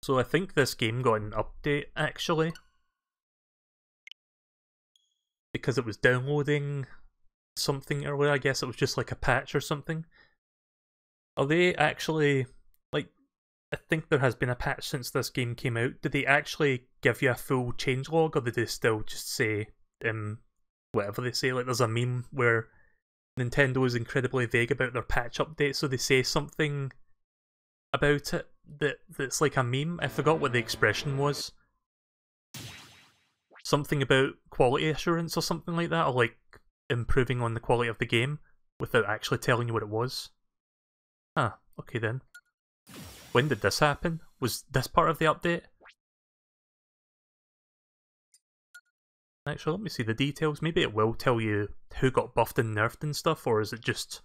So I think this game got an update, actually. Because it was downloading something earlier, I guess it was just like a patch or something. Are they actually, like, I think there has been a patch since this game came out. Did they actually give you a full changelog, or did they still just say, whatever they say? Like, there's a meme where Nintendo is incredibly vague about their patch updates, so they say something about it that's like a meme. I forgot what the expression was. Something about quality assurance or something like that, or like improving on the quality of the game without actually telling you what it was. Huh, okay then. When did this happen? Was this part of the update? Actually, let me see the details. Maybe it will tell you who got buffed and nerfed and stuff, or is it just...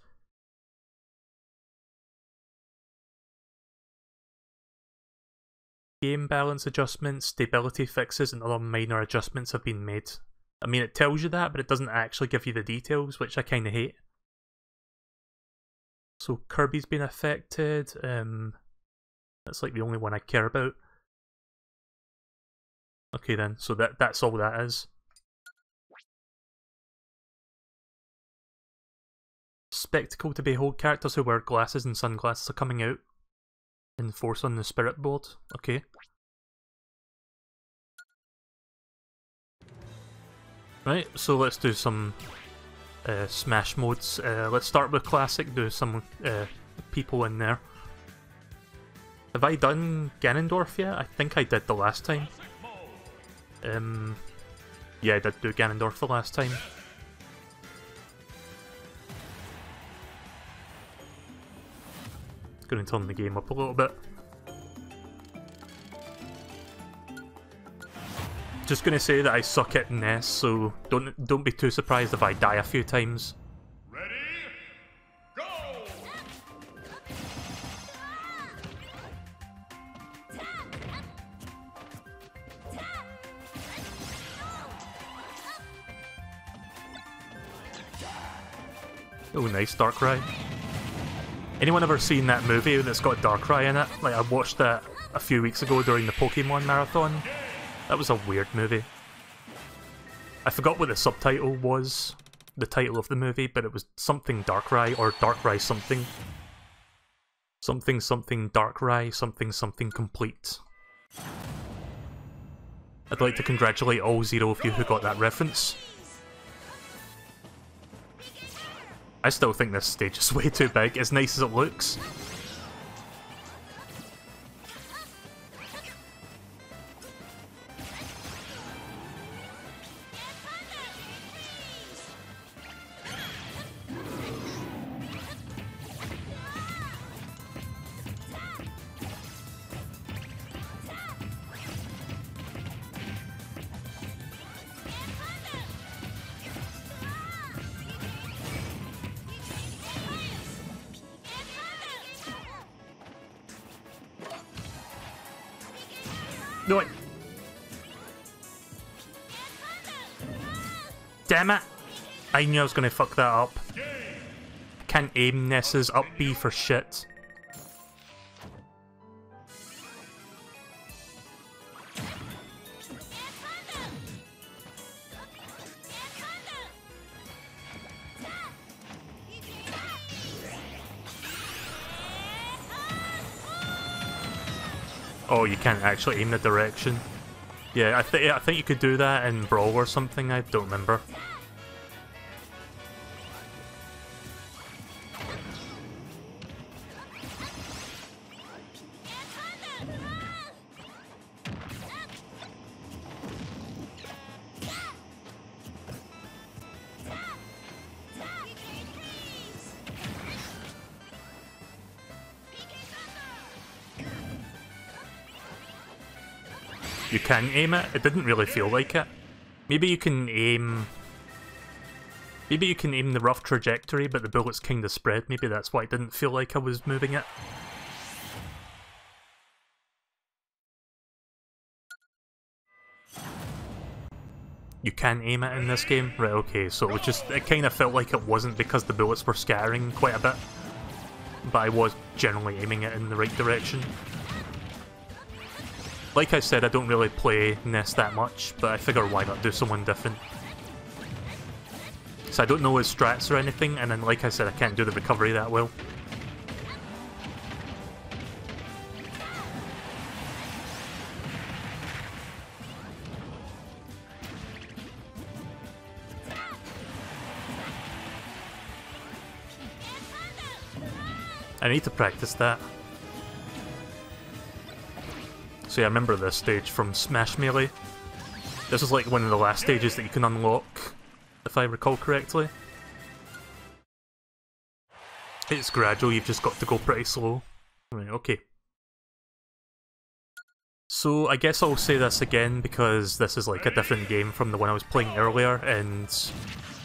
game balance adjustments, stability fixes, and other minor adjustments have been made. I mean, it tells you that, but it doesn't actually give you the details, which I kinda hate. So Kirby's been affected, that's like the only one I care about. Okay then, so that's all that is. Spectacle to behold, characters who wear glasses and sunglasses are coming out in force on the spirit board. Okay. Right, so let's do some Smash modes. Let's start with Classic, do some people in there. Have I done Ganondorf yet? I think I did the last time. Yeah, I did do Ganondorf the last time. It's going to turn the game up a little bit. Just going to say that I suck at Ness, so don't be too surprised if I die a few times. Ready? Go! Oh, nice, Darkrai. Anyone ever seen that movie that's got Darkrai in it? Like, I watched that a few weeks ago during the Pokemon Marathon. That was a weird movie. I forgot what the subtitle was, the title of the movie, but it was something Darkrai, or Darkrai something. Something something Darkrai, something something complete. I'd like to congratulate all 0 of you who got that reference. I still think this stage is way too big, as nice as it looks. No, damn it! I knew I was gonna fuck that up. I can't aim Ness's up B for shit. Oh, you can't actually aim the direction. Yeah, I think you could do that in Brawl or something, I don't remember. You can aim it? It didn't really feel like it. Maybe you can aim... Maybe you can aim the rough trajectory, but the bullets kinda spread. Maybe that's why it didn't feel like I was moving it. You can aim it in this game? Right, okay, so it was just... It kinda felt like it wasn't because the bullets were scattering quite a bit. But I was generally aiming it in the right direction. Like I said, I don't really play Ness that much, but I figure why not do someone different. So I don't know his strats or anything, and then like I said, I can't do the recovery that well. I need to practice that. So yeah, I remember this stage from Smash Melee. This is like one of the last stages that you can unlock, if I recall correctly. It's gradual, you've just got to go pretty slow. Right, okay. So I guess I'll say this again because this is like a different game from the one I was playing earlier, and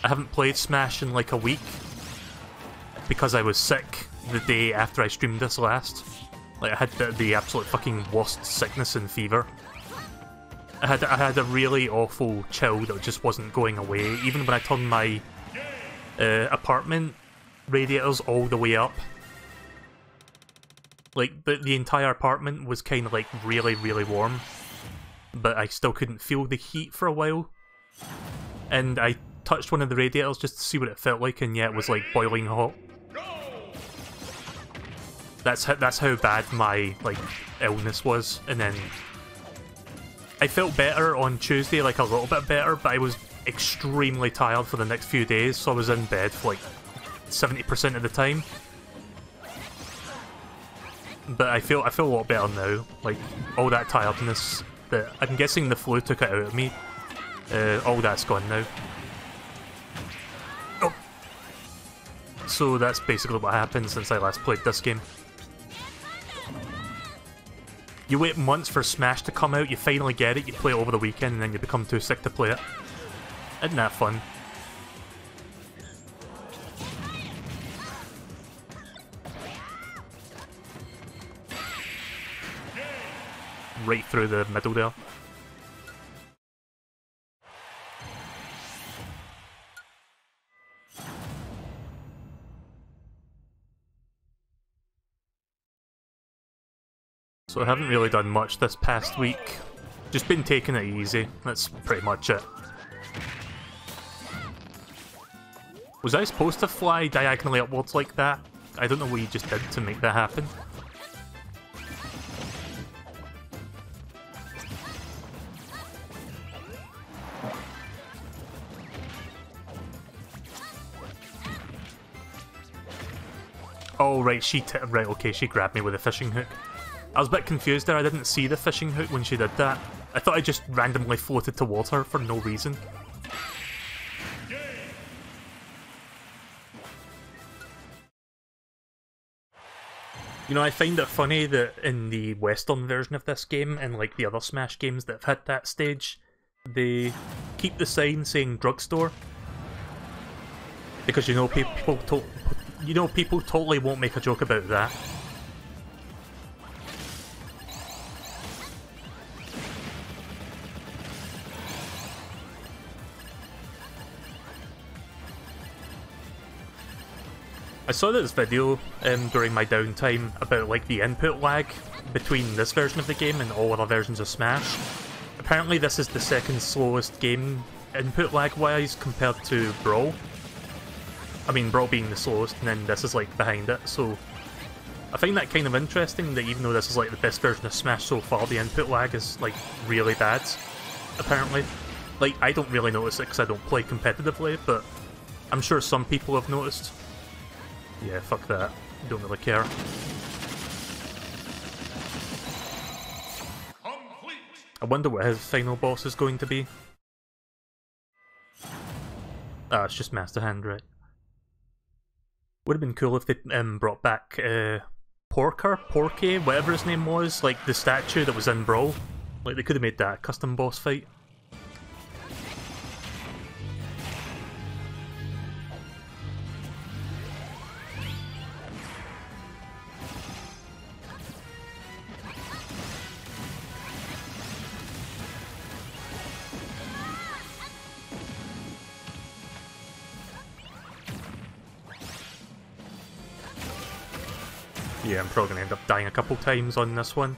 I haven't played Smash in like a week because I was sick the day after I streamed this last. Like, I had the absolute fucking worst sickness and fever. I had a really awful chill that just wasn't going away, even when I turned my apartment radiators all the way up. Like, the entire apartment was kind of like really, really warm, but I still couldn't feel the heat for a while. And I touched one of the radiators just to see what it felt like, and yeah, it was like boiling hot. That's how bad my like illness was. And then I felt better on Tuesday, like a little bit better, but I was extremely tired for the next few days, so I was in bed for like 70% of the time. But I feel a lot better now. Like, all that tiredness that I'm guessing the flu took it out of me, all that's gone now. Oh. So that's basically what happened since I last played this game. You wait months for Smash to come out, you finally get it, you play it over the weekend, and then you become too sick to play it. Isn't that fun? Right through the middle there. So I haven't really done much this past week. Just been taking it easy. That's pretty much it. Was I supposed to fly diagonally upwards like that? I don't know what you just did to make that happen. Oh right, right, okay, she grabbed me with a fishing hook. I was a bit confused there, I didn't see the fishing hook when she did that. I thought I just randomly floated towards her for no reason. You know, I find it funny that in the Western version of this game, and like the other Smash games that have hit that stage, they keep the sign saying drugstore. Because you know people totally won't make a joke about that. I saw this video during my downtime about like the input lag between this version of the game and all other versions of Smash. Apparently this is the second slowest game input lag wise compared to Brawl. I mean, Brawl being the slowest, and then this is like behind it, so I find that kind of interesting that even though this is like the best version of Smash so far, the input lag is like really bad, apparently. Like, I don't really notice it because I don't play competitively, but I'm sure some people have noticed. Yeah, fuck that. Don't really care. Complete. I wonder what his final boss is going to be. Ah, it's just Master Hand, right. Would have been cool if they brought back Porky, whatever his name was, like the statue that was in Brawl. Like, they could have made that a custom boss fight. Yeah, I'm probably going to end up dying a couple times on this one.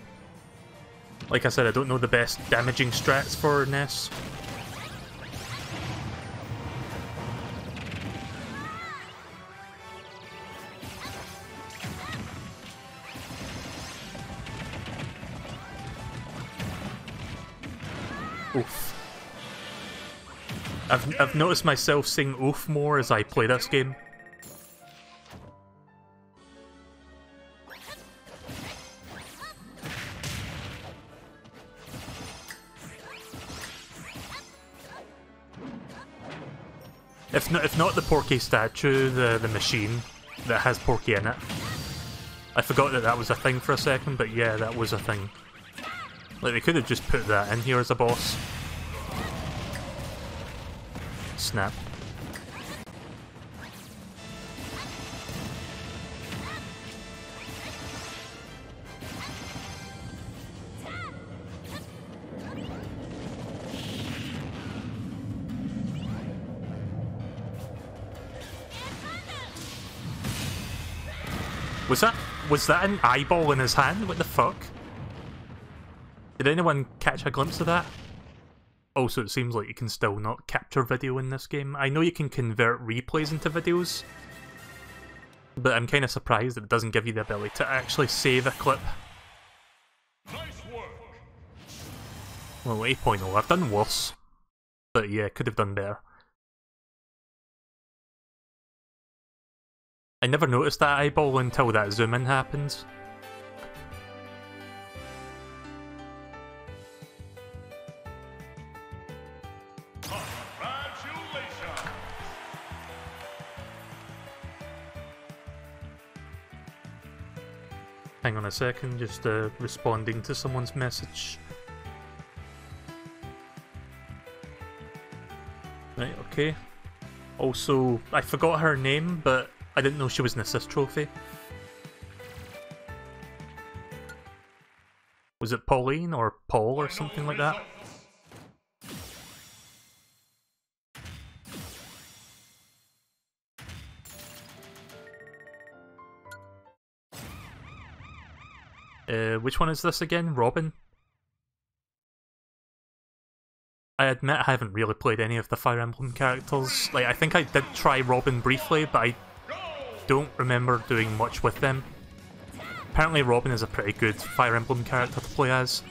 Like I said, I don't know the best damaging strats for Ness. Oof. I've noticed myself saying oof more as I play this game. If not the Porky statue, the machine that has Porky in it. I forgot that was a thing for a second, but yeah, that was a thing. Like, they could have just put that in here as a boss. Snap. Was that an eyeball in his hand? What the fuck? Did anyone catch a glimpse of that? Also, it seems like you can still not capture video in this game. I know you can convert replays into videos, but I'm kind of surprised that it doesn't give you the ability to actually save a clip. Nice work. Well, 8.0, I've done worse. But yeah, could have done better. I never noticed that eyeball until that zoom in happens. Congratulations. Hang on a second, just responding to someone's message. Right, okay. Also, I forgot her name, but I didn't know she was an assist trophy. Was it Pauline or Paul or something like that? Which one is this again? Robin? I admit I haven't really played any of the Fire Emblem characters. Like, I think I did try Robin briefly, but I don't remember doing much with them. Apparently Robin is a pretty good Fire Emblem character to play as.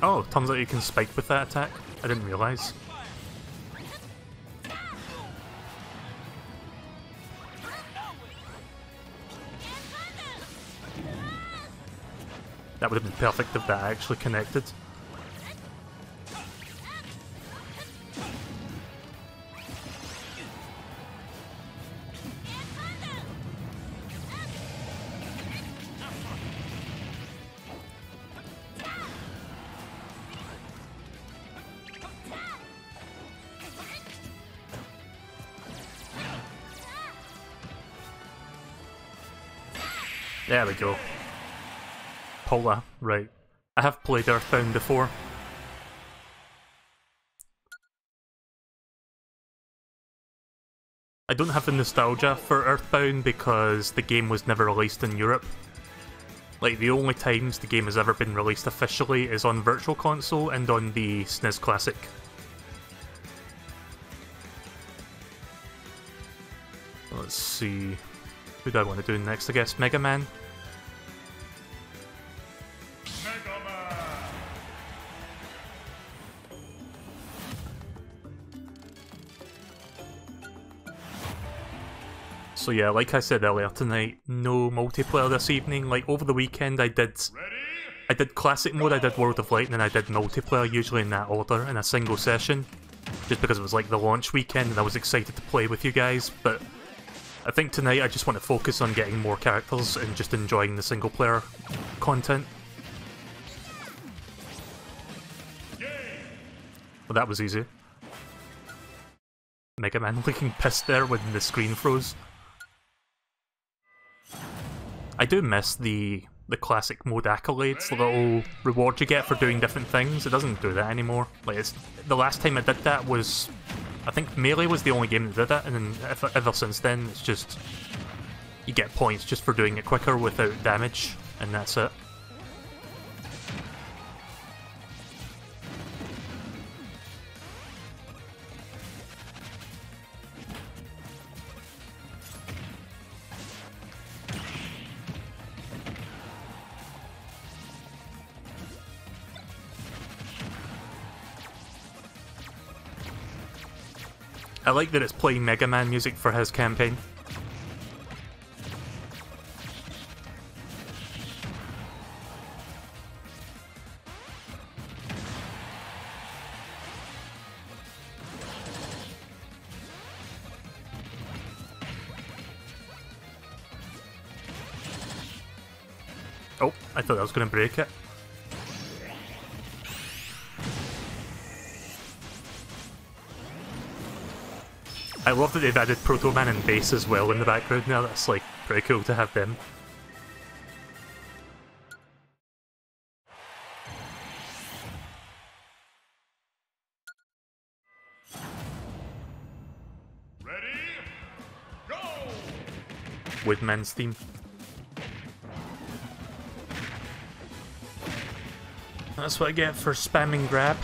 Oh, turns out you can spike with that attack. I didn't realise. That would have been perfect if that actually connected. There we go. Paula, right. I have played Earthbound before. I don't have the nostalgia for Earthbound because the game was never released in Europe. Like, the only times the game has ever been released officially is on Virtual Console and on the SNES Classic. Let's see... who do I want to do next? I guess Mega Man? So yeah, like I said earlier tonight, no multiplayer this evening. Like, over the weekend I did classic mode, I did World of Light, and then I did multiplayer, usually in that order, in a single session. Just because it was like the launch weekend and I was excited to play with you guys, but I think tonight I just want to focus on getting more characters and just enjoying the single player content. Well, that was easy. Mega Man looking pissed there when the screen froze. I do miss the classic mode accolades, the little reward you get for doing different things. It doesn't do that anymore. Like, the last time I did that was I think Melee was the only game that did that, and then ever since then, it's just... You get points just for doing it quicker without damage, and that's it. I like that it's playing Mega Man music for his campaign. Oh, I thought I was going to break it. I love that they've added Proto Man and Bass as well in the background now. That's like pretty cool to have them. Ready? Go! Woodman's theme. That's what I get for spamming grab.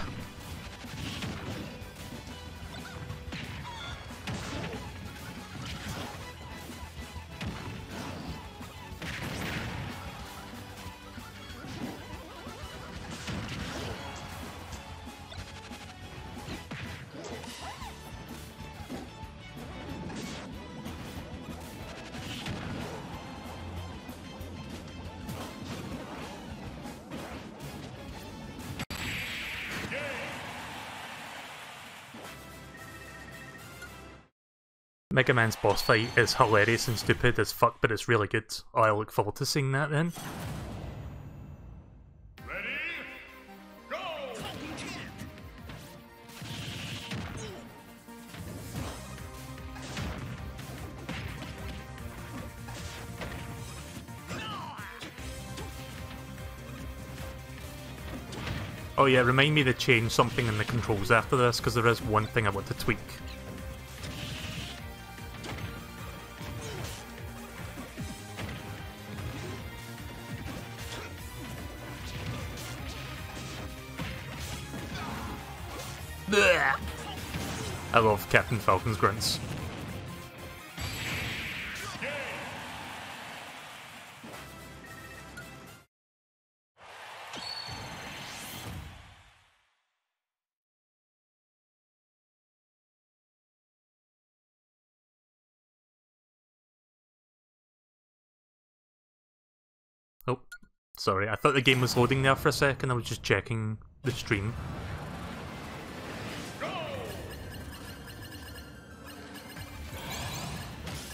Mega Man's boss fight is hilarious and stupid as fuck, but it's really good. Oh, I look forward to seeing that then. Ready? Go! Oh yeah, remind me to change something in the controls after this, because there is one thing I want to tweak. I love Captain Falcon's grunts. Oh, sorry, I thought the game was loading there for a second. I was just checking the stream.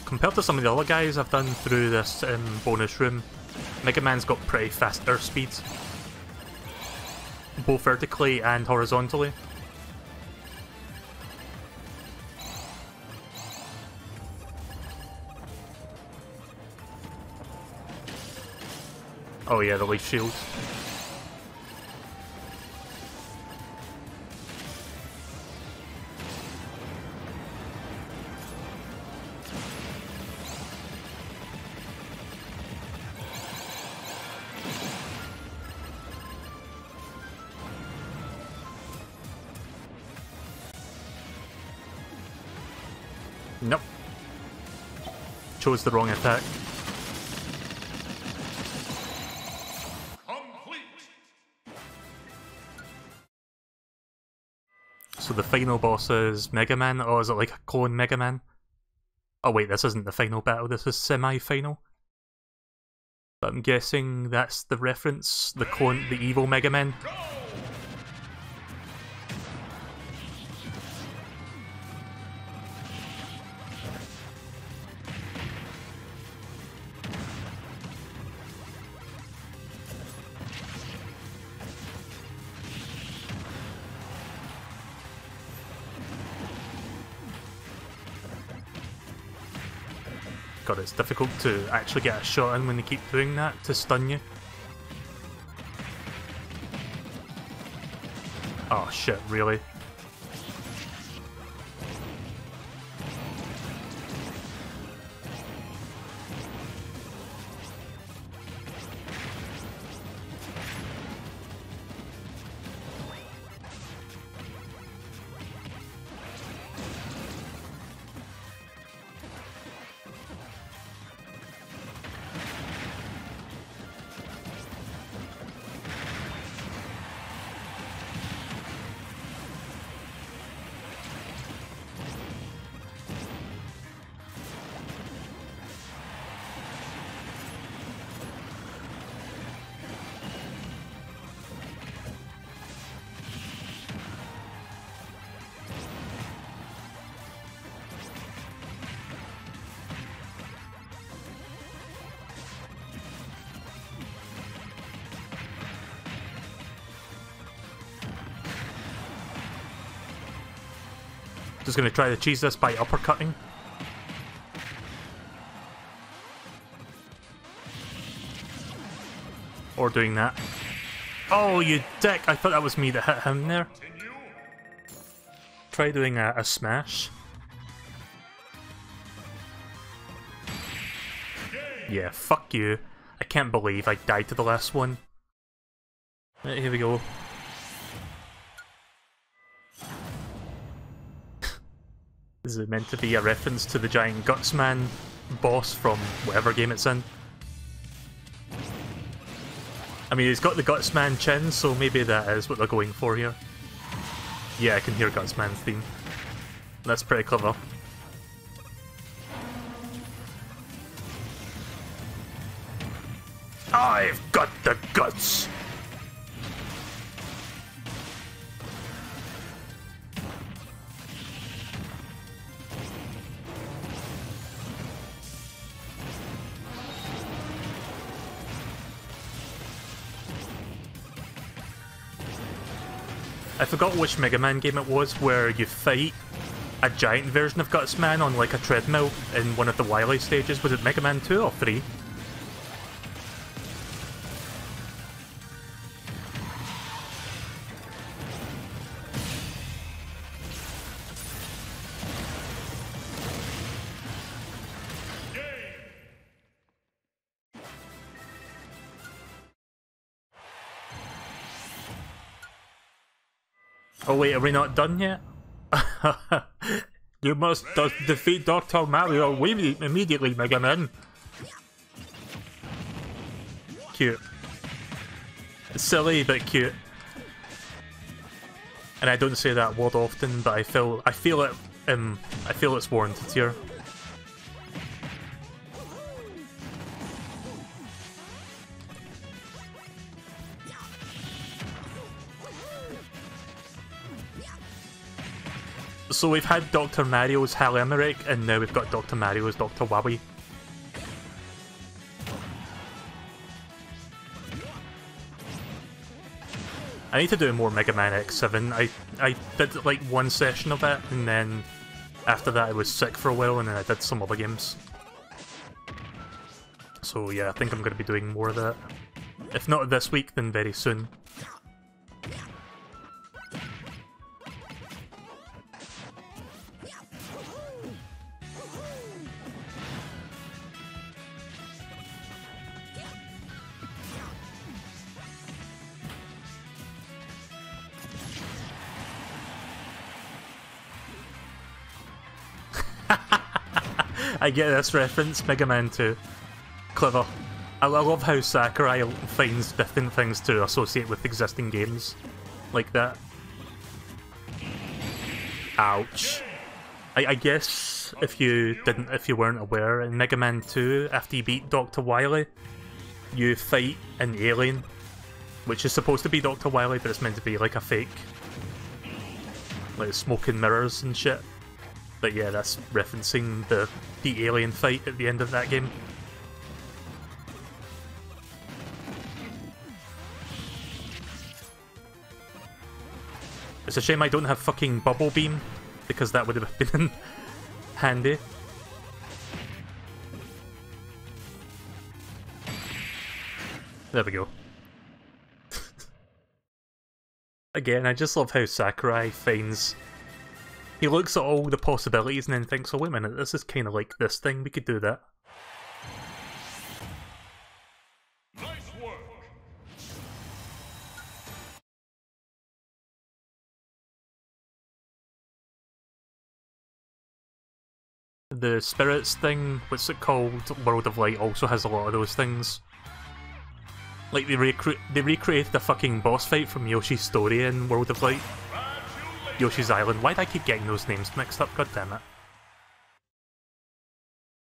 Compared to some of the other guys I've done through this bonus room, Mega Man's got pretty fast air speed, both vertically and horizontally. Oh yeah, the life shield. Nope. Chose the wrong attack. Complete! So the final boss is Mega Man, or is it like a clone Mega Man? Oh wait, this isn't the final battle, this is semi-final. But I'm guessing that's the reference, the clone, the evil Mega Man. Go! God, it's difficult to actually get a shot in when they keep doing that to stun you. Oh shit, really? Just gonna try to cheese this by uppercutting. Or doing that. Oh, you dick! I thought that was me that hit him there. Try doing a smash. Yeah, fuck you. I can't believe I died to the last one. Right, here we go. Is it meant to be a reference to the giant Gutsman boss from whatever game it's in? I mean, he's got the Gutsman chin, so maybe that is what they're going for here. Yeah, I can hear Gutsman's theme. That's pretty clever. I've got the guts! I forgot which Mega Man game it was where you fight a giant version of Gutsman on like a treadmill in one of the Wily stages. Was it Mega Man 2 or 3? Oh wait, are we not done yet? You must defeat Dr. Mario immediately, Mega Man. Cute. Silly, but cute. And I don't say that word often, but I feel it. I feel it's warranted here. So we've had Dr. Mario's Hal Emmerich, and now we've got Dr. Mario's Dr. Wowie. I need to do more Mega Man X7. I did like one session of it, and then after that I was sick for a while, and then I did some other games. So yeah, I think I'm going to be doing more of that. If not this week, then very soon. I get this reference, Mega Man 2. Clever. I love how Sakurai finds different things to associate with existing games. Like that. Ouch. I guess if you weren't aware, in Mega Man 2, after you beat Dr. Wily, you fight an alien, which is supposed to be Dr. Wily, but it's meant to be like a fake. Like smoke and mirrors and shit. But yeah, that's referencing the alien fight at the end of that game. It's a shame I don't have fucking Bubble Beam, because that would have been handy. There we go. Again, I just love how Sakurai finds... He looks at all the possibilities and then thinks, oh wait a minute, this is kind of like this thing, we could do that. Nice work. The Spirits thing, what's it called? World of Light also has a lot of those things. Like, they recreated the fucking boss fight from Yoshi's Story in World of Light. Yoshi's Island. Why do I keep getting those names mixed up? God damn it.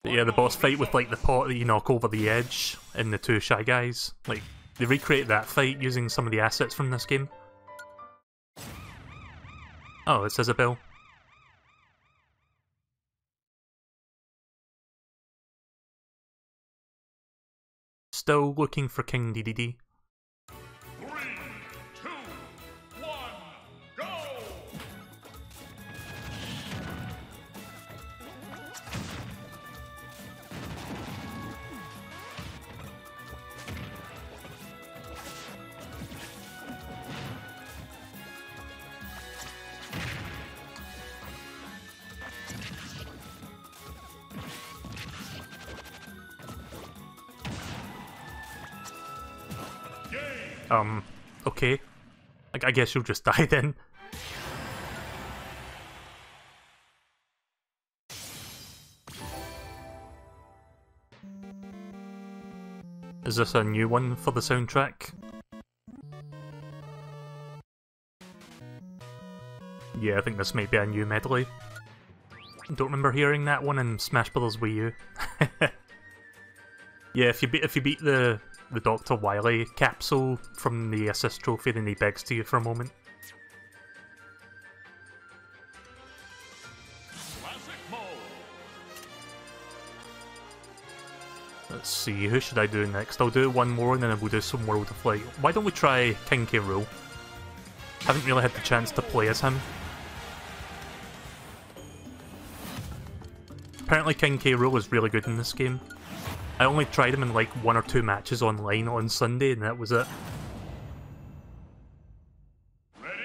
But yeah, the boss fight with like the pot that you knock over the edge and the two Shy Guys. Like, they recreate that fight using some of the assets from this game. Oh, it's Isabelle. Still looking for King DDD. 3, 2, 1, go! Okay. I guess you'll just die then. Is this a new one for the soundtrack? Yeah, I think this might be a new medley. Don't remember hearing that one in Smash Bros. Wii U. Yeah, if you beat the Dr. Wily capsule from the assist trophy, then he begs to you for a moment. Classic mode. Let's see, who should I do next? I'll do one more and then we'll do some World of Light. Why don't we try King K. Rool? Haven't really had the chance to play as him. Apparently King K. Rool is really good in this game. I only tried him in like 1 or 2 matches online on Sunday and that was it. Ready?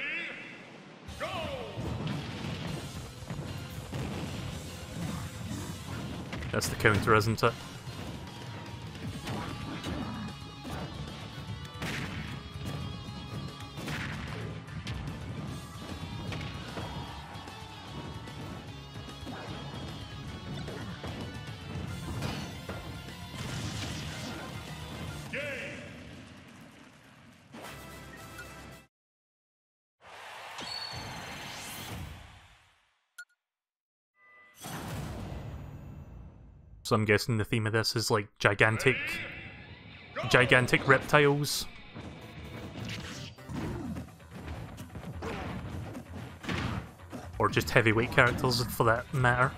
Go! That's the counter, isn't it? So I'm guessing the theme of this is like gigantic reptiles. Or just heavyweight characters for that matter.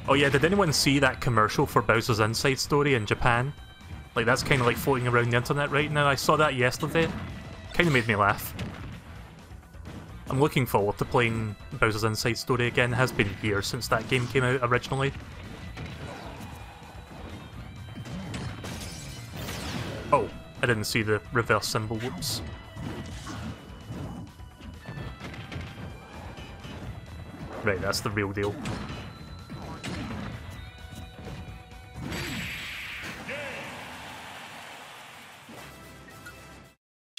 Oh yeah, did anyone see that commercial for Bowser's Inside Story in Japan? Like that's kind of like floating around the internet right now. I saw that yesterday. Kind of made me laugh. I'm looking forward to playing Bowser's Inside Story again. It has been years since that game came out originally. Oh, I didn't see the reverse symbol, whoops. Right, that's the real deal.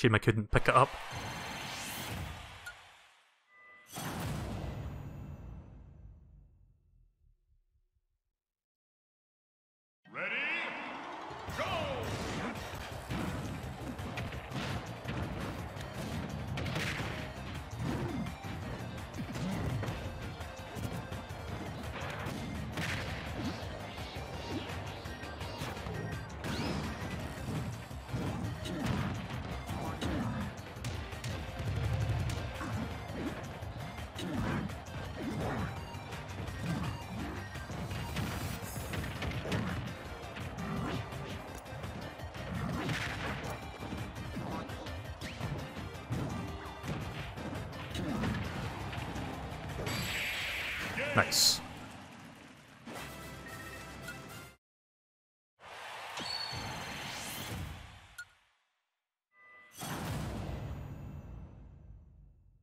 Shame I couldn't pick it up. Ready? Go! Nice.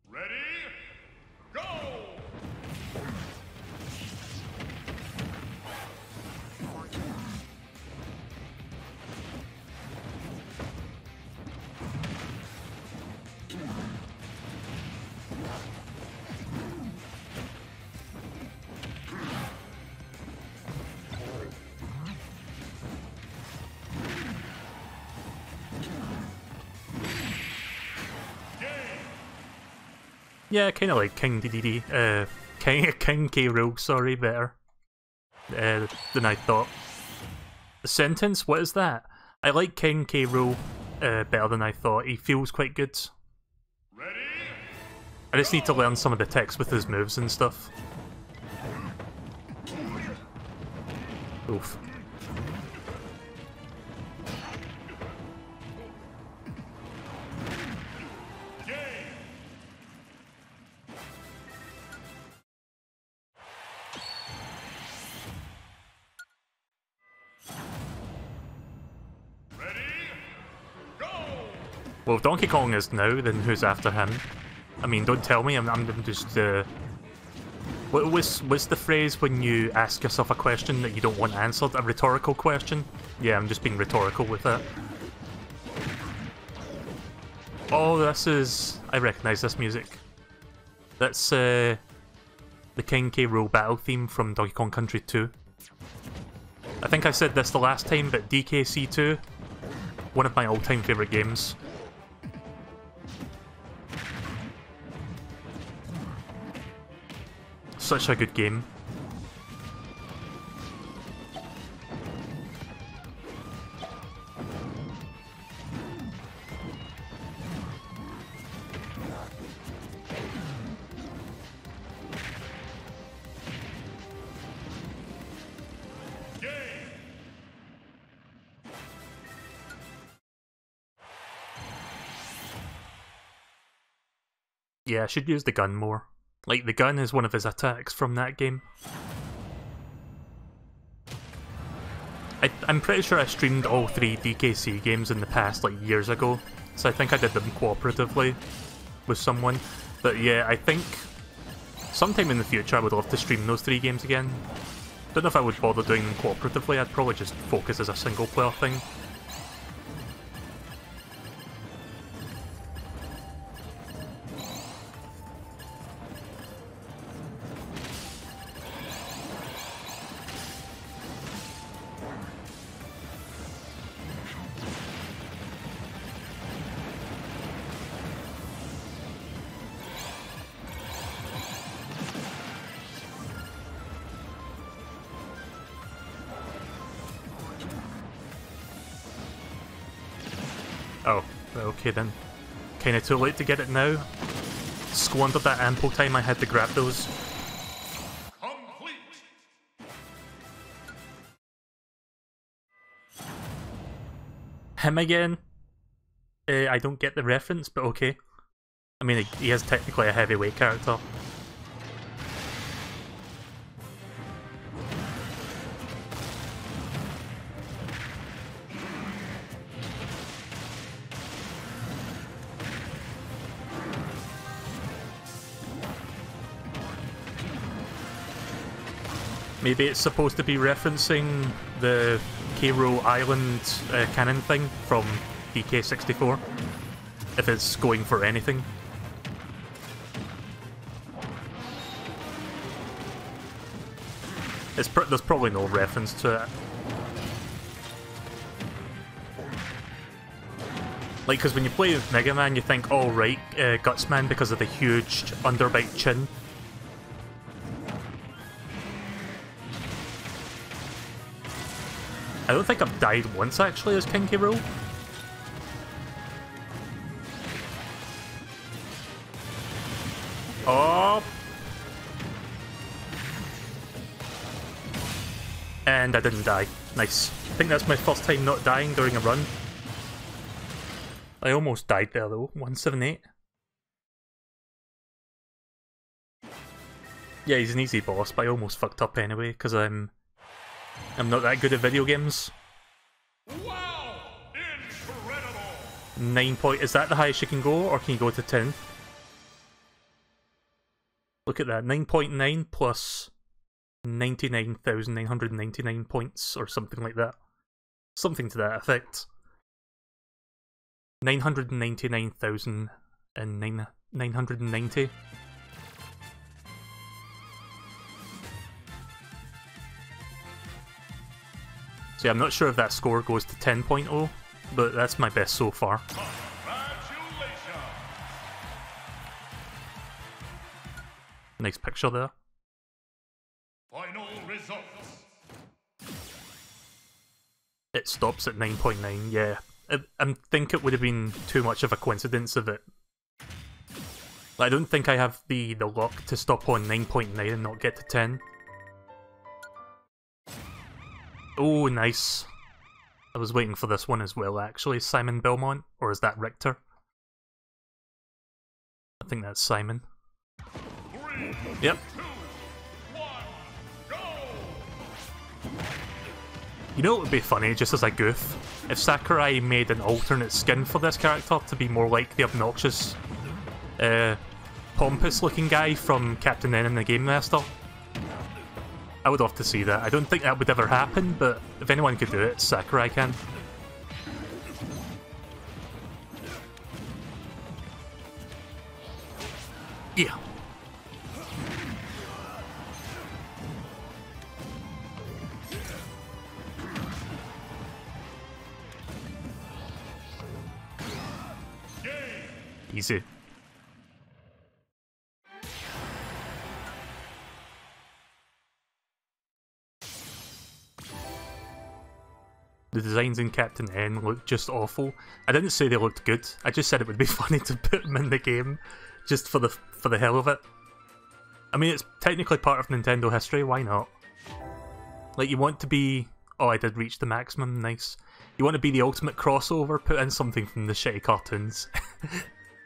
Ready? Go! Yeah, kind of like King DDD, King K. Rool, sorry, better than I thought. The sentence? What is that? I like King K. Rool better than I thought. He feels quite good. Ready? I just need to learn some of the text with his moves and stuff. Oof. Well, if Donkey Kong is now, then who's after him? I mean, don't tell me, I'm just, what's the phrase when you ask yourself a question that you don't want answered? A rhetorical question? Yeah, I'm just being rhetorical with it. Oh, this is... I recognise this music. That's the King K. Rool battle theme from Donkey Kong Country 2. I think I said this the last time, but DKC2, one of my all-time favourite games. Such a good game. Yeah, I should use the gun more. Like, the gun is one of his attacks from that game. I'm pretty sure I streamed all 3 DKC games in the past, like, years ago. So I think I did them cooperatively with someone. But yeah, I think sometime in the future I would love to stream those 3 games again. Don't know if I would bother doing them cooperatively, I'd probably just focus as a single player thing. Oh, okay then. Kinda too late to get it now. Squandered that ample time I had to grab those. Complete. Him again? I don't get the reference, but okay. I mean, he is technically a heavyweight character. Maybe it's supposed to be referencing the K. Rool Island cannon thing from DK64, if it's going for anything. There's probably no reference to it. Like, because when you play with Mega Man, you think, oh right, Gutsman because of the huge underbite chin. I don't think I've died once, actually, as King K. Rool. Oh! And I didn't die. Nice. I think that's my first time not dying during a run. I almost died there, though. 178. Yeah, he's an easy boss, but I almost fucked up anyway, because I'm not that good at video games. Wow! Incredible! 9 point. Is that the highest you can go, or can you go to 10? Look at that. 9.9 plus 99,999 points, or something like that. Something to that effect. 999,990. So yeah, I'm not sure if that score goes to 10.0, but that's my best so far. Congratulations! Nice picture there. Final results. It stops at 9.9, yeah. I think it would have been too much of a coincidence if it... I don't think I have the luck to stop on 9.9 and not get to 10. Oh, nice. I was waiting for this one as well, actually. Simon Belmont? Or is that Richter? I think that's Simon. 3, Yep. 2, 1, go! You know what would be funny, just as a goof? If Sakurai made an alternate skin for this character to be more like the obnoxious, pompous-looking guy from Captain N and the Game Master. I would love to see that. I don't think that would ever happen, but if anyone could do it, Sakurai can. Yeah. Easy. The designs in Captain N look just awful. I didn't say they looked good, I just said it would be funny to put them in the game, just for the hell of it. I mean, it's technically part of Nintendo history, why not? Like, you want to be... Oh, I did reach the maximum, nice. You want to be the ultimate crossover, put in something from the shitty cartoons.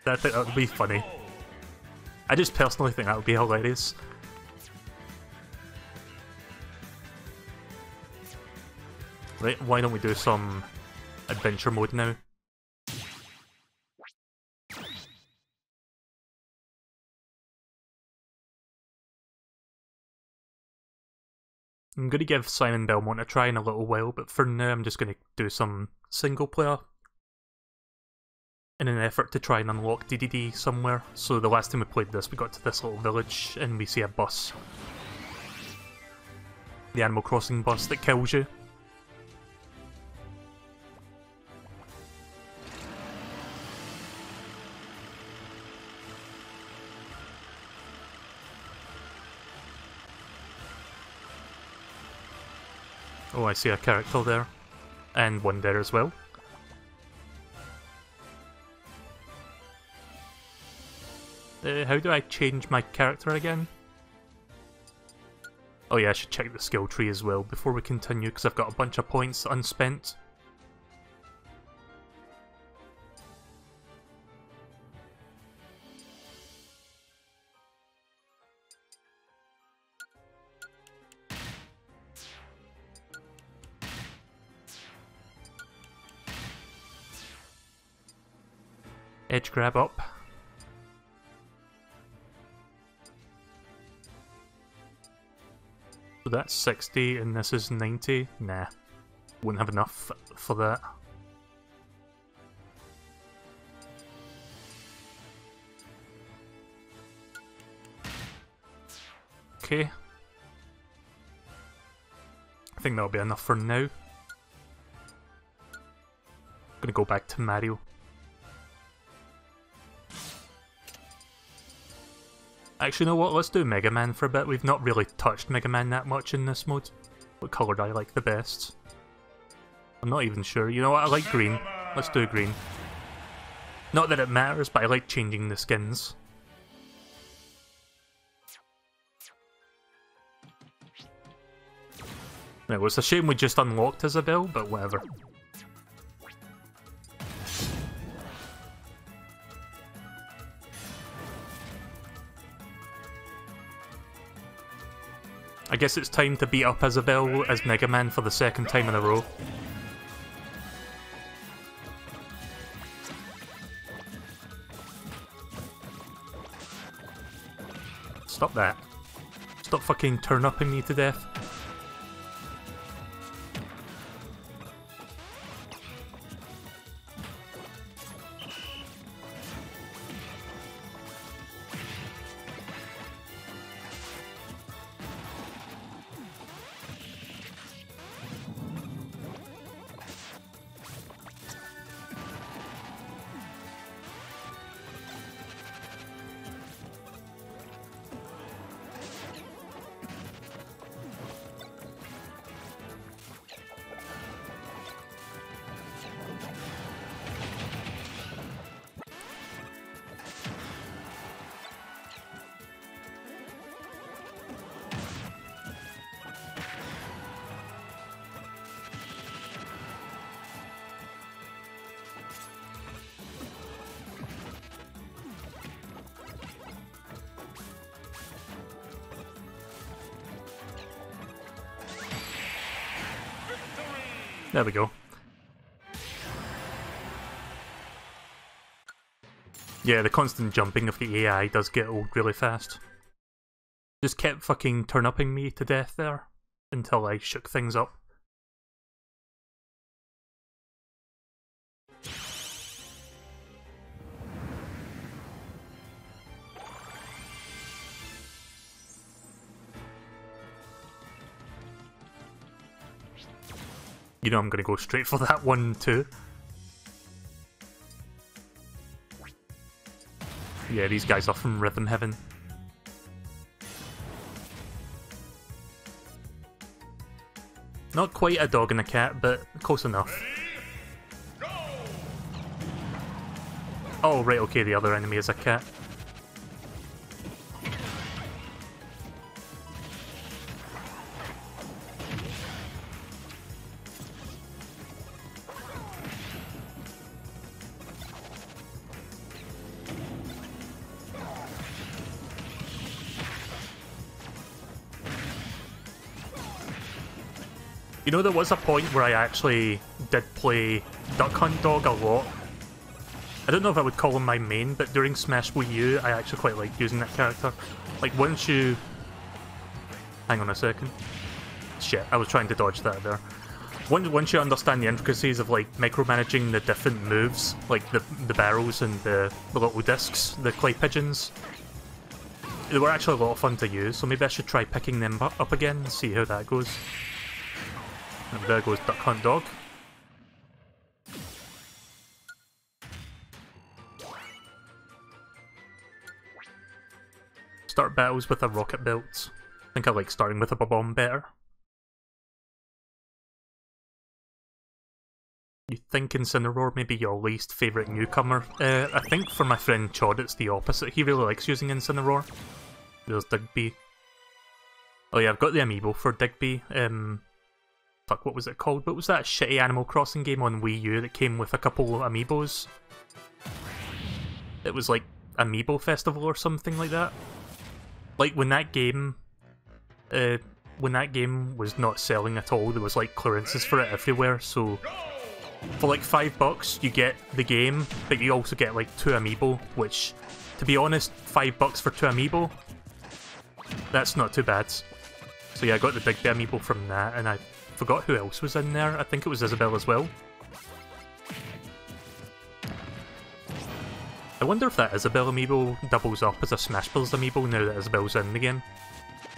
I think that would be funny. I just personally think that would be hilarious. Right, why don't we do some adventure mode now? I'm going to give Simon Belmont a try in a little while, but for now I'm just going to do some single player in an effort to try and unlock DDD somewhere. So the last time we played this, we got to this little village and we see a bus. The Animal Crossing bus that kills you. Oh, I see a character there. And one there as well. How do I change my character again? Oh yeah, I should check the skill tree as well before we continue, because I've got a bunch of points unspent. Edge grab up. So that's 60 and this is 90. Nah, wouldn't have enough for that. Okay. I think that'll be enough for now. Gonna go back to Mario. Actually, you know what? Let's do Mega Man for a bit. We've not really touched Mega Man that much in this mode. What colour do I like the best? I'm not even sure. You know what? I like green. Let's do green. Not that it matters, but I like changing the skins. Now, it was a shame we just unlocked Isabelle, but whatever. I guess it's time to beat up Isabelle as Mega Man for the second time in a row. Stop that. Stop fucking turn-upping me to death. There we go. Yeah, the constant jumping of the AI does get old really fast. Just kept fucking turn-upping me to death there until I shook things up. You know I'm gonna go straight for that one too. Yeah, these guys are from Rhythm Heaven. Not quite a dog and a cat, but close enough. Oh, right, okay, the other enemy is a cat. You know, there was a point where I actually did play Duck Hunt Dog a lot. I don't know if I would call him my main, but during Smash Wii U, I actually quite liked using that character. Like, once you... Hang on a second. Shit, I was trying to dodge that there. Once you understand the intricacies of, like, micromanaging the different moves, like the barrels and the little discs, the clay pigeons, they were actually a lot of fun to use, so maybe I should try picking them up again and see how that goes. And there goes Duck Hunt Dog. Start battles with a rocket belt. I think I like starting with a bomb better. You think Incineroar may be your least favourite newcomer? I think for my friend Chod it's the opposite. He really likes using Incineroar. There's Digby. Oh yeah, I've got the amiibo for Digby. Fuck, what was it called? What was that shitty Animal Crossing game on Wii U that came with a couple of amiibos? It was like Amiibo Festival or something like that. Like when that game was not selling at all, there was like clearances for it everywhere, so for like $5 you get the game, but you also get like 2 amiibo, which, to be honest, $5 for 2 amiibo, that's not too bad. So yeah, I got the Digby amiibo from that, and I forgot who else was in there. I think it was Isabelle as well. I wonder if that Isabelle amiibo doubles up as a Smash Bros amiibo now that Isabelle's in the game.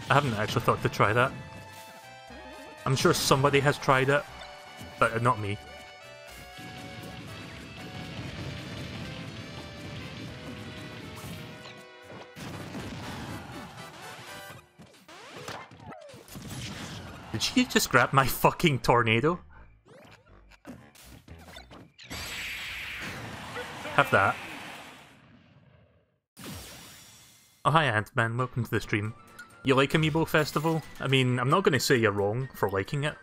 I haven't actually thought to try that. I'm sure somebody has tried it, but not me. Did she just grab my fucking tornado? Have that. Oh hi Ant-Man, welcome to the stream. You like Amiibo Festival? I mean, I'm not going to say you're wrong for liking it.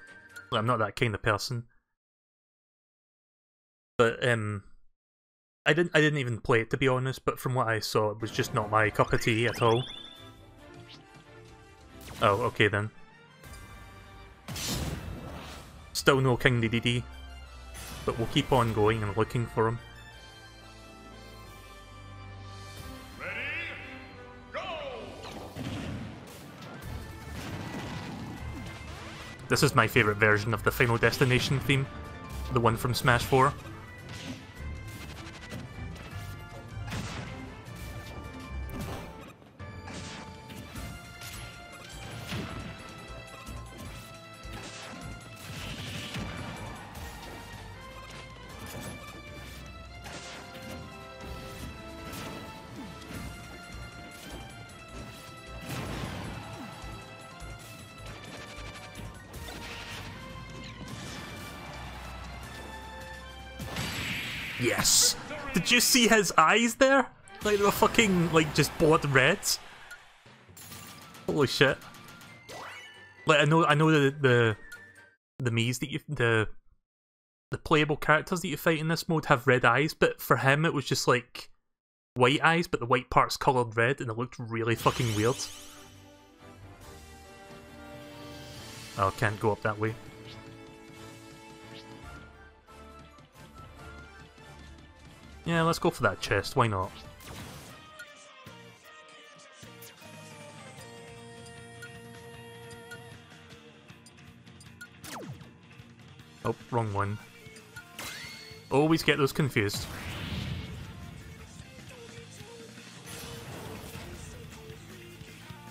I'm not that kind of person. But, I didn't even play it to be honest, but from what I saw, it was just not my cup of tea at all. Oh, okay then. Still no King DDD, but we'll keep on going and looking for him. Ready, go! This is my favourite version of the Final Destination theme, the one from Smash 4. Yes! Did you see his eyes there? Like they were fucking, like, just blood red. Holy shit. Like, I know the Miis that you, the playable characters that you fight in this mode have red eyes, but for him it was just like white eyes, but the white part's coloured red, and it looked really fucking weird. Oh, I can't go up that way. Yeah, let's go for that chest, why not? Oh, wrong one. Always get those confused.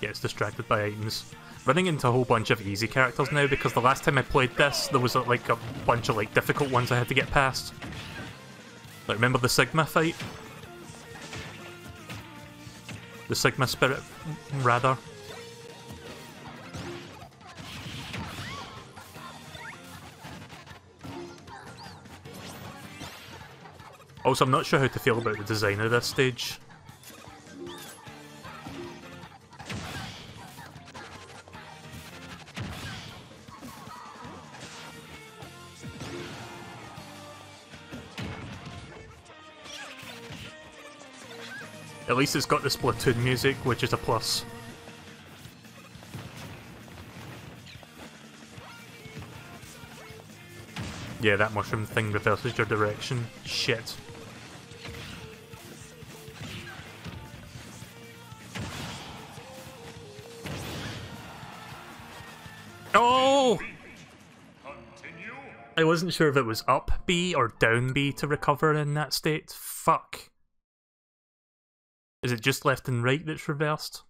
Gets distracted by items. running into a whole bunch of easy characters now, because the last time I played this, there was like a bunch of like difficult ones I had to get past. Like, remember the Sigma fight? The Sigma Spirit, rather. Also, I'm not sure how to feel about the design of this stage. At least it's got the Splatoon music, which is a plus. Yeah, that mushroom thing reverses your direction. Shit. Oh! Continue. I wasn't sure if it was up B or down B to recover in that state. Fuck. Is it just left and right that's reversed?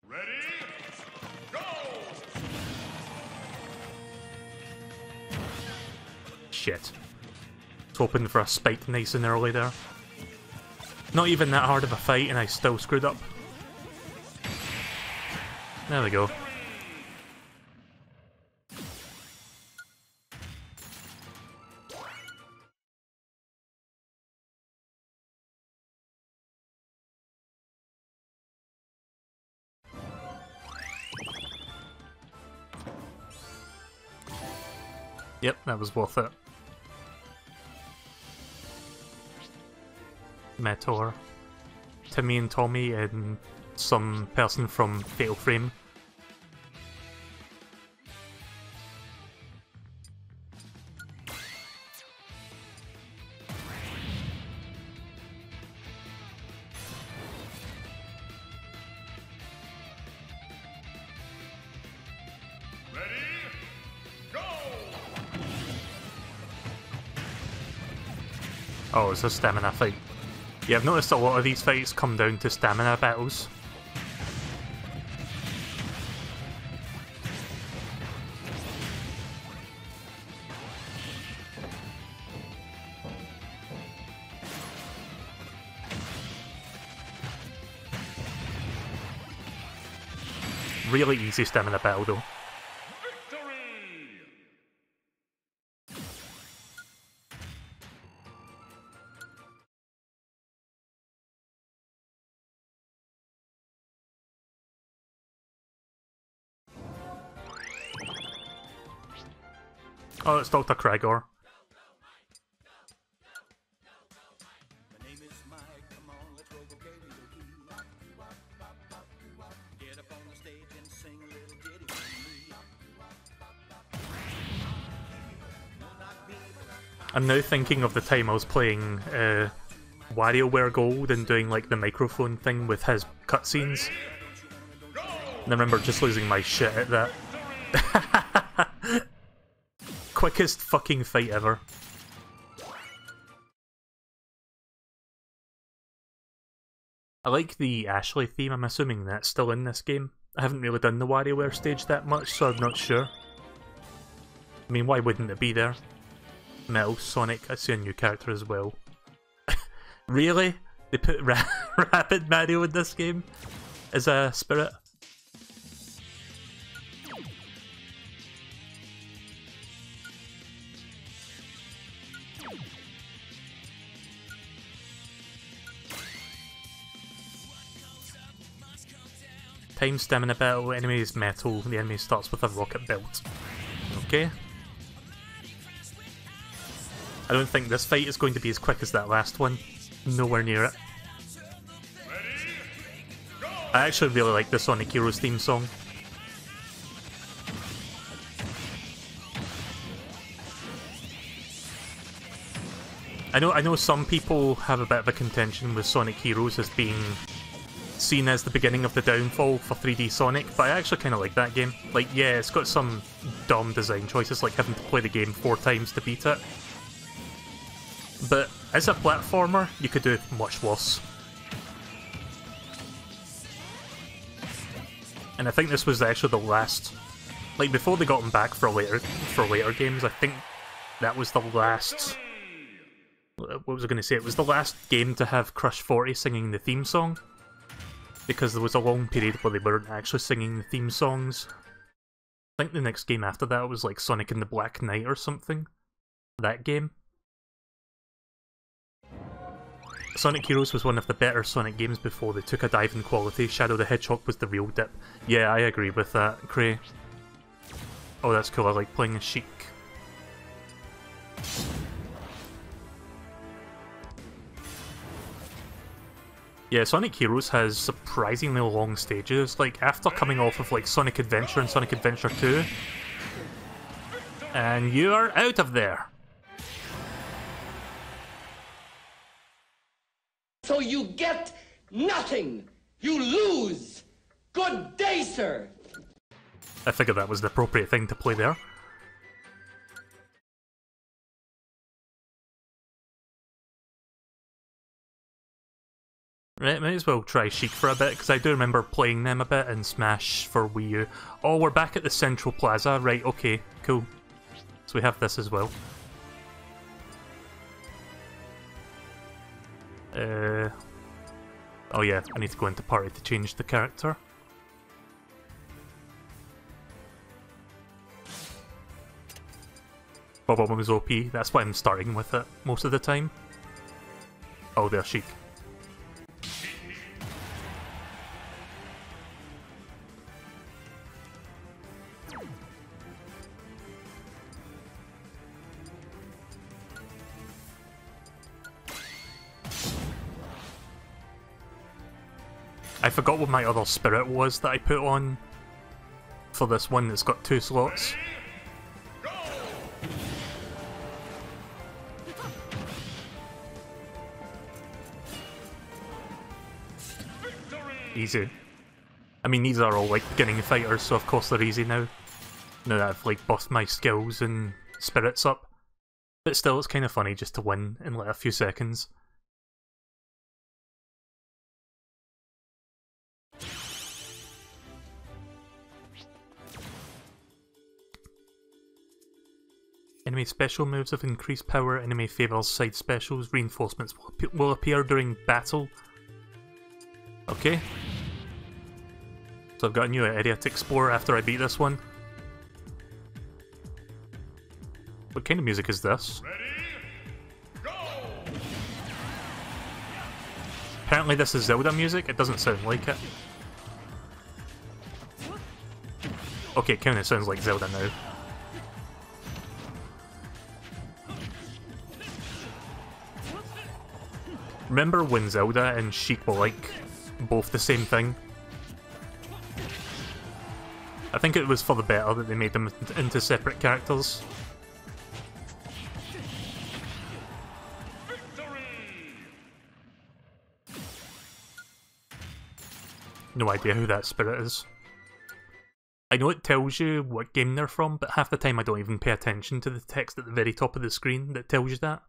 Ready? Go! Shit. I was hoping for a spike nice and early there. Not even that hard of a fight and I still screwed up. There we go. Yep, that was worth it. Meteor. Timmy and Tommy and some person from Fatal Frame. Ready? Go! Oh, it's a stamina fight. Yeah, I've noticed a lot of these fights come down to stamina battles. Really easy stamina battle though. Victory! Oh, it's Dr. Kragor. My name is Mike, come on, let's roll the karaoke. Get up on the stage and sing a little ditty with me. I'm now thinking of the time I was playing WarioWare Gold and doing like the microphone thing with his cutscenes. And I remember just losing my shit at that. Quickest fucking fight ever. I like the Ashley theme, I'm assuming that's still in this game. I haven't really done the WarioWare stage that much, so I'm not sure. I mean, why wouldn't it be there? Metal Sonic, I see a new character as well. Really? They put Rapid Mario in this game? As a spirit? Time stamina battle, enemy is metal, the enemy starts with a rocket belt. Okay. I don't think this fight is going to be as quick as that last one. Nowhere near it. I actually really like the Sonic Heroes theme song. I know some people have a bit of a contention with Sonic Heroes as being seen as the beginning of the downfall for 3D Sonic, but I actually kind of like that game. Like, yeah, it's got some dumb design choices, like having to play the game 4 times to beat it. But as a platformer, you could do it much worse. And I think this was actually the last, like before they got them back for later games. I think that was the last. What was I going to say? It was the last game to have Crush 40 singing the theme song, because there was a long period where they weren't actually singing the theme songs. I think the next game after that was like Sonic and the Black Knight or something. That game. Sonic Heroes was one of the better Sonic games before they took a dive in quality. Shadow the Hedgehog was the real dip. Yeah, I agree with that, Cray. Oh, that's cool. I like playing as Sheik. Yeah, Sonic Heroes has surprisingly long stages. Like, after coming off of like Sonic Adventure and Sonic Adventure 2, and you are out of there. So you get nothing. You lose. Good day, sir. I figured that was the appropriate thing to play there. Right, might as well try Sheik for a bit, because I do remember playing them a bit in Smash for Wii U. Oh, we're back at the Central Plaza. Right, okay, cool. So we have this as well. Oh yeah, I need to go into party to change the character. Bob-Omb was OP, that's why I'm starting with it most of the time. Oh, there's Sheik. I forgot what my other spirit was that I put on for this one that's got 2 slots. Easy. I mean, these are all like beginning fighters, so of course they're easy now. Now that I've like buffed my skills and spirits up. But still, it's kind of funny just to win in like a few seconds. Enemy special moves have increased power, enemy favors side specials, reinforcements will appear during battle. Okay. So I've got a new area to explore after I beat this one. What kind of music is this? Ready, go! Apparently this is Zelda music, it doesn't sound like it. Okay, it kinda sounds like Zelda now. Remember when Zelda and Sheik were like both the same thing? I think it was for the better that they made them into separate characters. No idea who that spirit is. I know it tells you what game they're from, but half the time I don't even pay attention to the text at the very top of the screen that tells you that.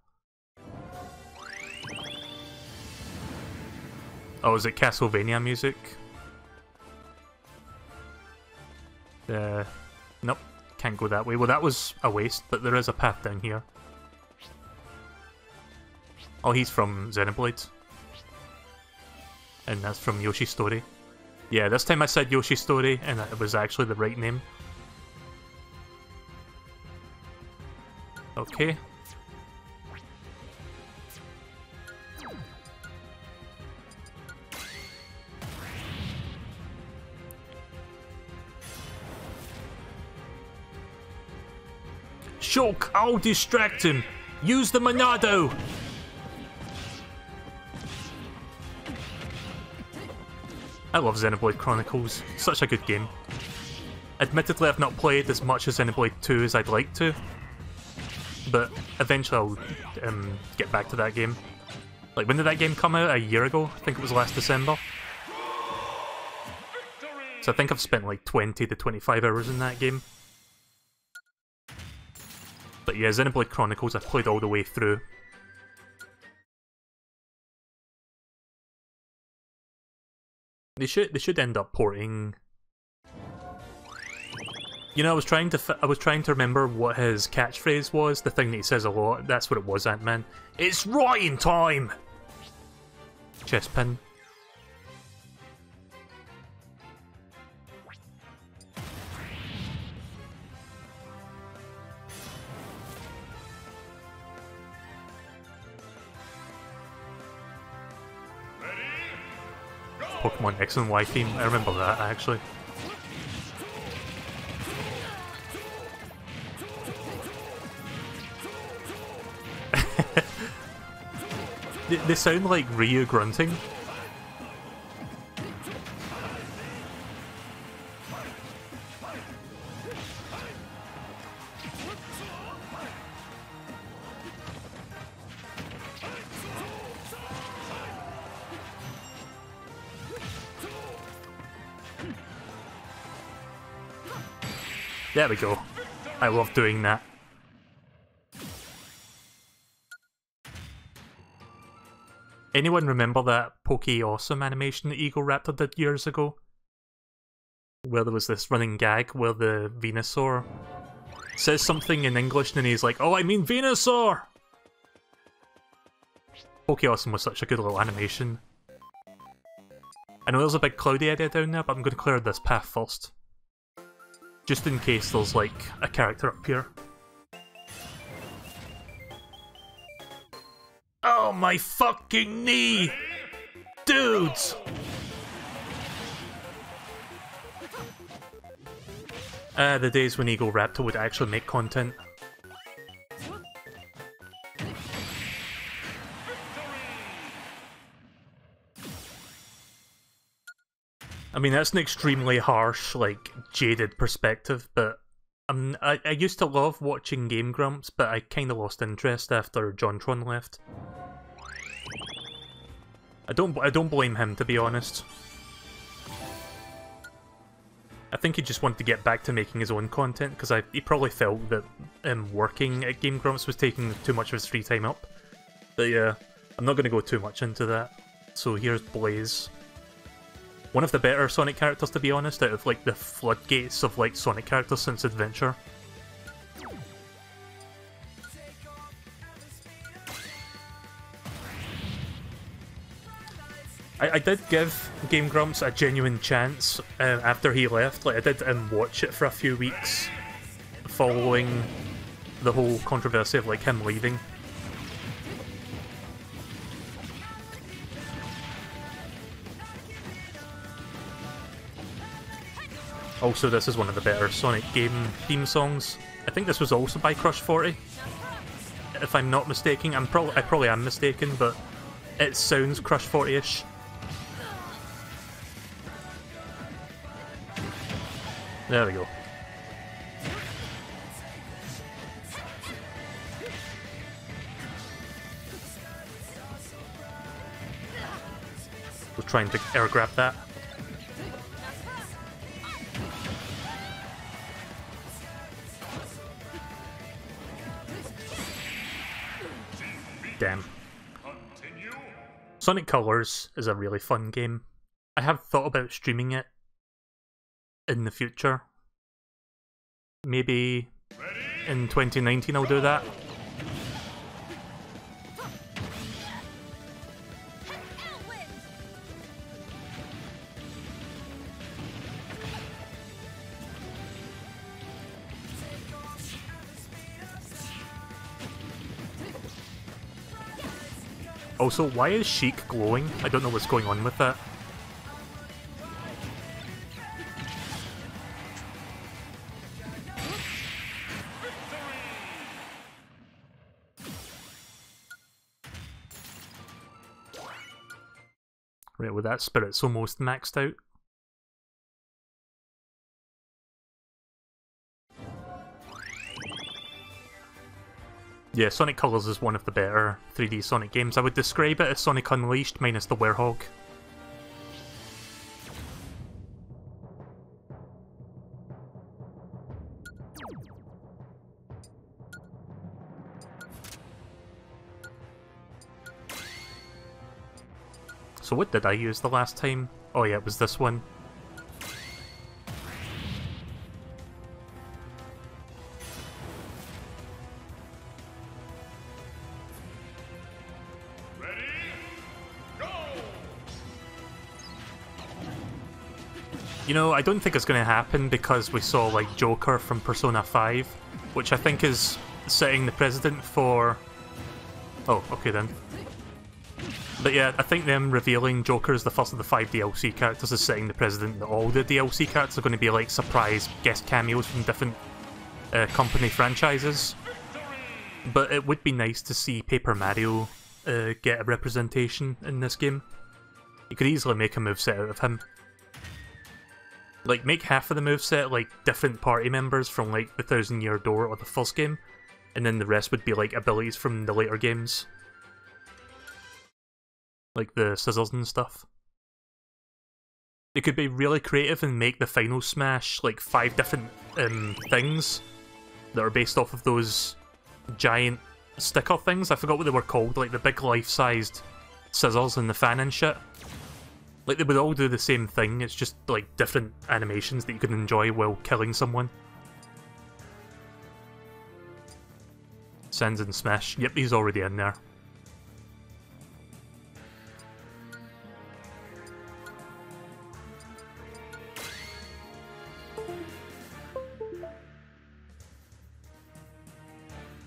Oh, is it Castlevania music? Nope, can't go that way. Well, that was a waste, but there is a path down here. Oh, he's from Xenoblade. And that's from Yoshi's Story. Yeah, this time I said Yoshi's Story, and it was actually the right name. Okay. Shulk, I'll distract him! Use the Monado! I love Xenoblade Chronicles, such a good game. Admittedly, I've not played as much as Xenoblade 2 as I'd like to, but eventually I'll get back to that game. Like, when did that game come out? A year ago? I think it was last December. So I think I've spent like 20 to 25 hours in that game. But yeah, Xenoblade Chronicles I've played all the way through. They should end up porting You know, I was trying to remember what his catchphrase was. The thing that he says a lot. That's what it was, Ant-Man. It's rotting time. Chest pin. Pokemon X and Y theme. I remember that actually. They sound like Ryu grunting. There we go. I love doing that. Anyone remember that Poke Awesome animation that Eagle Raptor did years ago? Where there was this running gag where the Venusaur says something in English and then he's like, "Oh, I mean Venusaur!" Poke Awesome was such a good little animation. I know there's a big cloudy area down there, but I'm going to clear this path first. Just in case there's, like, a character up here. Oh my fucking knee! Dudes! The days when Eagle Raptor would actually make content. I mean, that's an extremely harsh, like, jaded perspective, but I used to love watching Game Grumps, but I kinda lost interest after JonTron left. I don't blame him, to be honest. I think he just wanted to get back to making his own content, because he probably felt that working at Game Grumps was taking too much of his free time up. But yeah, I'm not going to go too much into that. So here's Blaze. One of the better Sonic characters, to be honest, out of like the floodgates of like Sonic characters since Adventure. I did give Game Grumps a genuine chance after he left. Like I did watch it for a few weeks following the whole controversy of like him leaving. Also, this is one of the better Sonic game theme songs. I think this was also by Crush 40, if I'm not mistaken. I probably am mistaken, but it sounds Crush 40-ish. There we go. Was trying to air grab that. Damn. Sonic Colors is a really fun game. I have thought about streaming it in the future. Maybe in 2019 I'll do that. Also, why is Sheik glowing? I don't know what's going on with that. Right, well that spirit's almost maxed out. Yeah, Sonic Colors is one of the better 3D Sonic games. I would describe it as Sonic Unleashed minus the Werehog. So what did I use the last time? Oh yeah, it was this one. You know, I don't think it's going to happen because we saw, like, Joker from Persona 5, which I think is setting the precedent for... Oh, okay then. But yeah, I think them revealing Joker as the first of the 5 DLC characters is setting the precedent that all the DLC characters are going to be, like, surprise guest cameos from different company franchises. But it would be nice to see Paper Mario get a representation in this game. You could easily make a moveset out of him. Like, make half of the moveset, like, different party members from, like, the Thousand Year Door or the first game, and then the rest would be, like, abilities from the later games. Like the scissors and stuff. They could be really creative and make the final smash, like, 5 different things that are based off of those giant sticker things. I forgot what they were called, like the big life-sized scissors and the fan and shit. Like, they would all do the same thing, it's just, like, different animations that you can enjoy while killing someone. Sans and Smash. Yep, he's already in there.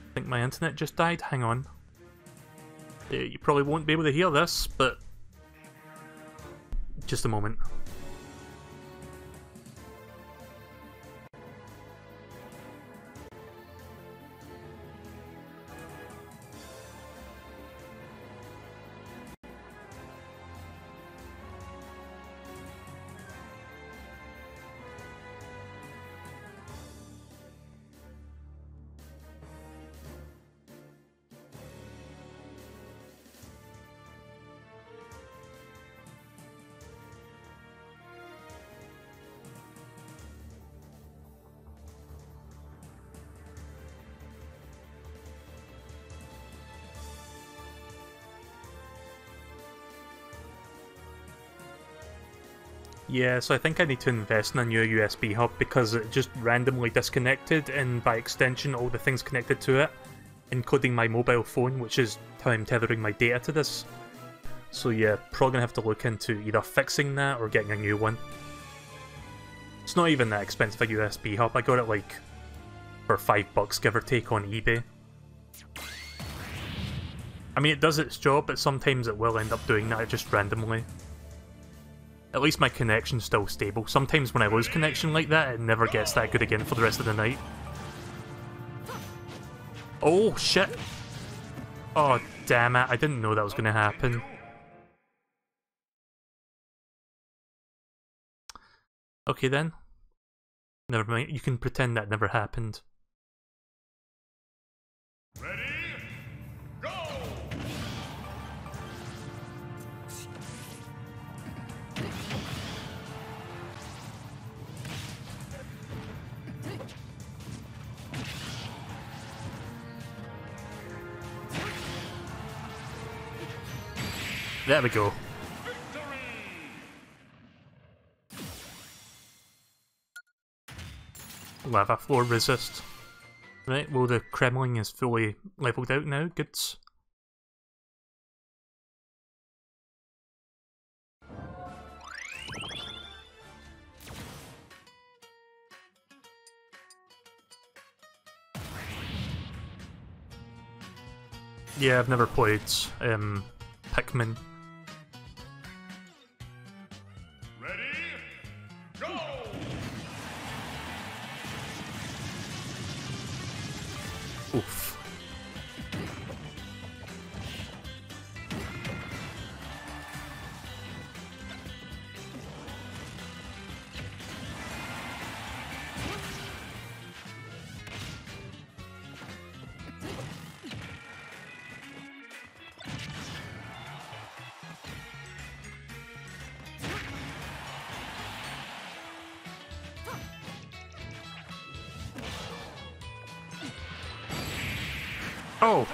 I think my internet just died. Hang on. You probably won't be able to hear this, but... just a moment. Yeah, so I think I need to invest in a new USB hub because it just randomly disconnected, and by extension all the things connected to it, including my mobile phone, which is how I'm tethering my data to this. So yeah, probably gonna have to look into either fixing that or getting a new one. It's not even that expensive, a USB hub. I got it like for $5 give or take on eBay. I mean, it does its job, but sometimes it will end up doing that just randomly. At least my connection's still stable. Sometimes when I lose connection like that, it never gets that good again for the rest of the night. Oh, shit! Oh, damn it. I didn't know that was going to happen. Okay then. Never mind. You can pretend that never happened. Ready? Go! There we go. Lava floor resist. Right, well the Kremling is fully leveled out now, goods. Yeah, I've never played Pikmin. Ready? Go! Oof. Oh!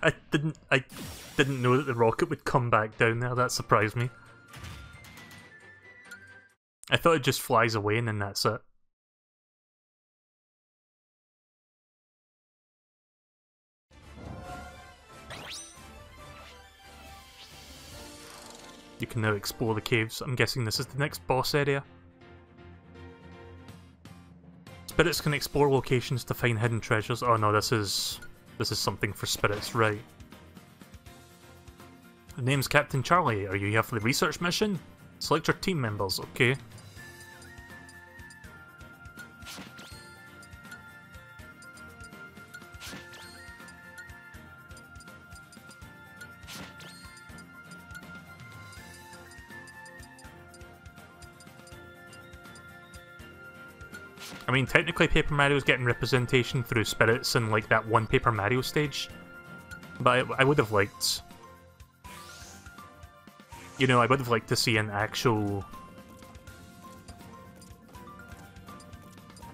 I didn't know that the rocket would come back down there, that surprised me. I thought it just flies away and then that's it. You can now explore the caves. I'm guessing this is the next boss area. Spirits can explore locations to find hidden treasures. Oh no, this is something for spirits, right. The name's Captain Charlie. Are you here for the research mission? Select your team members, okay. I mean, technically Paper Mario's getting representation through spirits in like that one Paper Mario stage, but I would have liked... You know, I would have liked to see an actual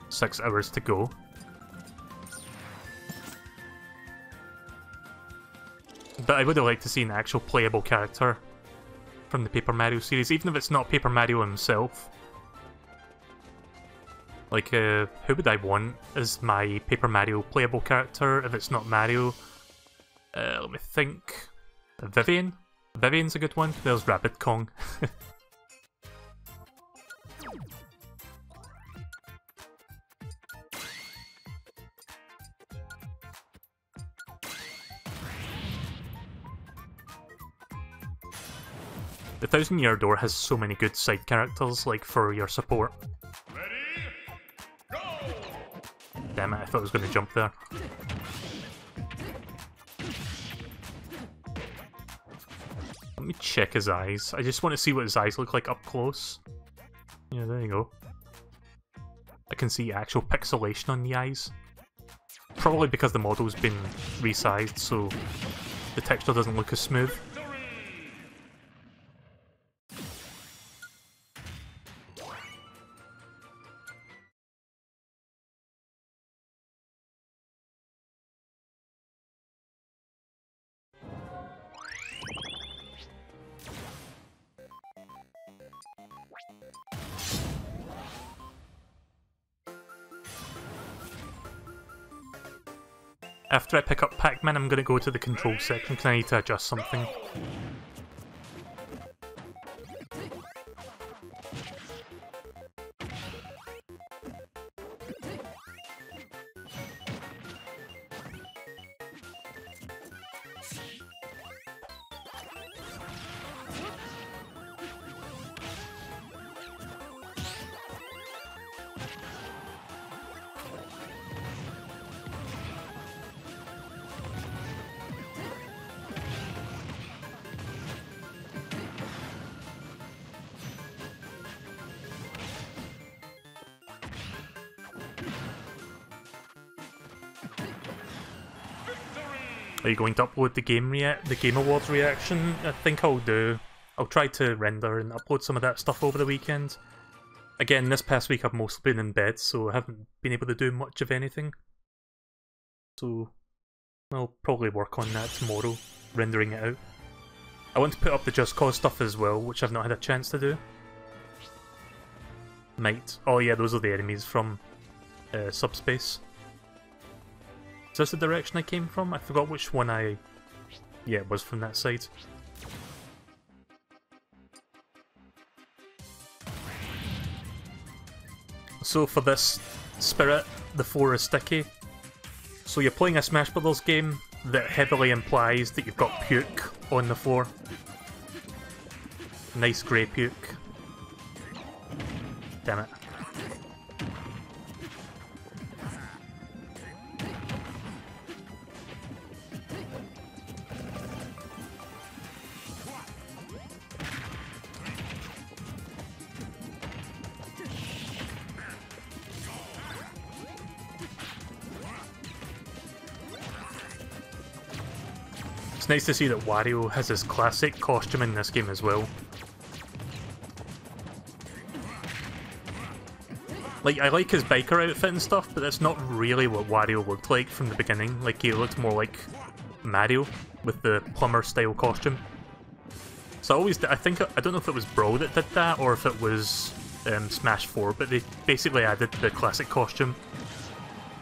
6 hours to go. But I would have liked to see an actual playable character from the Paper Mario series, even if it's not Paper Mario himself. Like, who would I want as my Paper Mario playable character if it's not Mario? Let me think. Vivian? Vivian's a good one. There's Rabbit Kong. The Thousand Year Door has so many good side characters, like, for your support. Damn it, I thought I was going to jump there. Let me check his eyes. I just want to see what his eyes look like up close. Yeah, there you go. I can see actual pixelation on the eyes. Probably because the model's been resized, so the texture doesn't look as smooth. After I pick up Pac-Man, I'm gonna go to the control section because I need to adjust something. Are you going to upload the Game Awards reaction? I think I'll do. I'll try to render and upload some of that stuff over the weekend. Again, this past week I've mostly been in bed, so I haven't been able to do much of anything. So I'll probably work on that tomorrow, rendering it out. I want to put up the Just Cause stuff as well, which I've not had a chance to do. Might. Oh yeah, those are the enemies from Subspace. Is this the direction I came from? I forgot which one I... Yeah, it was from that side. So for this spirit, the floor is sticky. So you're playing a Smash Brothers game that heavily implies that you've got puke on the floor. Nice grey puke. Damn it. It's nice to see that Wario has his classic costume in this game as well. Like, I like his biker outfit and stuff, but that's not really what Wario looked like from the beginning. Like, he looked more like Mario with the plumber style costume. So I don't know if it was Brawl that did that or if it was Smash 4, but they basically added the classic costume.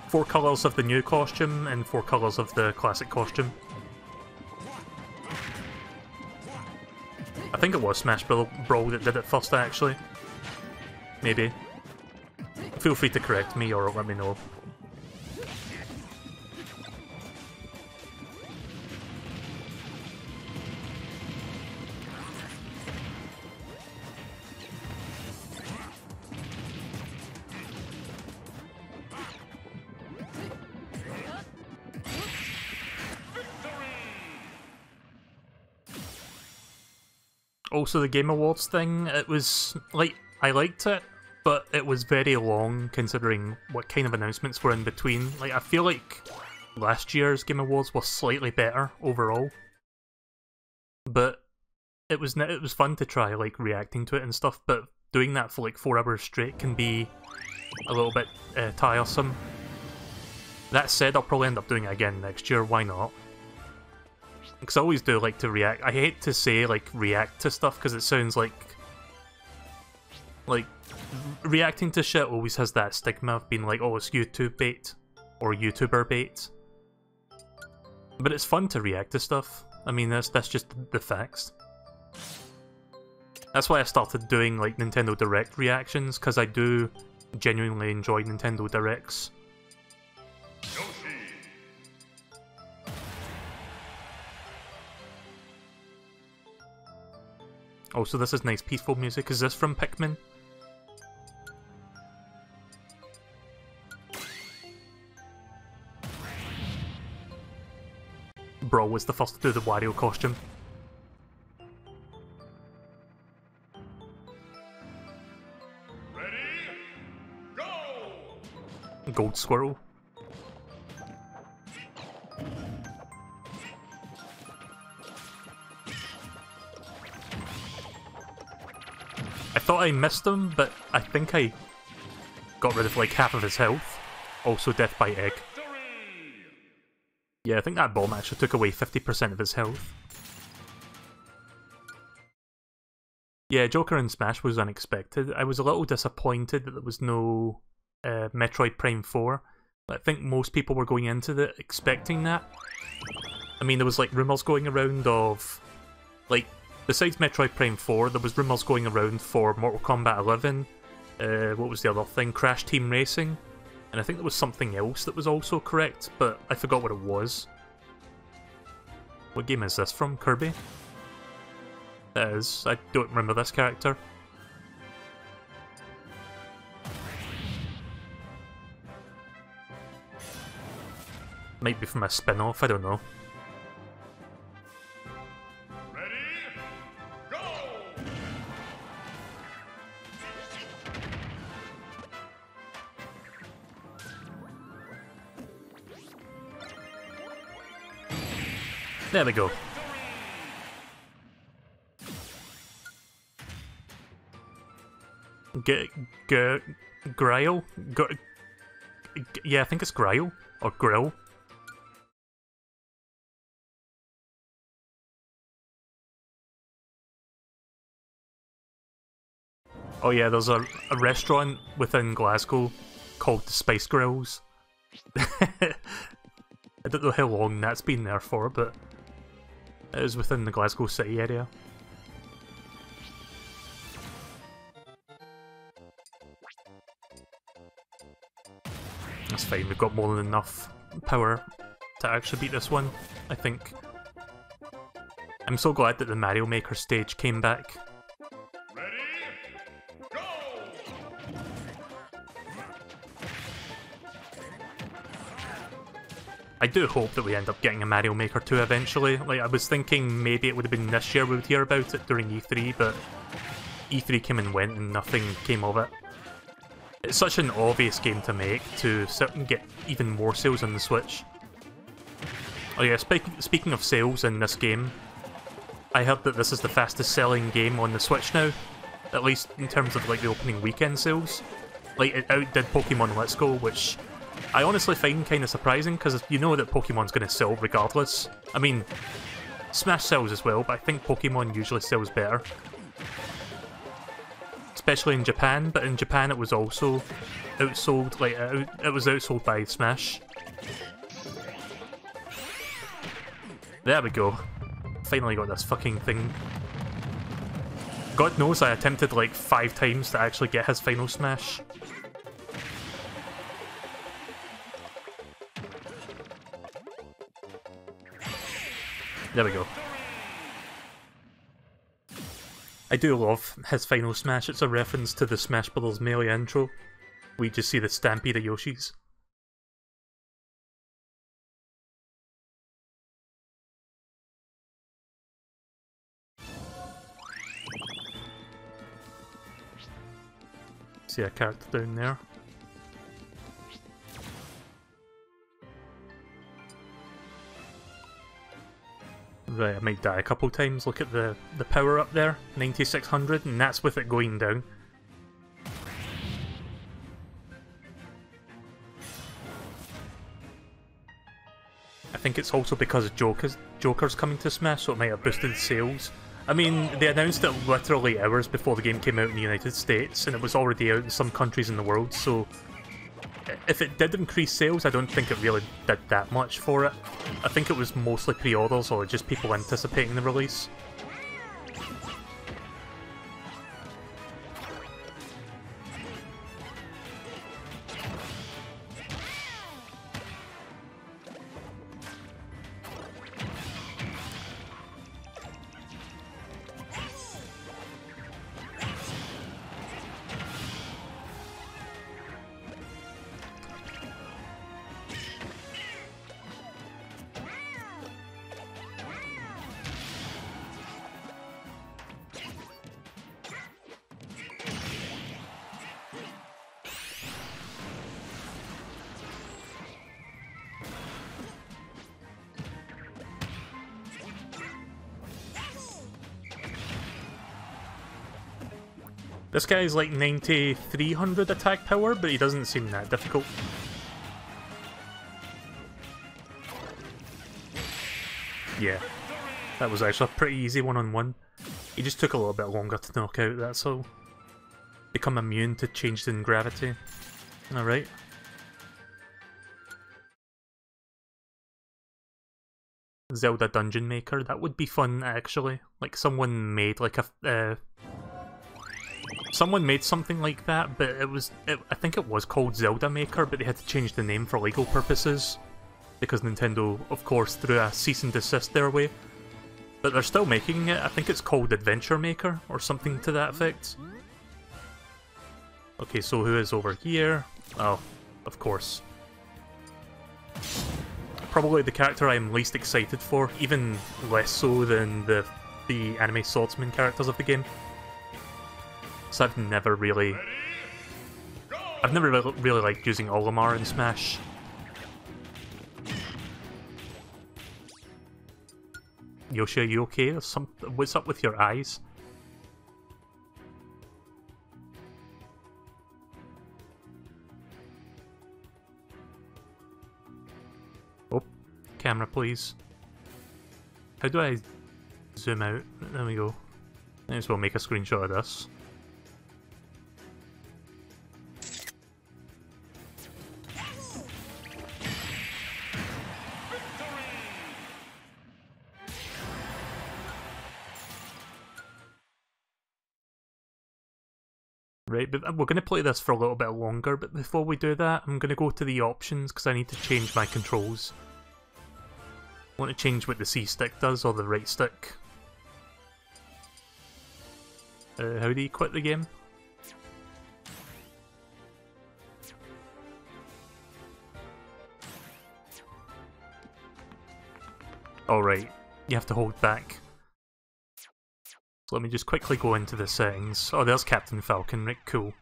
4 colours of the new costume and 4 colours of the classic costume. I think it was Smash Brawl that did it first, actually. Maybe. Feel free to correct me or let me know. Also, the Game Awards thing, it was, like, I liked it, but it was very long considering what kind of announcements were in between. Like, I feel like last year's Game Awards was slightly better overall, but it was fun to try, like, reacting to it and stuff, but doing that for, like, 4 hours straight can be a little bit tiresome. That said, I'll probably end up doing it again next year, why not? Because I always do like to react. I hate to say, like, react to stuff, because it sounds like... reacting to shit always has that stigma of being like, oh, it's YouTube bait, or YouTuber bait. But it's fun to react to stuff. I mean, that's just the facts. That's why I started doing, like, Nintendo Direct reactions, because I do genuinely enjoy Nintendo Directs. Oh, so this is nice peaceful music. Is this from Pikmin? Bro was the first to do the Wario costume. Ready? Go! Gold Squirrel. I thought I missed him, but I think I got rid of like half of his health. Also death by egg. Yeah, I think that bomb actually took away 50% of his health. Yeah, Joker in Smash was unexpected. I was a little disappointed that there was no Metroid Prime 4. I think most people were going into it expecting that. I mean, there was like rumours going around of, like, besides Metroid Prime 4, there was rumours going around for Mortal Kombat 11, what was the other thing? Crash Team Racing, and I think there was something else that was also correct, but I forgot what it was. What game is this from? Kirby? That is. I don't remember this character. Might be from a spin-off, I don't know. There we go. Grail? Yeah, I think it's Grail. Or Grill. Oh yeah, there's a restaurant within Glasgow called the Spice Grills. I don't know how long that's been there for, but it is within the Glasgow city area. That's fine, we've got more than enough power to actually beat this one, I think. I'm so glad that the Mario Maker stage came back. Ready? Go! I do hope that we end up getting a Mario Maker 2 eventually. Like, I was thinking maybe it would have been this year we would hear about it during E3, but E3 came and went and nothing came of it. It's such an obvious game to make to get even more sales on the Switch. Oh yeah, speaking of sales in this game, I heard that this is the fastest selling game on the Switch now, at least in terms of like the opening weekend sales. Like, it outdid Pokemon Let's Go, which I honestly find kind of surprising, because you know that Pokemon's going to sell regardless. I mean, Smash sells as well, but I think Pokemon usually sells better. Especially in Japan, but in Japan it was also outsold, like, it was outsold by Smash. There we go. Finally got this fucking thing. God knows I attempted like 5 times to actually get his final smash. There we go. I do love his final smash. It's a reference to the Smash Bros. Melee intro. We just see the stampede of Yoshis. See a character down there. Right, I might die a couple times. Look at the power up there, 9600, and that's with it going down. I think it's also because Joker's coming to Smash, so it might have boosted sales. I mean, they announced it literally hours before the game came out in the United States, and it was already out in some countries in the world, so if it did increase sales, I don't think it really did that much for it. I think it was mostly pre-orders or just people anticipating the release. This guy's like 9300 attack power, but he doesn't seem that difficult. Yeah, that was actually a pretty easy one-on-one. He just took a little bit longer to knock out, that's all. Become immune to changes in gravity. Alright. Zelda Dungeon Maker, that would be fun actually. Like someone made like a... someone made something like that, but I think it was called Zelda Maker, but they had to change the name for legal purposes. Because Nintendo, of course, threw a cease and desist their way. But they're still making it. I think it's called Adventure Maker, or something to that effect. Okay, so who is over here? Oh, of course. Probably the character I'm least excited for, even less so than the anime swordsman characters of the game. So I've never really liked using Olimar in Smash. Yoshi, are you okay? What's up with your eyes? Oh, camera please. How do I zoom out? There we go. Might as well make a screenshot of this. Right, but we're going to play this for a little bit longer, but before we do that, I'm going to go to the options because I need to change my controls. I want to change what the C stick does, or the right stick. How do you quit the game? Alright, you have to hold back. So let me just quickly go into the settings. Oh, there's Captain Falcon, right, cool.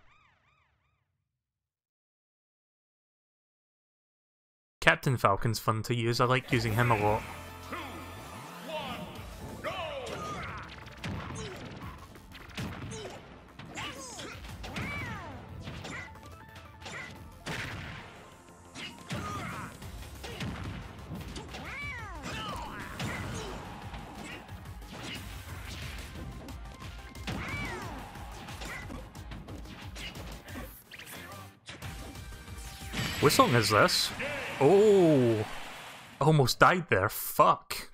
Captain Falcon's fun to use, I like using him a lot. 2, 1, go! What song is this? Oh! Almost died there, fuck.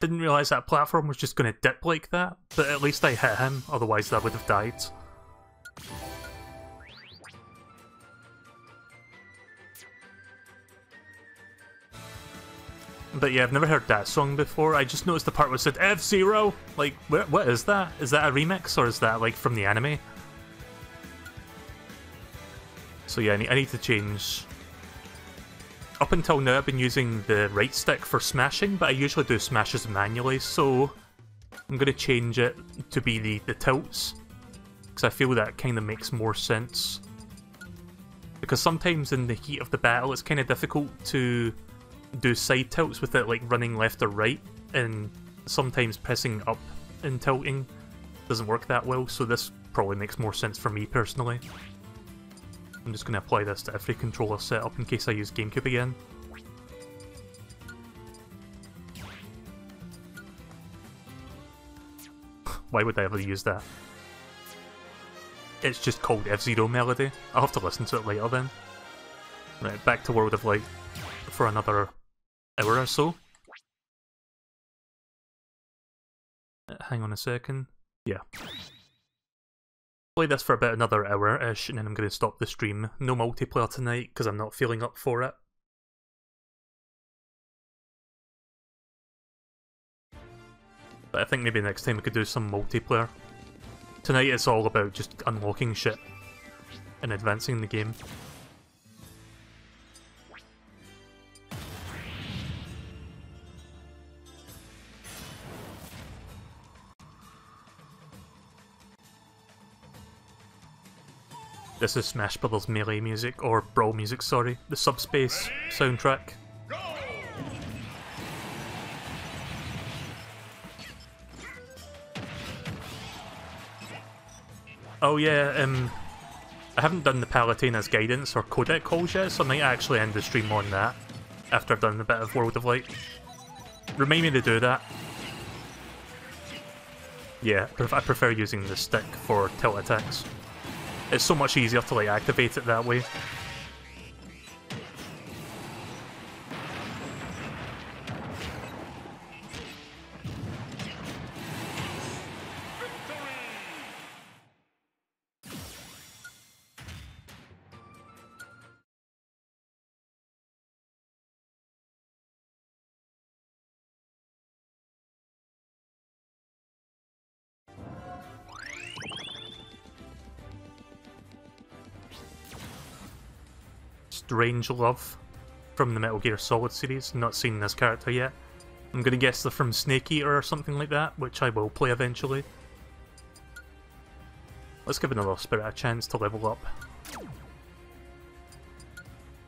didn't realise that platform was just going to dip like that, but at least I hit him, otherwise I would have died. But yeah, I've never heard that song before. I just noticed the part where it said F-Zero! Like, what is that? Is that a remix, or is that, like, from the anime? So yeah, I need to change. Up until now, I've been using the right stick for smashing, but I usually do smashes manually, so I'm going to change it to be the tilts, because I feel that kind of makes more sense. Because sometimes in the heat of the battle, it's kind of difficult to do side tilts with it, like running left or right, and sometimes pressing up and tilting doesn't work that well, so this probably makes more sense for me personally. I'm just going to apply this to every controller setup in case I use GameCube again. Why would I ever use that? It's just called F-Zero Melody. I'll have to listen to it later then. Right, back to World of Light for another hour or so. Hang on a second. Yeah. Play this for about another hour-ish, and then I'm going to stop the stream. No multiplayer tonight, because I'm not feeling up for it. But I think maybe next time we could do some multiplayer. Tonight it's all about just unlocking shit and advancing the game. This is Smash Bros. Melee music, or Brawl music, sorry. The Subspace soundtrack. Go! Oh yeah, I haven't done the Palutena's Guidance or Codec calls yet, so I might actually end the stream on that after I've done a bit of World of Light. Remind me to do that. Yeah, I prefer using the stick for tilt attacks. It's so much easier to like activate it that way. Strange Love from the Metal Gear Solid series. Not seen this character yet. I'm gonna guess they're from Snake Eater or something like that, which I will play eventually. Let's give another spirit a chance to level up.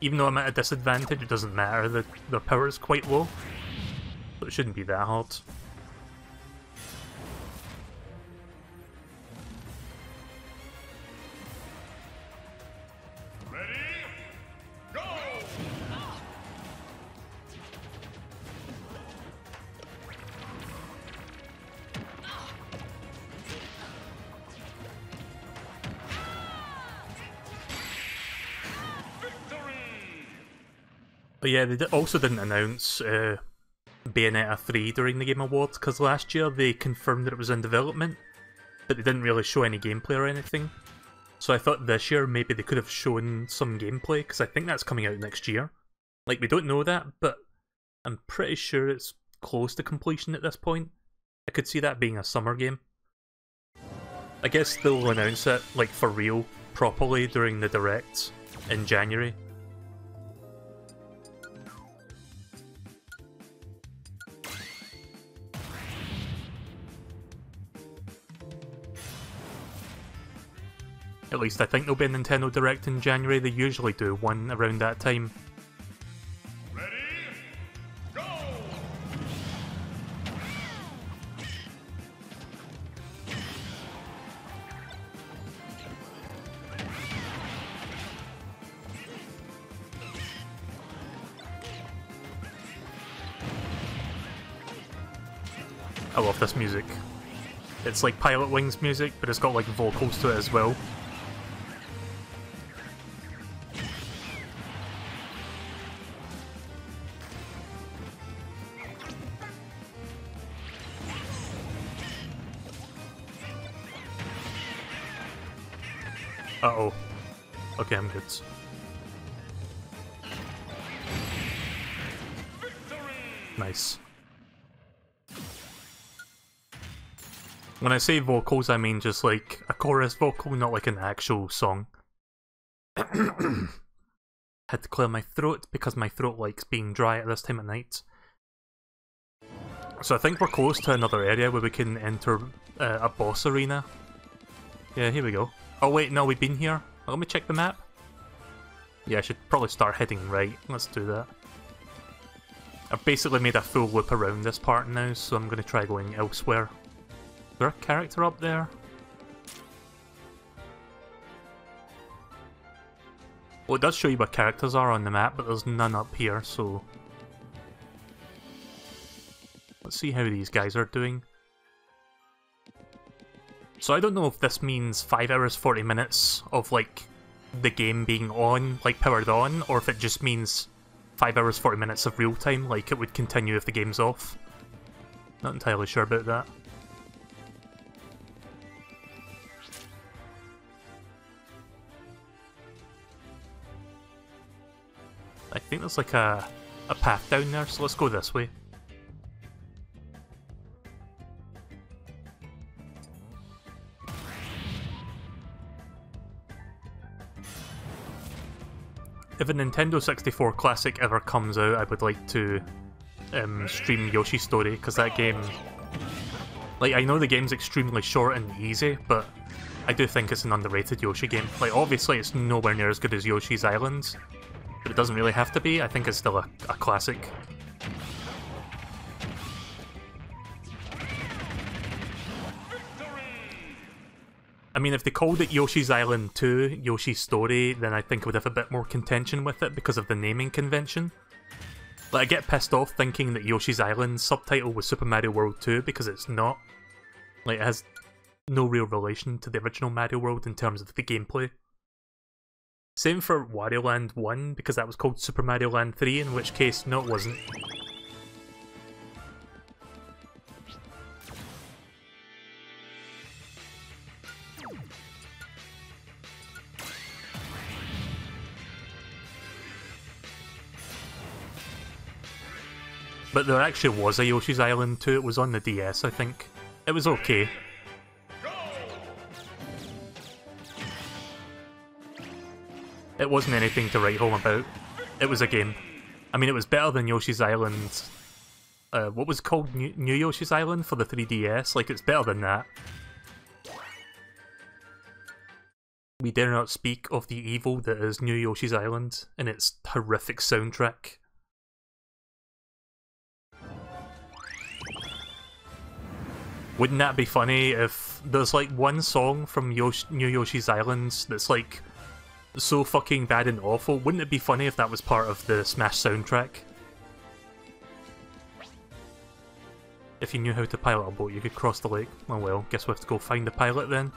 Even though I'm at a disadvantage, it doesn't matter, their power is quite low, so it shouldn't be that hard. But yeah, they also didn't announce Bayonetta 3 during the Game Awards, because last year they confirmed that it was in development, but they didn't really show any gameplay or anything. So I thought this year maybe they could have shown some gameplay, because I think that's coming out next year. Like, we don't know that, but I'm pretty sure it's close to completion at this point. I could see that being a summer game. I guess they'll announce it, like, for real, properly during the Direct in January. At least I think there'll be a Nintendo Direct in January. They usually do one around that time. Ready? Go! I love this music. It's like Pilot Wings music, but it's got like vocals to it as well. Uh-oh. Okay, I'm good. Nice. When I say vocals, I mean just like a chorus vocal, not like an actual song. Had to clear my throat because my throat likes being dry at this time of night. So I think we're close to another area where we can enter a boss arena. Yeah, here we go. Oh wait, no, we've been here. Let me check the map. Yeah, I should probably start heading right. Let's do that. I've basically made a full loop around this part now, so I'm going to try going elsewhere. Is there a character up there? Well, it does show you what characters are on the map, but there's none up here, so... Let's see how these guys are doing. So I don't know if this means 5 hours 40 minutes of, like, the game being on, like, powered on, or if it just means 5 hours 40 minutes of real time, like it would continue if the game's off. Not entirely sure about that. I think there's like a path down there, so let's go this way. If a Nintendo 64 Classic ever comes out, I would like to stream Yoshi's Story, because that game... Like, I know the game's extremely short and easy, but I do think it's an underrated Yoshi game. Like, obviously it's nowhere near as good as Yoshi's Island, but it doesn't really have to be. I think it's still a classic. I mean, if they called it Yoshi's Island 2, Yoshi's Story, then I think I would have a bit more contention with it because of the naming convention. Like, I get pissed off thinking that Yoshi's Island's subtitle was Super Mario World 2 because it's not. Like, it has no real relation to the original Mario World in terms of the gameplay. Same for Wario Land 1, because that was called Super Mario Land 3, in which case, no it wasn't. But there actually was a Yoshi's Island 2, it was on the DS, I think. It was okay. It wasn't anything to write home about. It was a game. I mean, it was better than Yoshi's Island... what was it called? New Yoshi's Island for the 3DS? Like, it's better than that. We dare not speak of the evil that is New Yoshi's Island and its horrific soundtrack. Wouldn't that be funny if there's like one song from New Yoshi's Island that's like so fucking bad and awful? Wouldn't it be funny if that was part of the Smash soundtrack? If you knew how to pilot a boat, you could cross the lake. Oh well, guess we have to go find the pilot then.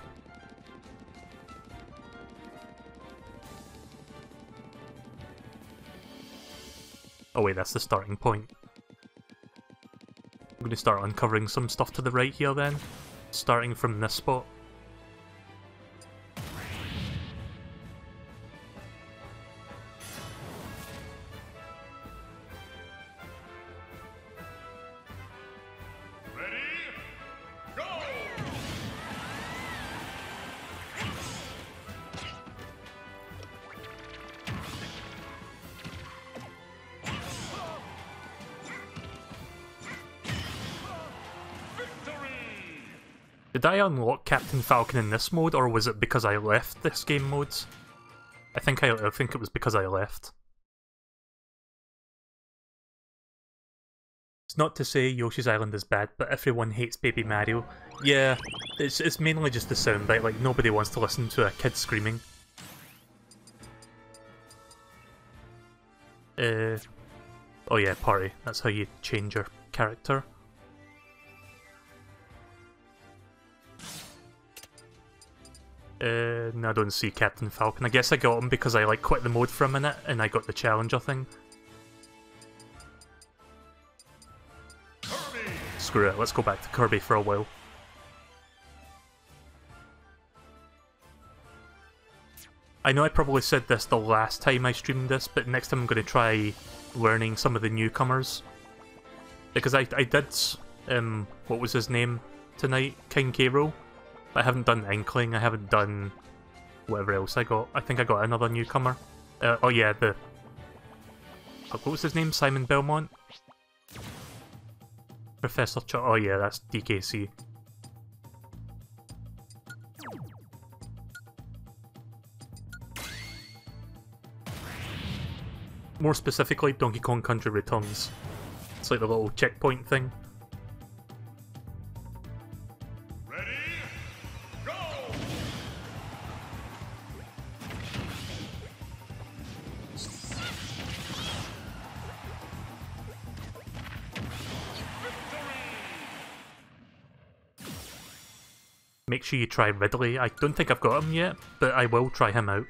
Oh wait, that's the starting point. I'm going to start uncovering some stuff to the right here then, starting from this spot. Ready? Go! Did I unlock Captain Falcon in this mode, or was it because I left this game mode? I think it was because I left. It's not to say Yoshi's Island is bad, but everyone hates Baby Mario. Yeah, it's mainly just the soundbite, like nobody wants to listen to a kid screaming. Oh yeah, party. That's how you change your character. No, I don't see Captain Falcon. I guess I got him because I like quit the mode for a minute and I got the challenger thing. Kirby! Screw it, let's go back to Kirby for a while. I know I probably said this the last time I streamed this, but next time I'm going to try learning some of the newcomers. Because I did, what was his name tonight? King K. Rool. I haven't done Inkling, I haven't done whatever else I got. I think I got another newcomer. Oh yeah, what was his name? Simon Belmont? Professor Ch. Oh yeah, that's DKC. More specifically, Donkey Kong Country Returns. It's like the little checkpoint thing. Ready? Go! Make sure you try Ridley. I don't think I've got him yet, but I will try him out.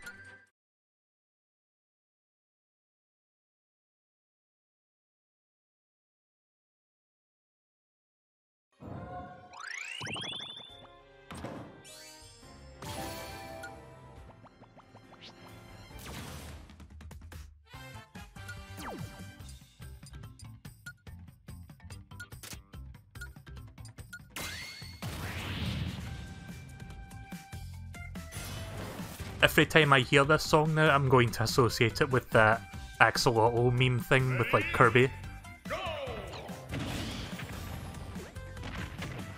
Every time I hear this song now, I'm going to associate it with that Axolotl meme thing with, like, Kirby.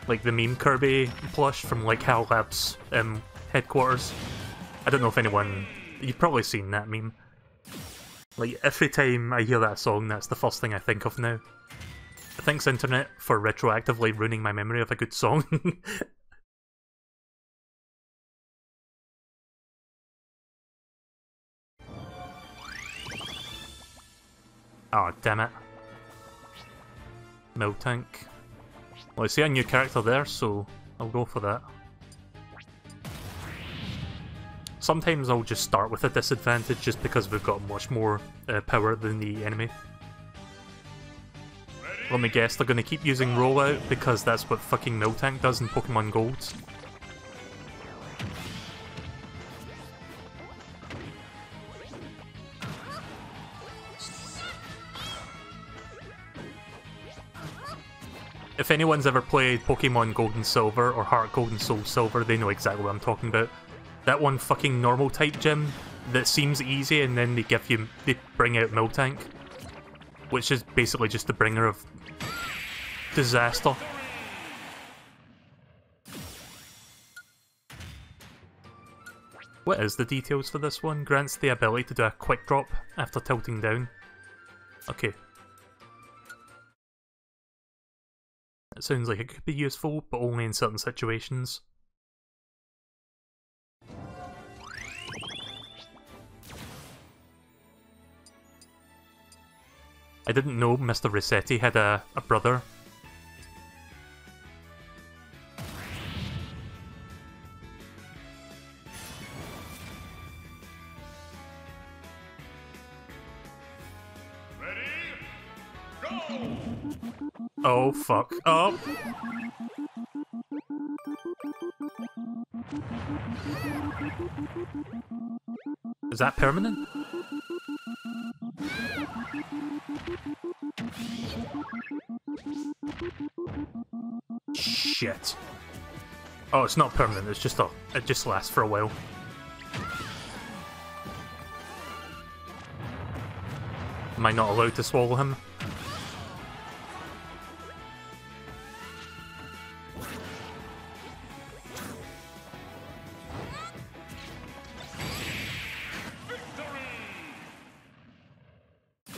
Like the meme Kirby plush from, like, HAL Labs headquarters. I don't know if anyone... You've probably seen that meme. Like, every time I hear that song, that's the first thing I think of now. Thanks, Internet, for retroactively ruining my memory of a good song. Oh, damn it. Miltank. Well, I see a new character there, so I'll go for that. Sometimes I'll just start with a disadvantage just because we've got much more power than the enemy. Let me guess, they're going to keep using rollout because that's what fucking Miltank does in Pokemon Gold. If anyone's ever played Pokemon Gold and Silver or Heart Gold and Soul Silver, they know exactly what I'm talking about. That one fucking normal type gym that seems easy and then they bring out Miltank, which is basically just the bringer of disaster. What is the details for this one? Grants the ability to do a quick drop after tilting down. Okay. It sounds like it could be useful, but only in certain situations. I didn't know Mr. Rossetti had a brother. Ready? Go! Oh, fuck. Oh! Is that permanent? Shit. Oh, it's not permanent, it's just it just lasts for a while. Am I not allowed to swallow him?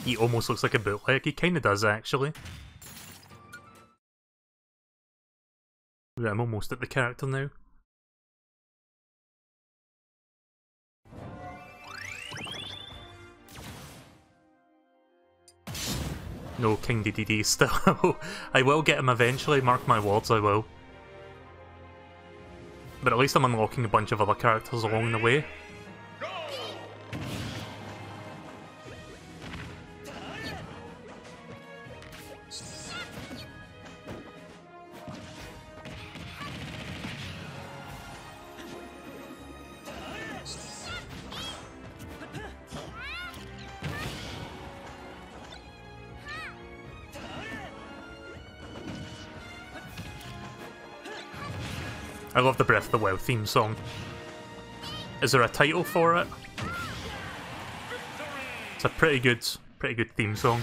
He almost looks like a bootleg, he kinda does actually. Yeah, I'm almost at the character now. No King DDD still. I will get him eventually, mark my words, I will. But at least I'm unlocking a bunch of other characters along the way. I love the Breath of the Wild theme song. Is there a title for it? It's a pretty good theme song.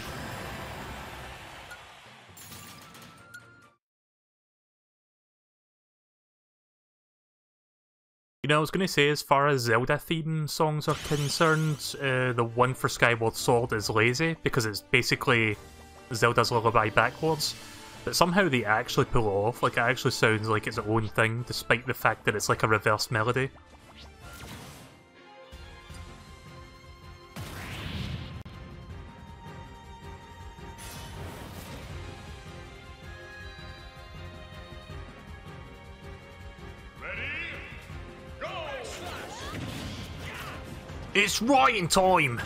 You know, I was going to say, as far as Zelda theme songs are concerned, the one for Skyward Sword is lazy, because it's basically Zelda's Lullaby backwards. But somehow they actually pull it off, like it actually sounds like its own thing, despite the fact that it's like a reverse melody. It's writing time!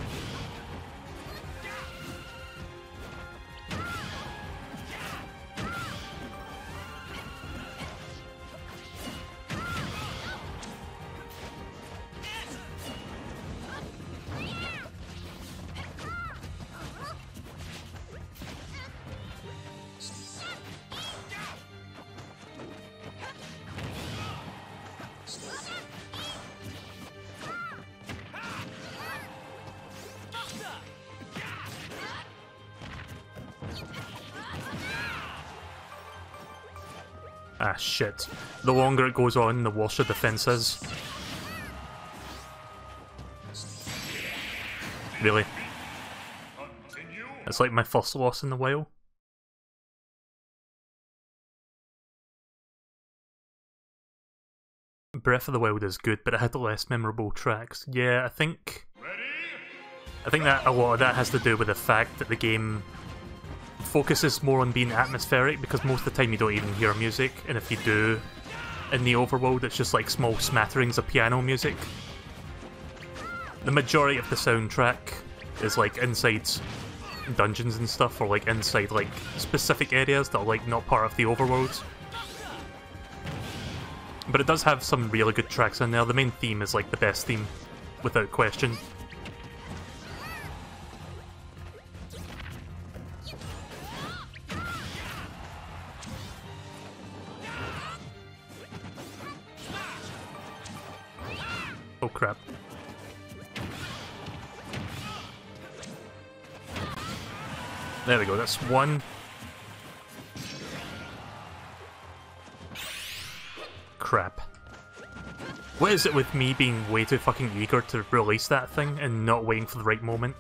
Ah, shit. The longer it goes on, the worse the defense is. Really? It's like my first loss in a while. Breath of the Wild is good, but it had less memorable tracks. Yeah, I think that a lot of that has to do with the fact that the game focuses more on being atmospheric, because most of the time you don't even hear music, and if you do, in the overworld it's just like small smatterings of piano music. The majority of the soundtrack is like inside dungeons and stuff, or like inside like specific areas that are like not part of the overworld. But it does have some really good tracks in there. The main theme is like the best theme, without question. Oh crap. There we go, that's one. Crap. What is it with me being way too fucking eager to release that thing and not waiting for the right moment?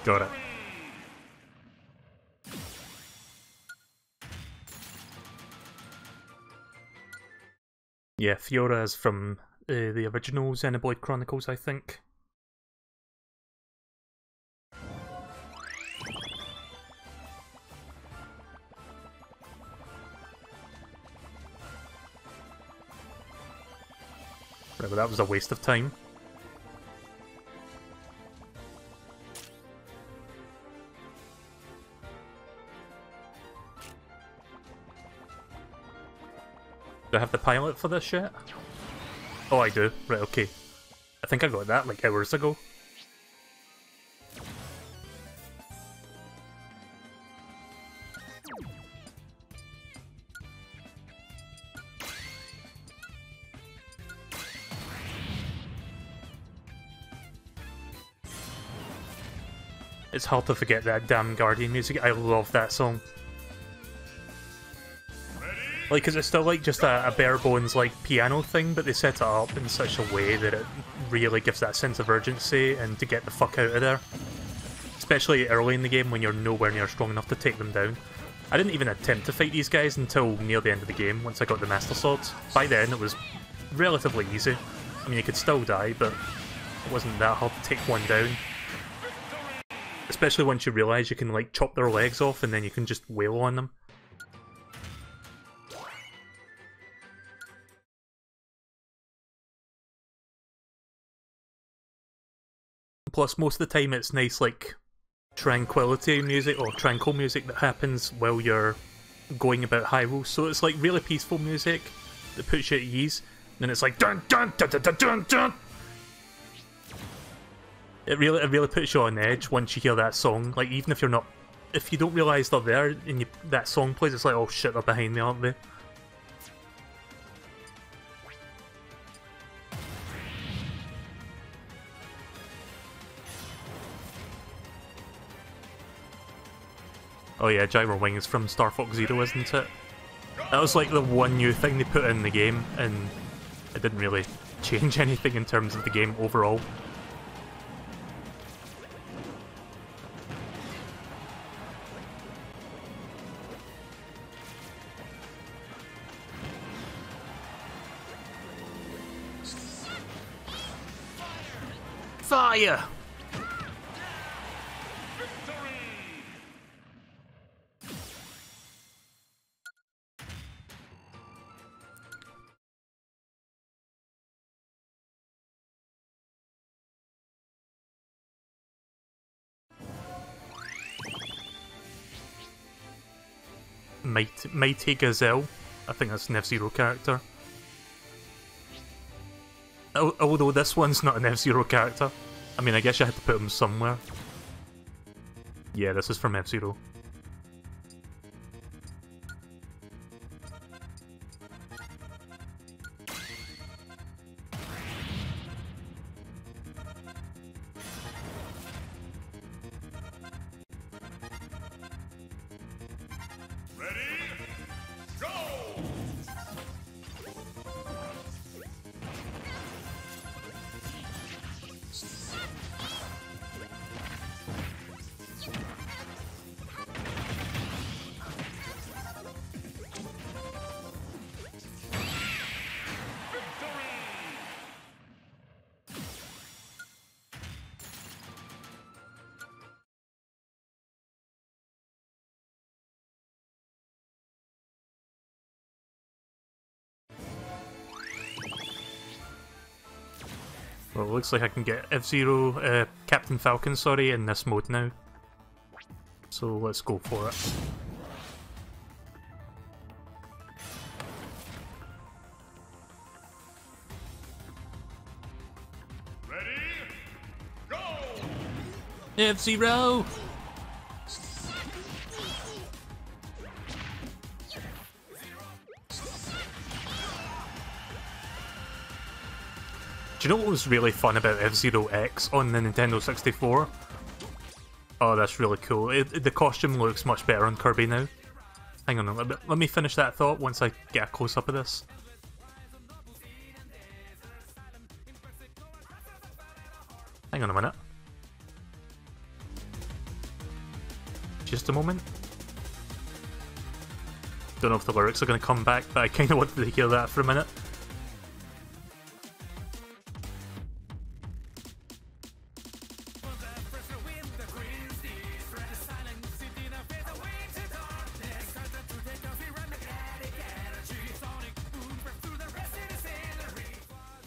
Got it. Yeah, Fiora is from the original Xenoblade Chronicles, I think. Right, well, that was a waste of time. Do I have the pilot for this yet? Oh, I do. Right, okay. I think I got that like hours ago. It's hard to forget that damn Guardian music. I love that song. Like, cause it's still like just a bare bones like piano thing, but they set it up in such a way that it really gives that sense of urgency and to get the fuck out of there. Especially early in the game when you're nowhere near strong enough to take them down. I didn't even attempt to fight these guys until near the end of the game, once I got the Master Swords. By then it was relatively easy. I mean, you could still die, but it wasn't that hard to take one down. Especially once you realise you can like chop their legs off and then you can just wail on them. Plus, most of the time it's nice, like, tranquility music, or tranquil music that happens while you're going about Hyrule. So it's like really peaceful music that puts you at ease. And it's like dun dun dun dun dun dun dun. It really puts you on edge once you hear that song. Like even if you don't realise they're there and that song plays, it's like, oh shit, they're behind me, aren't they? Oh yeah, Gyro Wing is from Star Fox Zero, isn't it? That was like the one new thing they put in the game, and it didn't really change anything in terms of the game overall. Fire! Mighty Gazelle. I think that's an F-Zero character. Although this one's not an F-Zero character. I mean, I guess you had to put him somewhere. Yeah, this is from F-Zero. Well, it looks like I can get F-Zero, Captain Falcon, sorry, in this mode now. So let's go for it. Ready? Go! F-Zero! Do you know what was really fun about F-Zero X on the Nintendo 64? Oh, that's really cool. The costume looks much better on Kirby now. Hang on a little bit. Let me finish that thought once I get a close-up of this. Hang on a minute. Just a moment. Don't know if the lyrics are going to come back, but I kind of wanted to hear that for a minute.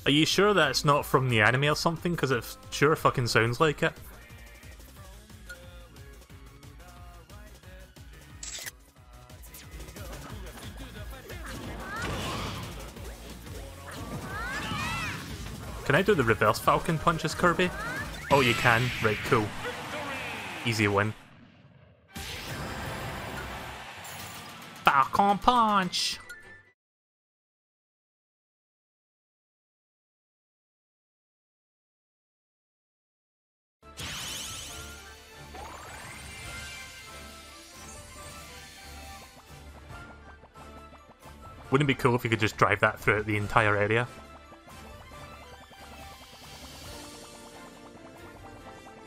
Are you sure that's not from the anime or something? Because it sure fucking sounds like it. Can I do the reverse Falcon punches, Kirby? Oh, you can? Right, cool. Easy win. Falcon punch! Wouldn't it be cool if you could just drive that throughout the entire area?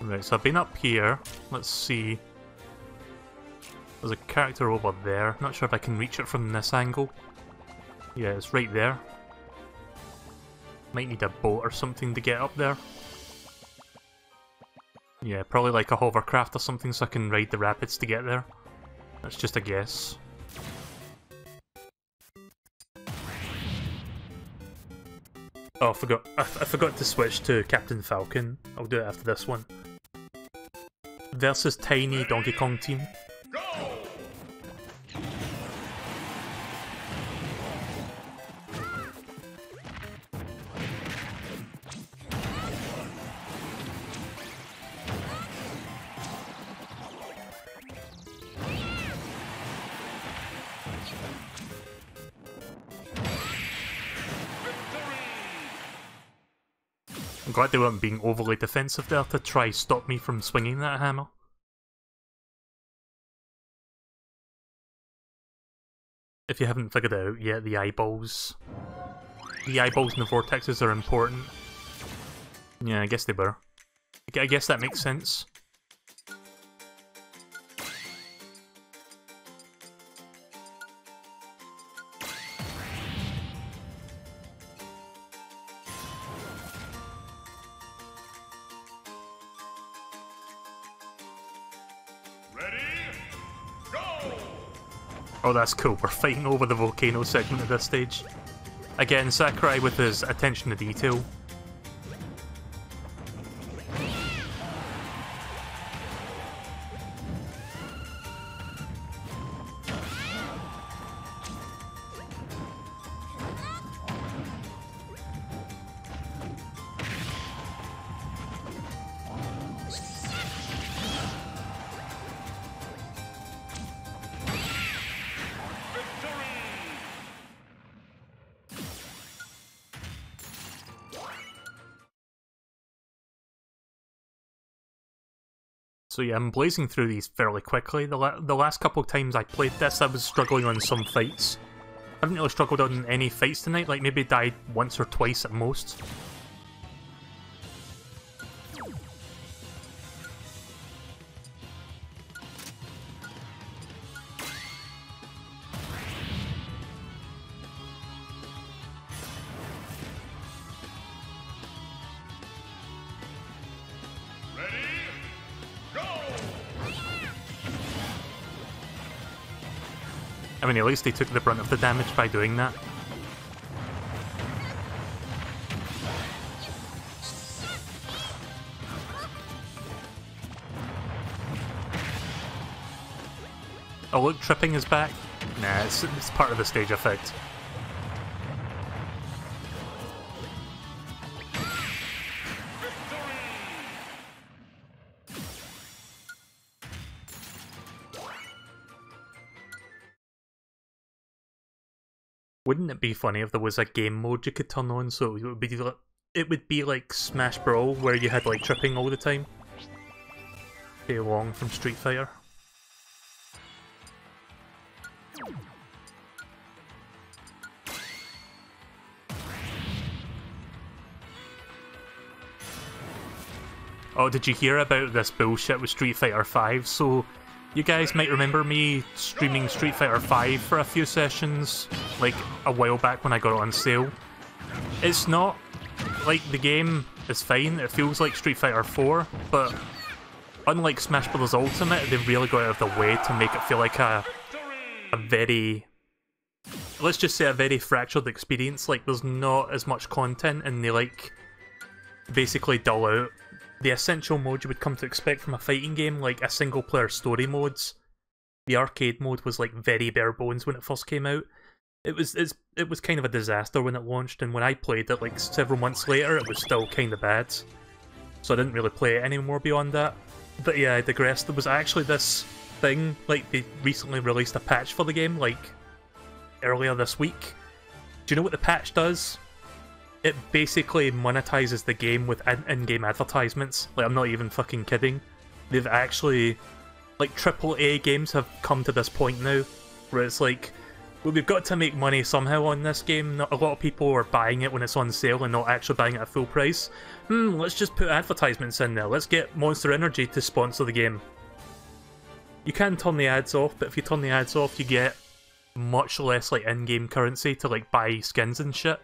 Right, so I've been up here. Let's see. There's a character over there. Not sure if I can reach it from this angle. Yeah, it's right there. Might need a boat or something to get up there. Yeah, probably like a hovercraft or something so I can ride the rapids to get there. That's just a guess. Oh, I forgot to switch to Captain Falcon. I'll do it after this one. Versus Tiny Donkey Kong Team. Go! glad they weren't being overly defensive there to try stop me from swinging that hammer. If you haven't figured it out yet, the eyeballs and the vortexes are important. Yeah, I guess they were. I guess that makes sense. Oh, that's cool. We're fighting over the volcano segment at this stage. Again, Sakurai with his attention to detail. So yeah, I'm blazing through these fairly quickly. The last couple of times I played this, I was struggling on some fights. I haven't really struggled on any fights tonight, like maybe died once or twice at most. I mean, at least they took the brunt of the damage by doing that. Oh look, tripping is back. Nah, it's part of the stage effect. Wouldn't it be funny if there was a game mode you could turn on so it would be like Smash Brawl where you had like tripping all the time? Stay long from Street Fighter. Oh, did you hear about this bullshit with Street Fighter 5? So, you guys might remember me streaming Street Fighter 5 for a few sessions, like, a while back when I got it on sale. It's not, like, the game is fine, it feels like Street Fighter 4, but unlike Smash Bros. Ultimate, they've really got out of the way to make it feel like a very, let's just say a very fractured experience. Like, there's not as much content, and they, like, basically dull out the essential mode you would come to expect from a fighting game, like a single-player story modes. The arcade mode was like very bare bones when it first came out. It was kind of a disaster when it launched, and when I played it like several months later, it was still kind of bad. So I didn't really play it anymore beyond that. But yeah, I digress. There was actually this thing, like they recently released a patch for the game, like earlier this week. Do you know what the patch does? It basically monetizes the game with in-game advertisements. Like, I'm not even fucking kidding. They've actually, like, AAA games have come to this point now, where it's like, well, we've got to make money somehow on this game. Not a lot of people are buying it when it's on sale and not actually buying it at full price. Let's just put advertisements in there. Let's get Monster Energy to sponsor the game. You can turn the ads off, but if you turn the ads off, you get much less, like, in-game currency to, like, buy skins and shit.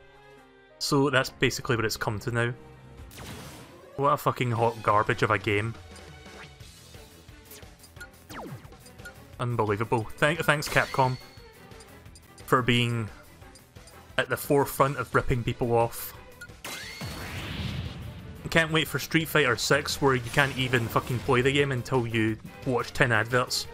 So that's basically what it's come to now. What a fucking hot garbage of a game. Unbelievable. Thanks Capcom for being at the forefront of ripping people off. Can't wait for Street Fighter 6 where you can't even fucking play the game until you watch 10 adverts.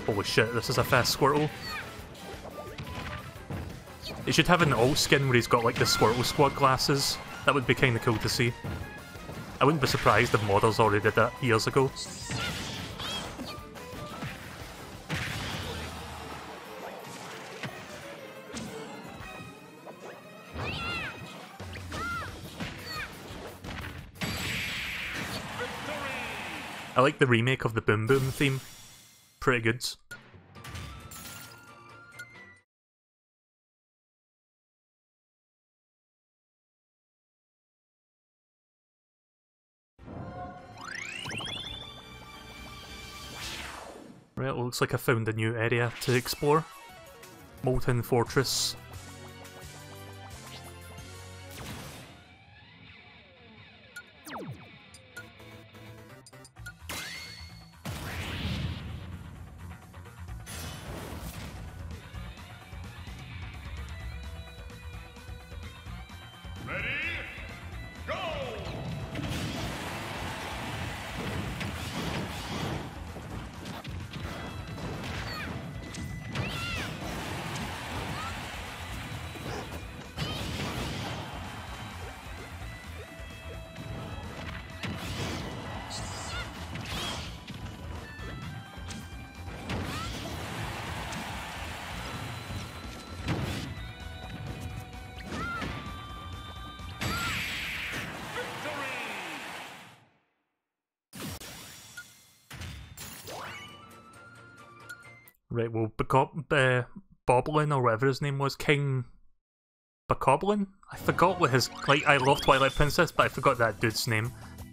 Holy shit, this is a fast Squirtle. He should have an alt skin where he's got like the Squirtle Squad glasses. That would be kinda cool to see. I wouldn't be surprised if modders already did that years ago. I like the remake of the Boom Boom theme. Pretty good. Right, it looks like I found a new area to explore. Molten Fortress. Ready? Go! Right, well, Boblin, or whatever his name was, King Bokoblin? I forgot what his... Like, I love Twilight Princess, but I forgot that dude's name.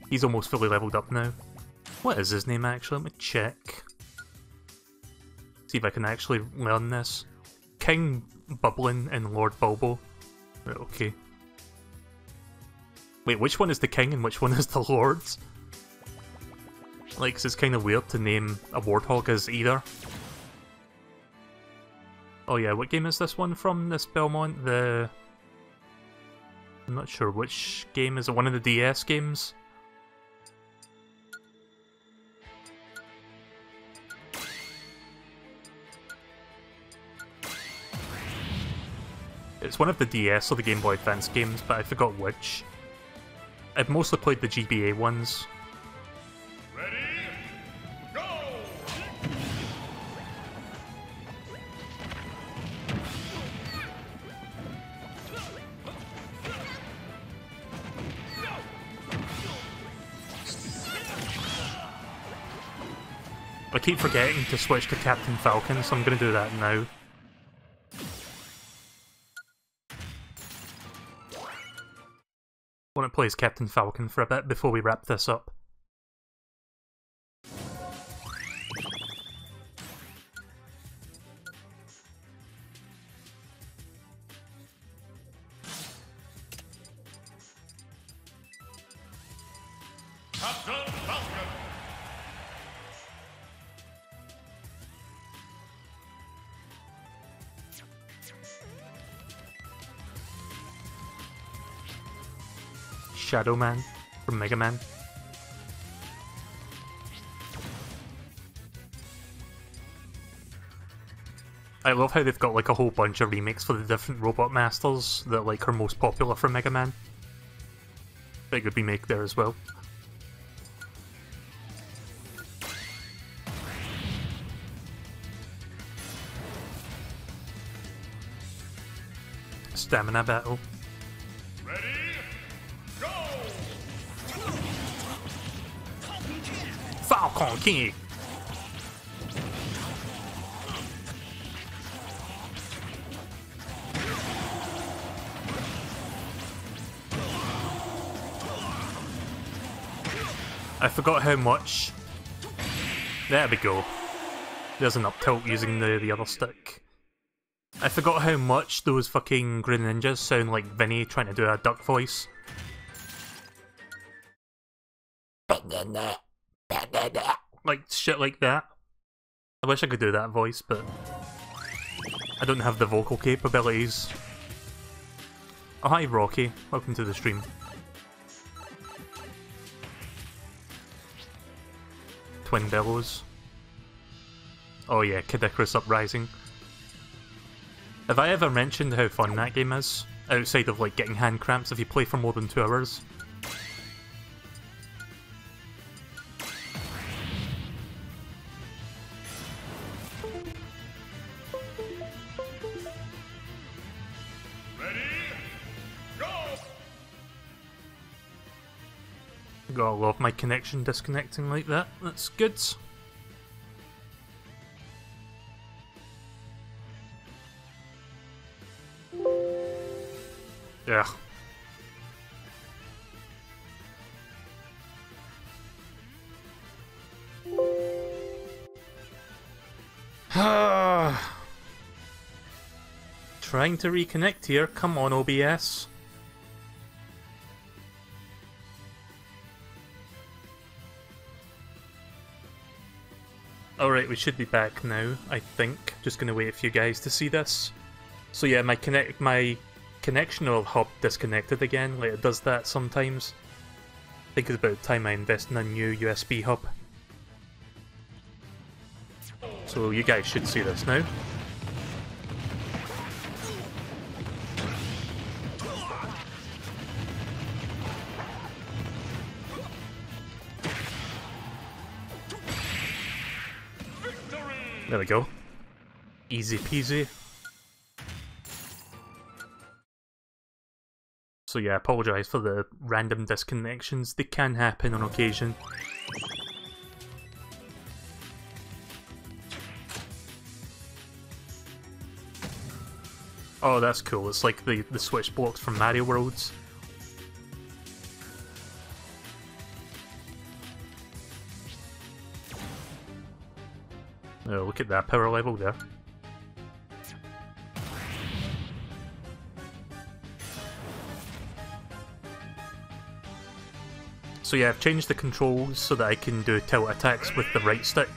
He's almost fully leveled up now. What is his name, actually? Let me check. See if I can actually learn this. King Bublin and Lord Bulbo. Right, okay. Wait, which one is the king and which one is the lord? Like, 'cause it's kind of weird to name a warthog as either. Oh yeah, what game is this one from, this Belmont? I'm not sure which game. Is it one of the DS games? It's one of the DS or the Game Boy Advance games, but I forgot which. I've mostly played the GBA ones. Ready? Go! I keep forgetting to switch to Captain Falcon, so I'm gonna do that now. I want to play as Captain Falcon for a bit before we wrap this up. Captain Falcon! Shadow Man from Mega Man. I love how they've got like a whole bunch of remakes for the different Robot Masters that like are most popular for Mega Man. Big good remake there as well. Stamina battle. Ready? Go! Falcon King! I forgot how much... There we go. There's an up tilt using the other stick. I forgot how much those fucking Green Ninjas sound like Vinny trying to do a duck voice. Like shit like that. I wish I could do that voice, but I don't have the vocal capabilities. Oh hi Rocky, welcome to the stream. Twin Bellows. Oh yeah, Kid Icarus Uprising. Have I ever mentioned how fun that game is? Outside of like getting hand cramps if you play for more than 2 hours. Gotta love my connection disconnecting like that. That's good. Yeah. Trying to reconnect here. Come on, OBS. Alright, we should be back now, I think. Just gonna wait for you guys to see this. So yeah, my connectional hub disconnected again, like it does that sometimes. I think it's about time I invest in a new USB hub. So you guys should see this now. There we go. Easy peasy. So yeah, I apologise for the random disconnections. They can happen on occasion. Oh, that's cool. It's like the switch blocks from Mario Worlds. Oh, look at that power level there. So yeah, I've changed the controls so that I can do tilt attacks with the right stick,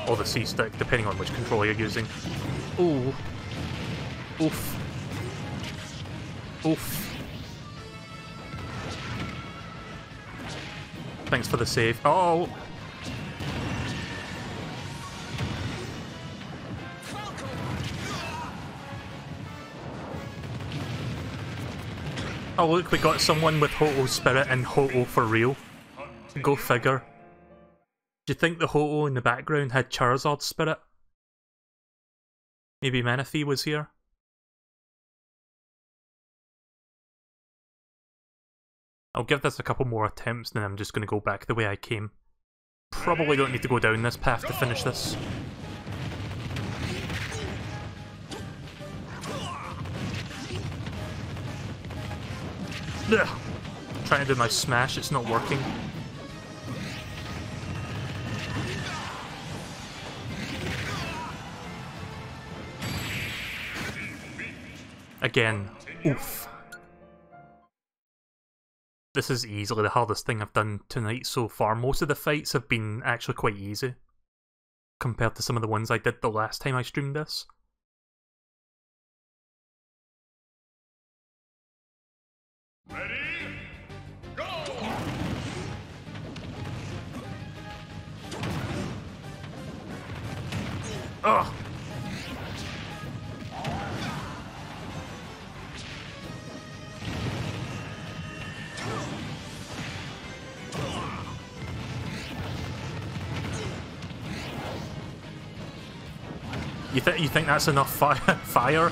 or the C stick, depending on which controller you're using. Ooh. Oof. Oof. Thanks for the save. Oh! Oh look, we got someone with Ho-Oh Spirit and Ho-Oh for real. Go figure. Do you think the Ho-Oh in the background had Charizard's Spirit? Maybe Manaphy was here? I'll give this a couple more attempts, then I'm just going to go back the way I came. Probably don't need to go down this path to finish this. Ugh. Trying to do my smash, it's not working. Again, oof. This is easily the hardest thing I've done tonight so far. Most of the fights have been actually quite easy compared to some of the ones I did the last time I streamed this. Ready? Go! Ugh! You think that's enough fire?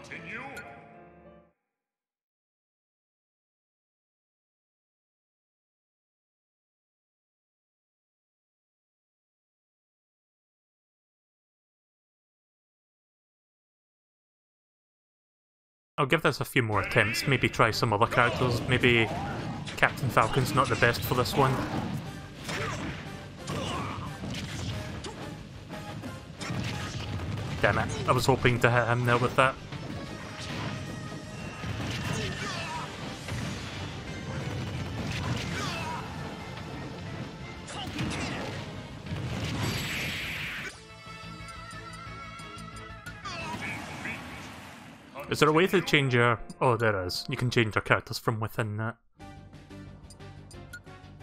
Continue. I'll give this a few more attempts, maybe try some other characters, maybe Captain Falcon's not the best for this one. Damn it, I was hoping to hit him there with that. Is there a way to change your... Oh, there is. You can change your characters from within that.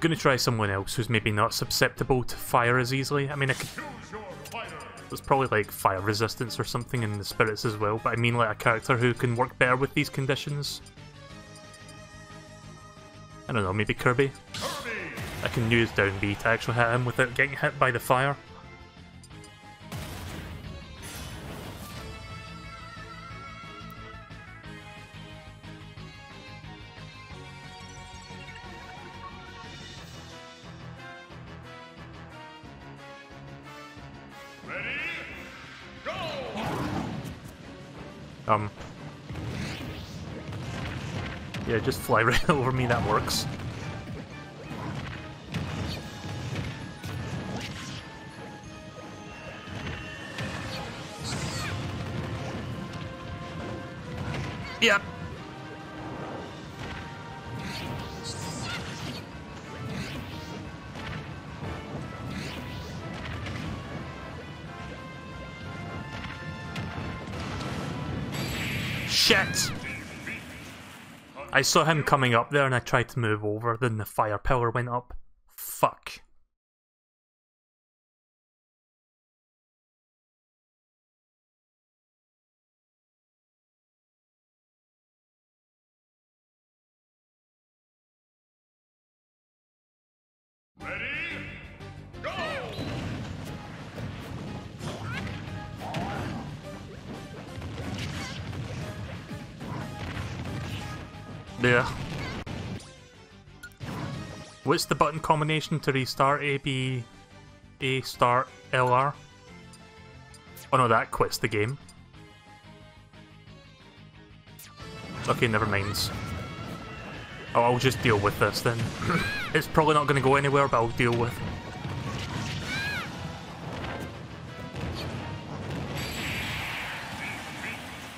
Gonna try someone else who's maybe not susceptible to fire as easily. I mean, I could... There's probably like fire resistance or something in the spirits as well, but I mean like a character who can work better with these conditions. I don't know, maybe Kirby? I can use down B to actually hit him without getting hit by the fire. Ready? Go! Yeah, just fly right over me, that works. Yep. Shit! I saw him coming up there and I tried to move over, then the firepower went up. Fuck. Ready? Go! Yeah. What's the button combination to restart? A, B, A, start, LR? Oh no, that quits the game. Okay, never mind. Oh, I'll just deal with this then. It's probably not going to go anywhere, but I'll deal with.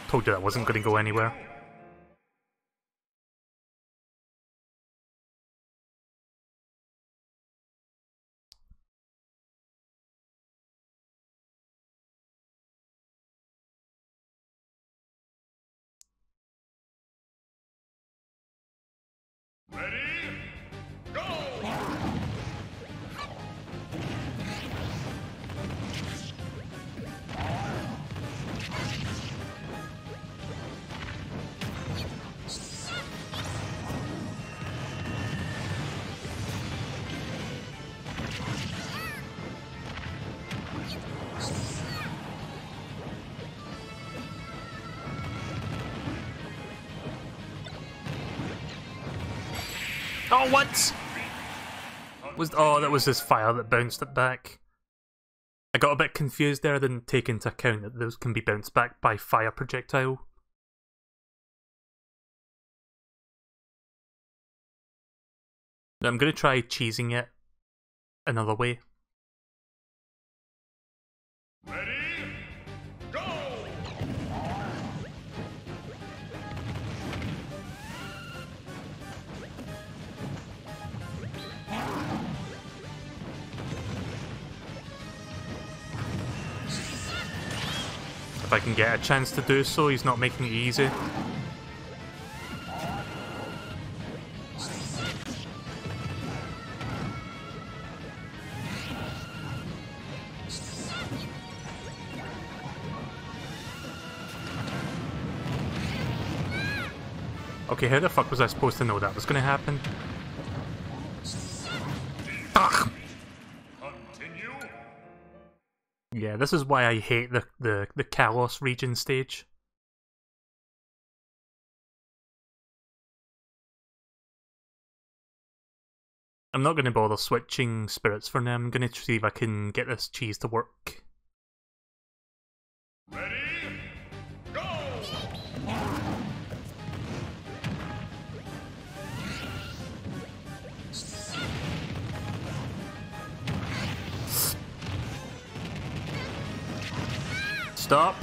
Told you that wasn't going to go anywhere. Ready? Go! Oh, what? Oh, that was this fire that bounced it back. I got a bit confused there, I didn't take into account that those can be bounced back by fire projectile. I'm going to try cheesing it another way. Ready? Go! If I can get a chance to do so, he's not making it easy. Okay, how the fuck was I supposed to know that was going to happen? Ugh. Continue. Yeah, this is why I hate the Kalos region stage. I'm not going to bother switching spirits for now. I'm going to see if I can get this cheese to work. Ready? Go! Stop.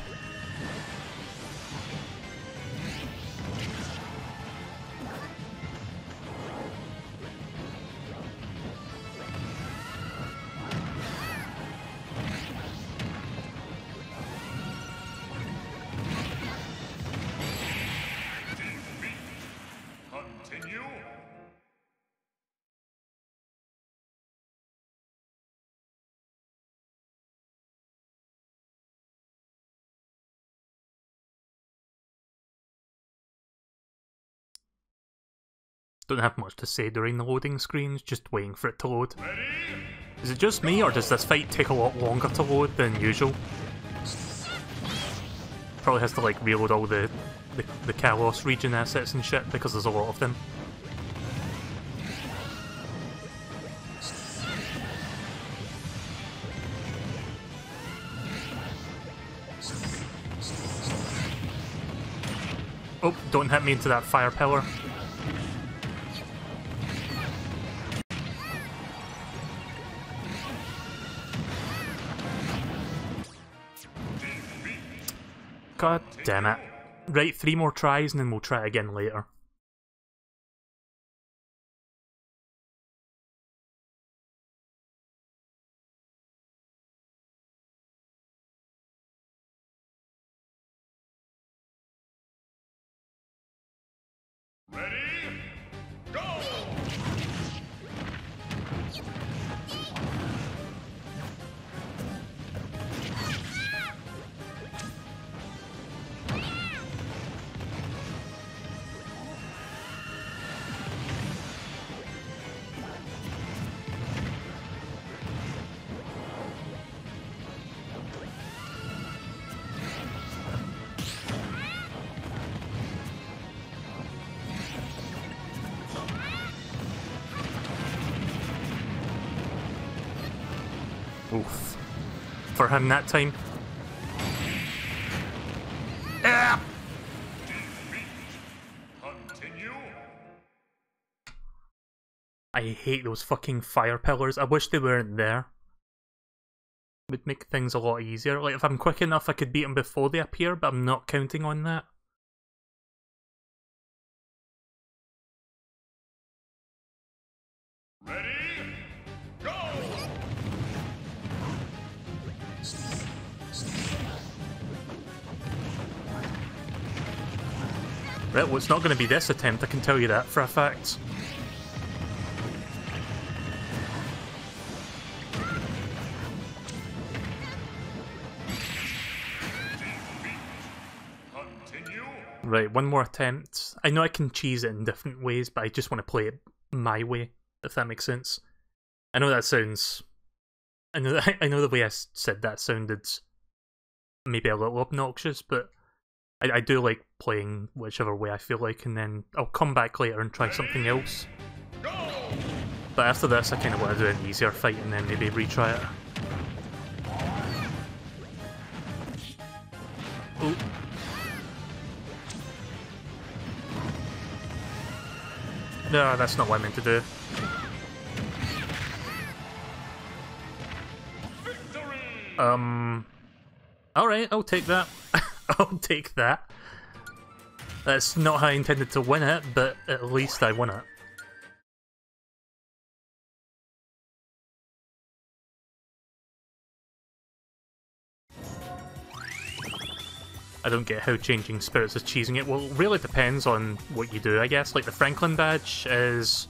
Continue. Don't have much to say during the loading screens, just waiting for it to load. Ready? Is it just me, or does this fight take a lot longer to load than usual? Probably has to like reload all the Kalos region assets and shit, because there's a lot of them. Oh, don't hit me into that fire pillar. God damn it. Right, 3 more tries and then we'll try again later. Ready? Go! Oof. For him that time. Ah! Continue. I hate those fucking fire pillars. I wish they weren't there. Would make things a lot easier. Like, if I'm quick enough, I could beat them before they appear, but I'm not counting on that. Ready? Go! Right, well, it's not going to be this attempt, I can tell you that for a fact. Continue. Right, one more attempt. I know I can cheese it in different ways, but I just want to play it my way, if that makes sense. I know that sounds... I know the way I said that sounded maybe a little obnoxious, but I do like playing whichever way I feel like, and then I'll come back later and try something else. Go! But after this, I kind of want to do an easier fight and then maybe retry it. Ooh. No, that's not what I meant to do. Victory! Alright, I'll take that. I'll take that. That's not how I intended to win it, but at least I won it. I don't get how changing spirits is cheesing it. Well, it really depends on what you do, I guess. Like, the Franklin badge is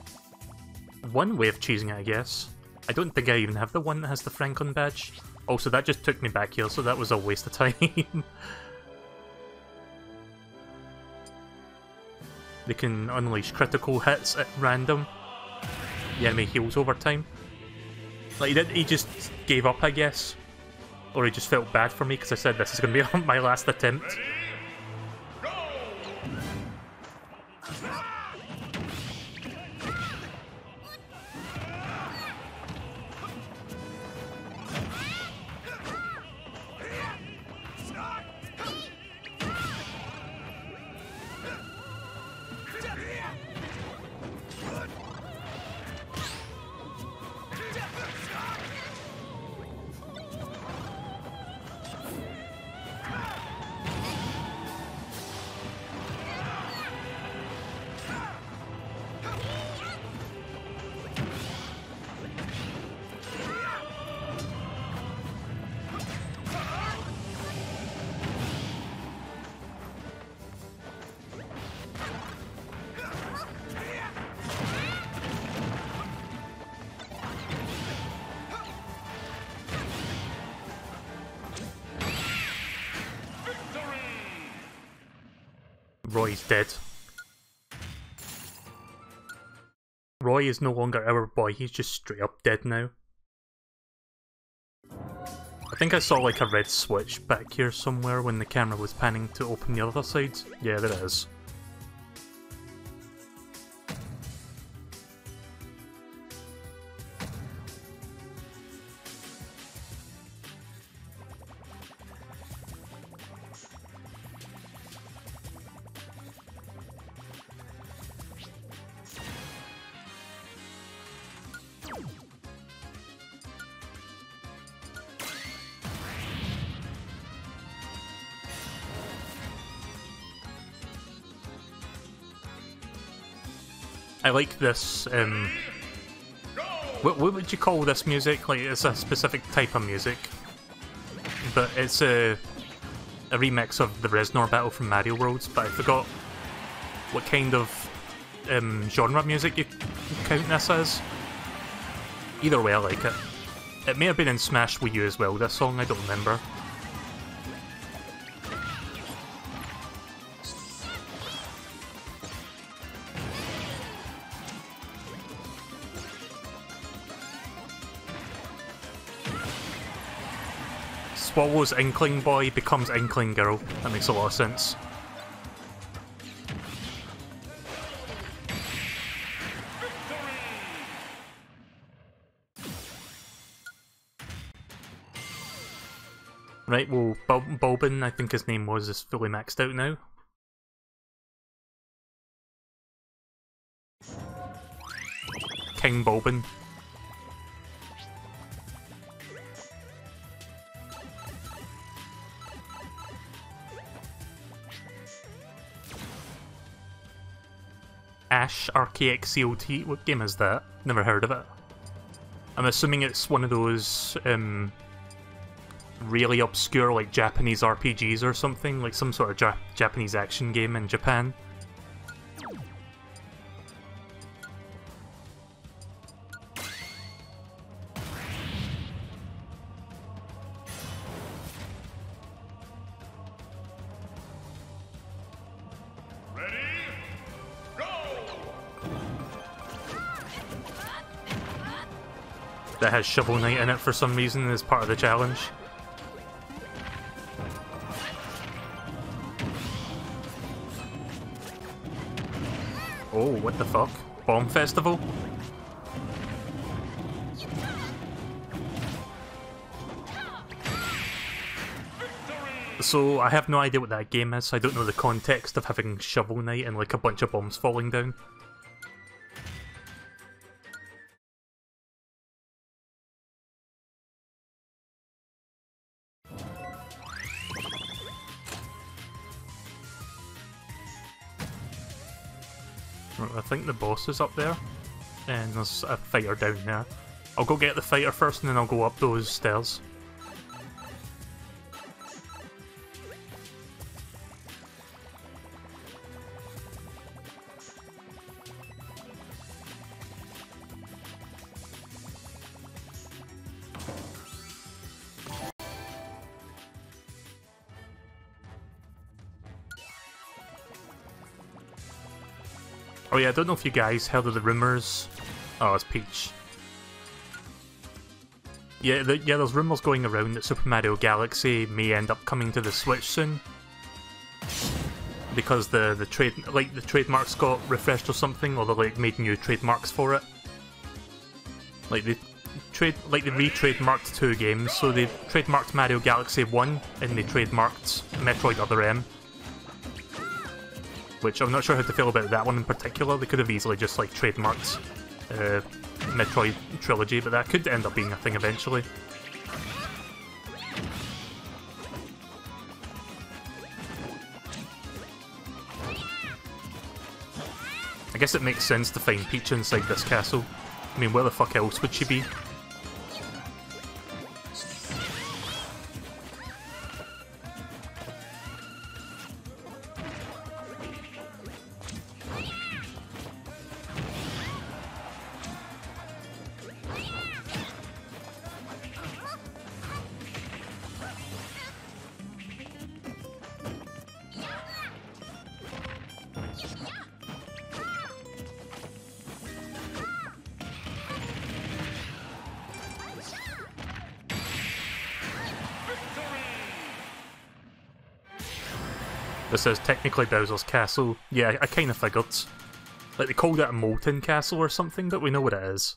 one way of cheesing it, I guess. I don't think I even have the one that has the Franklin badge. Also, that just took me back here, so that was a waste of time. They can unleash critical hits at random. The enemy heals over time. Like, he just gave up, I guess. Or he just felt bad for me because I said this is going to be my last attempt. Go! Roy's dead. Roy is no longer our boy, he's just straight up dead now. I think I saw like a red switch back here somewhere when the camera was panning to open the other side. Yeah, there it is. I like this, what would you call this music? Like, it's a specific type of music, but it's a remix of the Reznor battle from Mario Worlds, but I forgot what kind of genre music you count this as. Either way, I like it. It may have been in Smash Wii U as well, this song, I don't remember. Swallow's Inkling Boy becomes Inkling Girl. That makes a lot of sense. Right, well, Bulbin, I think his name was, is fully maxed out now. King Bulbin. Ash Archaic COT? What game is that? Never heard of it. I'm assuming it's one of those, really obscure, like, Japanese RPGs or something, like some sort of Japanese action game in Japan. Ready? Go! That has Shovel Knight in it for some reason as part of the challenge. Oh, what the fuck? Bomb Festival? So, I have no idea what that game is. I don't know the context of having Shovel Knight and like a bunch of bombs falling down. Right, I think the boss is up there, and there's a fighter down there. I'll go get the fighter first and then I'll go up those stairs. Oh yeah, I don't know if you guys heard of the rumours. Oh, it's Peach. Yeah, there's rumours going around that Super Mario Galaxy may end up coming to the Switch soon, because the trademarks got refreshed or something, or they like made new trademarks for it. Like they re-trademarked 2 games, so they trademarked Mario Galaxy 1 and they trademarked Metroid Other M. Which I'm not sure how to feel about that one in particular. They could have easily just like trademarked Metroid Trilogy, but that could end up being a thing eventually. I guess it makes sense to find Peach inside this castle. I mean, where the fuck else would she be? This is technically Bowser's Castle. Yeah, I kind of figured. Like, they called it a Molten Castle or something, but we know what it is.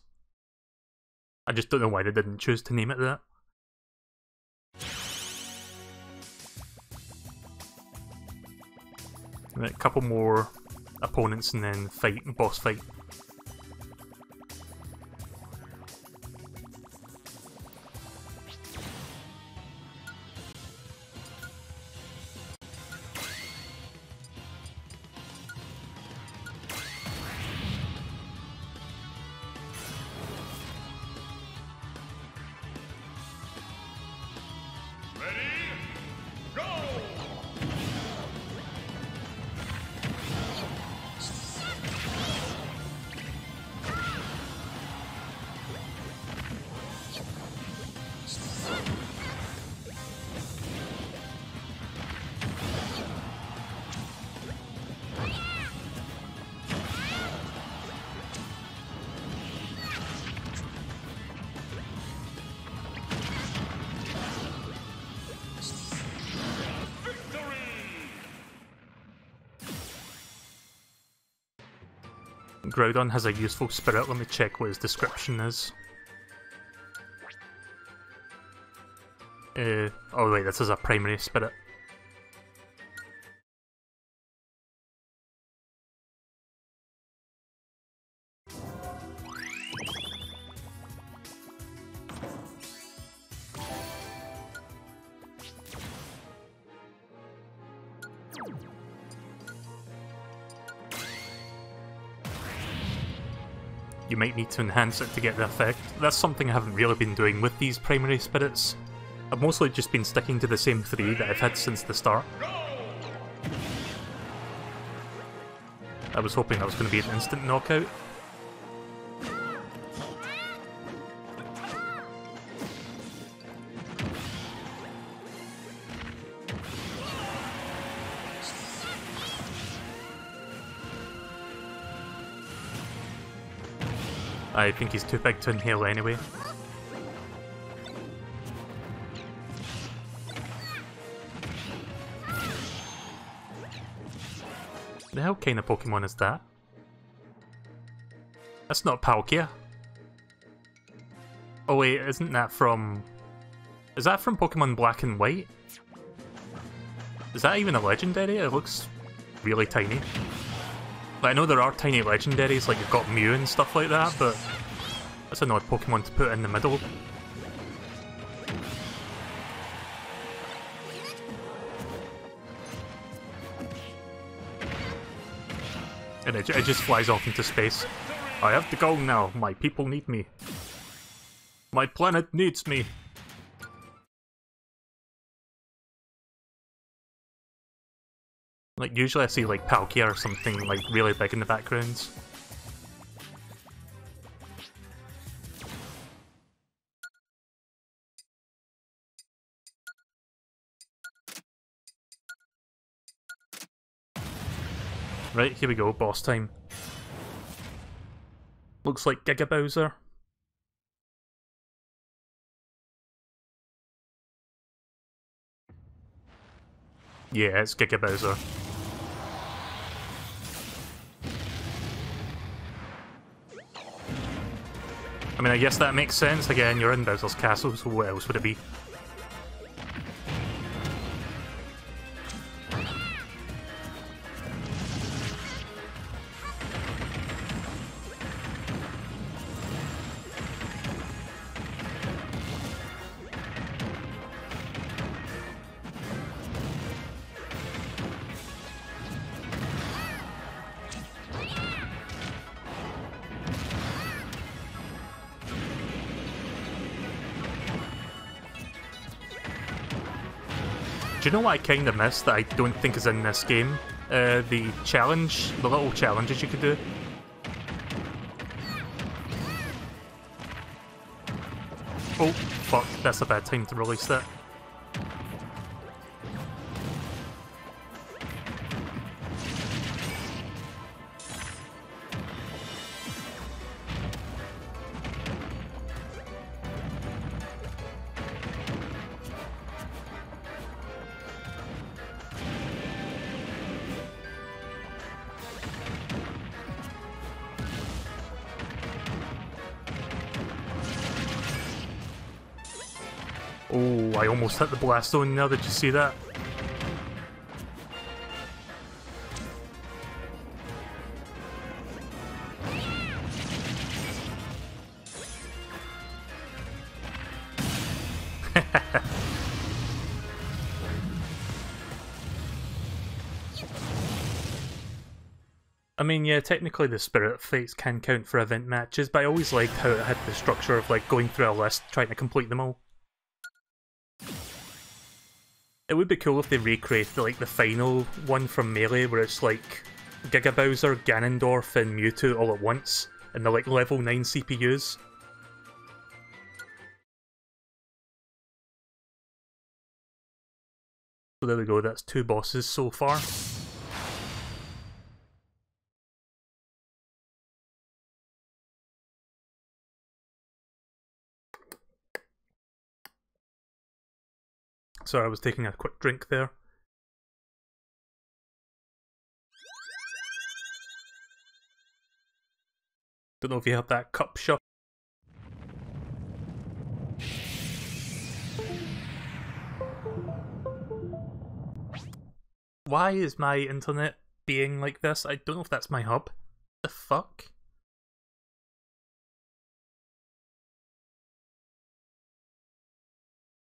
I just don't know why they didn't choose to name it that. Right, a couple more opponents and then boss fight. Groudon has a useful spirit. Let me check what his description is. Oh wait, this is a primary spirit. You might need to enhance it to get the effect. That's something I haven't really been doing with these primary spirits. I've mostly just been sticking to the same 3 that I've had since the start. I was hoping that was going to be an instant knockout. I think he's too big to inhale anyway. The hell kind of Pokemon is that? That's not Palkia. Oh wait, isn't that from... Is that from Pokemon Black and White? Is that even a legendary? It looks really tiny. Like, I know there are tiny legendaries, like you've got Mew and stuff like that, but that's an odd Pokemon to put in the middle. And it just flies off into space. I have to go now, my people need me. My planet needs me. Like, usually I see like Palkia or something like really big in the backgrounds. Right, here we go, boss time. Looks like Giga Bowser. Yeah, it's Giga Bowser. I mean, I guess that makes sense. Again, you're in Bowser's castle, so what else would it be? Do you know what I kind of missed that I don't think is in this game? The challenge, the little challenges you could do. Oh, fuck, that's a bad time to release that. Oh, I almost hit the blast zone now, did you see that? I mean, yeah, technically the spirit fights can count for event matches, but I always liked how it had the structure of like going through a list, trying to complete them all. It would be cool if they recreated like the final one from Melee, where it's like Giga Bowser, Ganondorf, and Mewtwo all at once, and they're like level 9 CPUs. So there we go, that's 2 bosses so far. Sorry, I was taking a quick drink there. Don't know if you have that cup shop. Why is my internet being like this? I don't know if that's my hub. The fuck?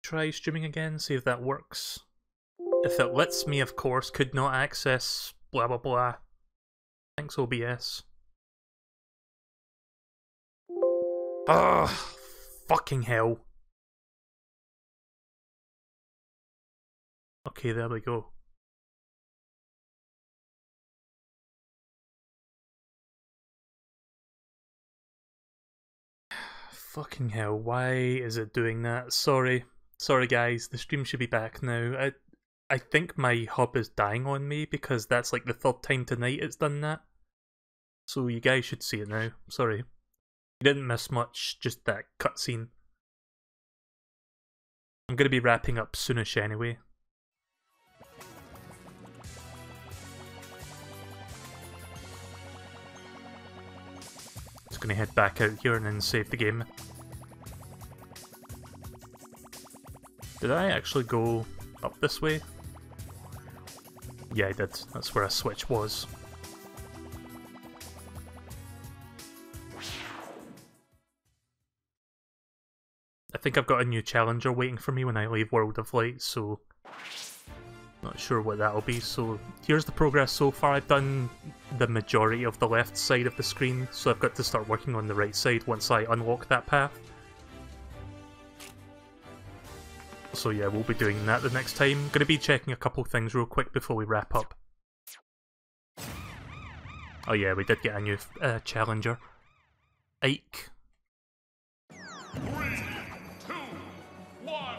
Try streaming again, see if that works. If it lets me, of course, could not access blah blah blah. Thanks OBS. Ugh, fucking hell. Okay, there we go. Fucking hell, why is it doing that? Sorry. Sorry guys, the stream should be back now. I think my hub is dying on me because that's like the third time tonight it's done that. So you guys should see it now. Sorry. You didn't miss much, just that cutscene. I'm gonna be wrapping up soonish anyway. Just gonna head back out here and then save the game. Did I actually go up this way? Yeah, I did. That's where a switch was. I think I've got a new challenger waiting for me when I leave World of Light, so not sure what that'll be. So here's the progress so far. I've done the majority of the left side of the screen, so I've got to start working on the right side once I unlock that path. So yeah, we'll be doing that the next time. Gonna be checking a couple things real quick before we wrap up. Oh yeah, we did get a new challenger. Ike. 3, 2, 1,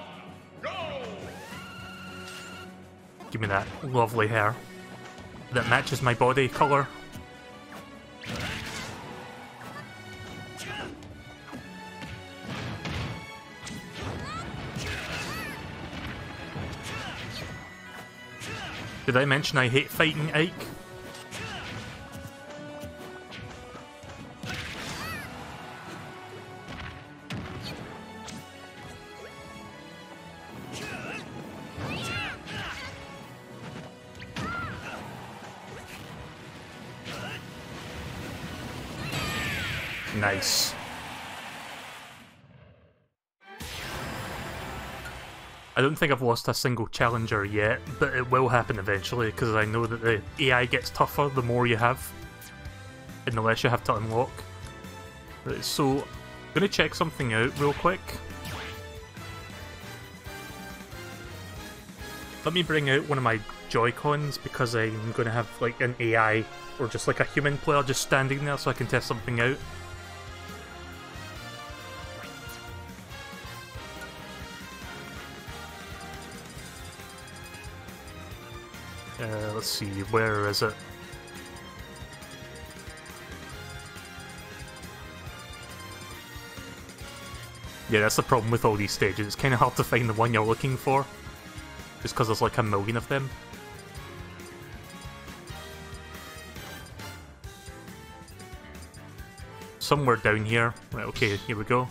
go! Give me that lovely hair that matches my body colour. Did I mention I hate fighting Ike? Nice. I don't think I've lost a single challenger yet, but it will happen eventually, because I know that the AI gets tougher the more you have, and the less you have to unlock. Right, so, I'm going to check something out real quick. Let me bring out one of my Joy-Cons, because I'm going to have like an AI, or just like a human player just standing there so I can test something out. Let's see, where is it? Yeah, that's the problem with all these stages. It's kind of hard to find the one you're looking for, just because there's like a million of them. Somewhere down here. Right, okay, here we go.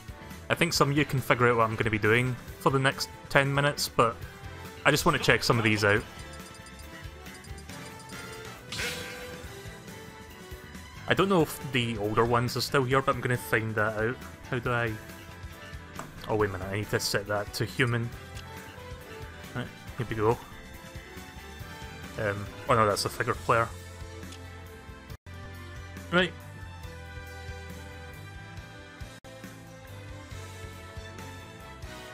I think some of you can figure out what I'm going to be doing for the next 10 minutes, but I just want to check some of these out. I don't know if the older ones are still here, but I'm going to find that out. How do I... Oh, wait a minute, I need to set that to human. Right, here we go. Oh no, that's a figure player. Right.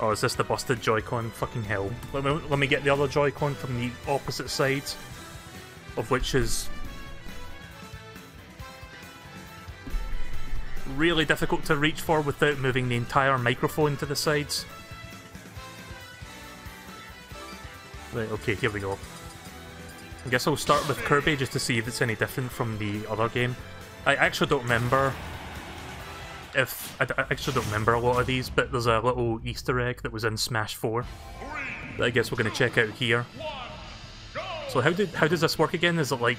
Oh, is this the busted Joy-Con? Fucking hell. Let me get the other Joy-Con from the opposite side, of which is really difficult to reach for without moving the entire microphone to the sides. Right, okay, here we go. I guess I'll start with Kirby just to see if it's any different from the other game. I actually don't remember I actually don't remember a lot of these, but there's a little Easter egg that was in Smash 4 that I guess we're going to check out here. So how does this work again? Is it like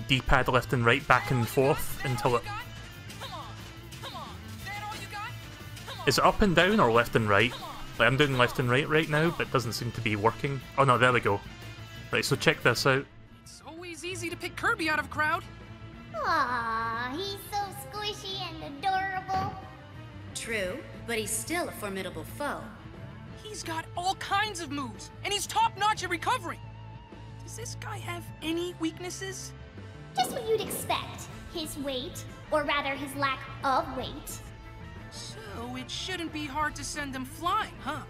D-pad left and right, back and forth until it... Is it up and down or left and right? Like, I'm doing left and right now, but it doesn't seem to be working. Oh no, there we go. Right, so check this out. It's always easy to pick Kirby out of a crowd. Aw, he's so squishy and adorable. True, but he's still a formidable foe. He's got all kinds of moves, and he's top-notch at recovering. Does this guy have any weaknesses? Just what you'd expect. His weight, or rather his lack of weight. So it shouldn't be hard to send him flying, huh?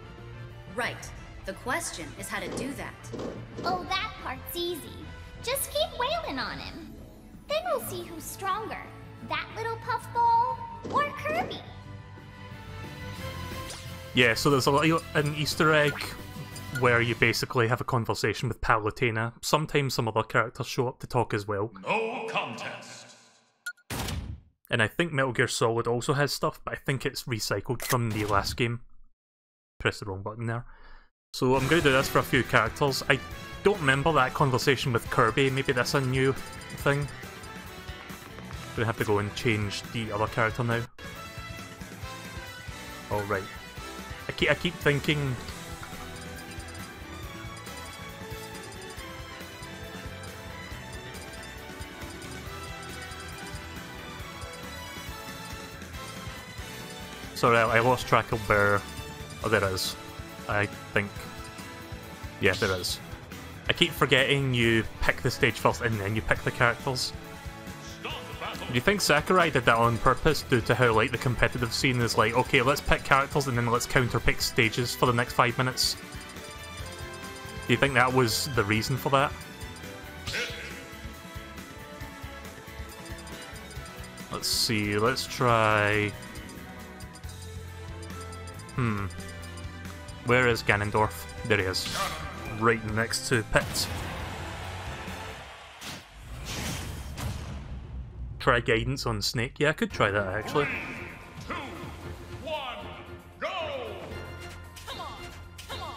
Right. The question is how to do that. Oh, that part's easy. Just keep wailing on him. Then we'll see who's stronger. That little puffball, or Kirby. Yeah, so there's an Easter egg where you basically have a conversation with Palutena. Sometimes some other characters show up to talk as well. No contest. And I think Metal Gear Solid also has stuff, but I think it's recycled from the last game. Press the wrong button there. So I'm going to do this for a few characters. I don't remember that conversation with Kirby. Maybe that's a new thing. I'm going to have to go and change the other character now. Alright. I keep thinking... Sorry, I lost track of where... Oh, there is. I think... Yeah, there is. I keep forgetting you pick the stage first and then you pick the characters. Do you think Sakurai did that on purpose due to how, like, the competitive scene is like, okay, let's pick characters and then let's counter-pick stages for the next 5 minutes? Do you think that was the reason for that? Let's see, let's try... Where is Ganondorf? There he is. Right next to Pit. Try guidance on Snake. Yeah, I could try that actually. 3, 2, 1, go! Come on, come on,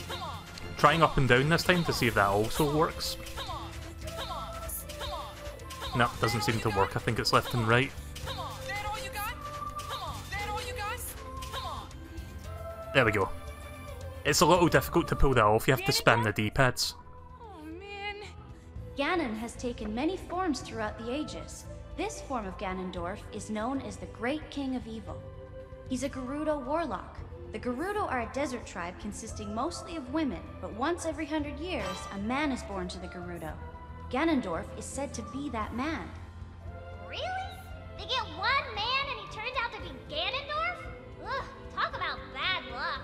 come on, Trying up and down this time to see if that also works. come on, come on, come on. No, doesn't seem to work. I think it's left and right. Come on, that all you got? Come on, that all you got? Come on. There we go. It's a little difficult to pull that off. You have to spam the D-pads. Oh man. Ganon has taken many forms throughout the ages. This form of Ganondorf is known as the Great King of Evil. He's a Gerudo warlock. The Gerudo are a desert tribe consisting mostly of women, but once every 100 years, a man is born to the Gerudo. Ganondorf is said to be that man. Really? They get one man and he turns out to be Ganondorf? Ugh, talk about bad luck.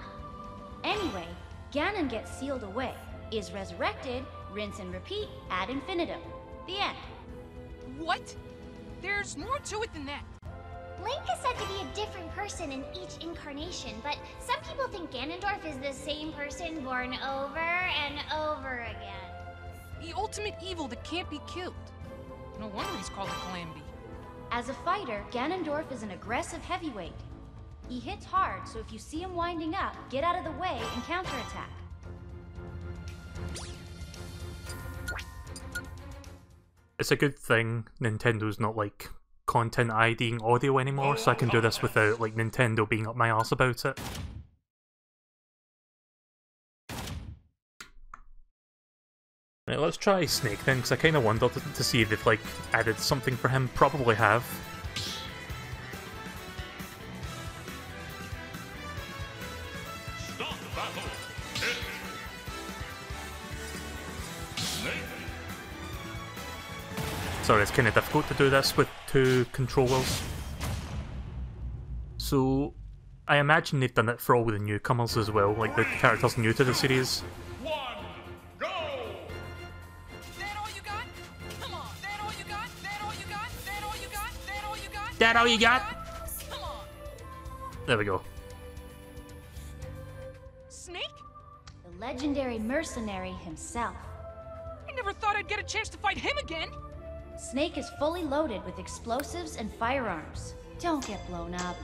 Anyway, Ganon gets sealed away, is resurrected, rinse and repeat ad infinitum. The end. What? There's more to it than that. Link is said to be a different person in each incarnation, but some people think Ganondorf is the same person born over and over again. The ultimate evil that can't be killed. No wonder he's called a Calamity. As a fighter, Ganondorf is an aggressive heavyweight. He hits hard, so if you see him winding up, get out of the way and counterattack. It's a good thing Nintendo's not, like, content IDing audio anymore, so I can do this without, like, Nintendo being up my arse about it. Right, let's try Snake then, because I kind of wondered to see if they've, like, added something for him. Probably have. Stop the battle. Hit. Snake. Sorry, it's kind of difficult to do this with two controllers. So, I imagine they've done it for all the newcomers as well, like the characters new to the series. 1, go! That all you got? Come on, that all you got? That all you got? That all you got? That all you got? That all you got? Come on. There we go. Snake? The legendary mercenary himself. I never thought I'd get a chance to fight him again. Snake is fully loaded with explosives and firearms. Don't get blown up.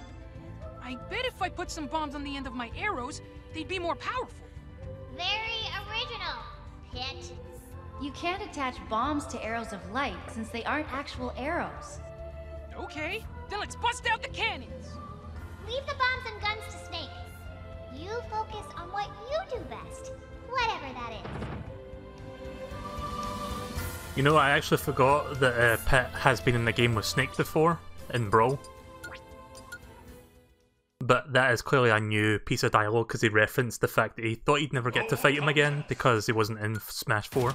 I bet if I put some bombs on the end of my arrows, they'd be more powerful. Very original, Pit. You can't attach bombs to arrows of light since they aren't actual arrows. Okay, then let's bust out the cannons. Leave the bombs and guns to Snake. You focus on what you do best, whatever that is. You know, I actually forgot that Pit has been in the game with Snake before, in Brawl. But that is clearly a new piece of dialogue because he referenced the fact that he thought he'd never get to fight him again because he wasn't in Smash 4,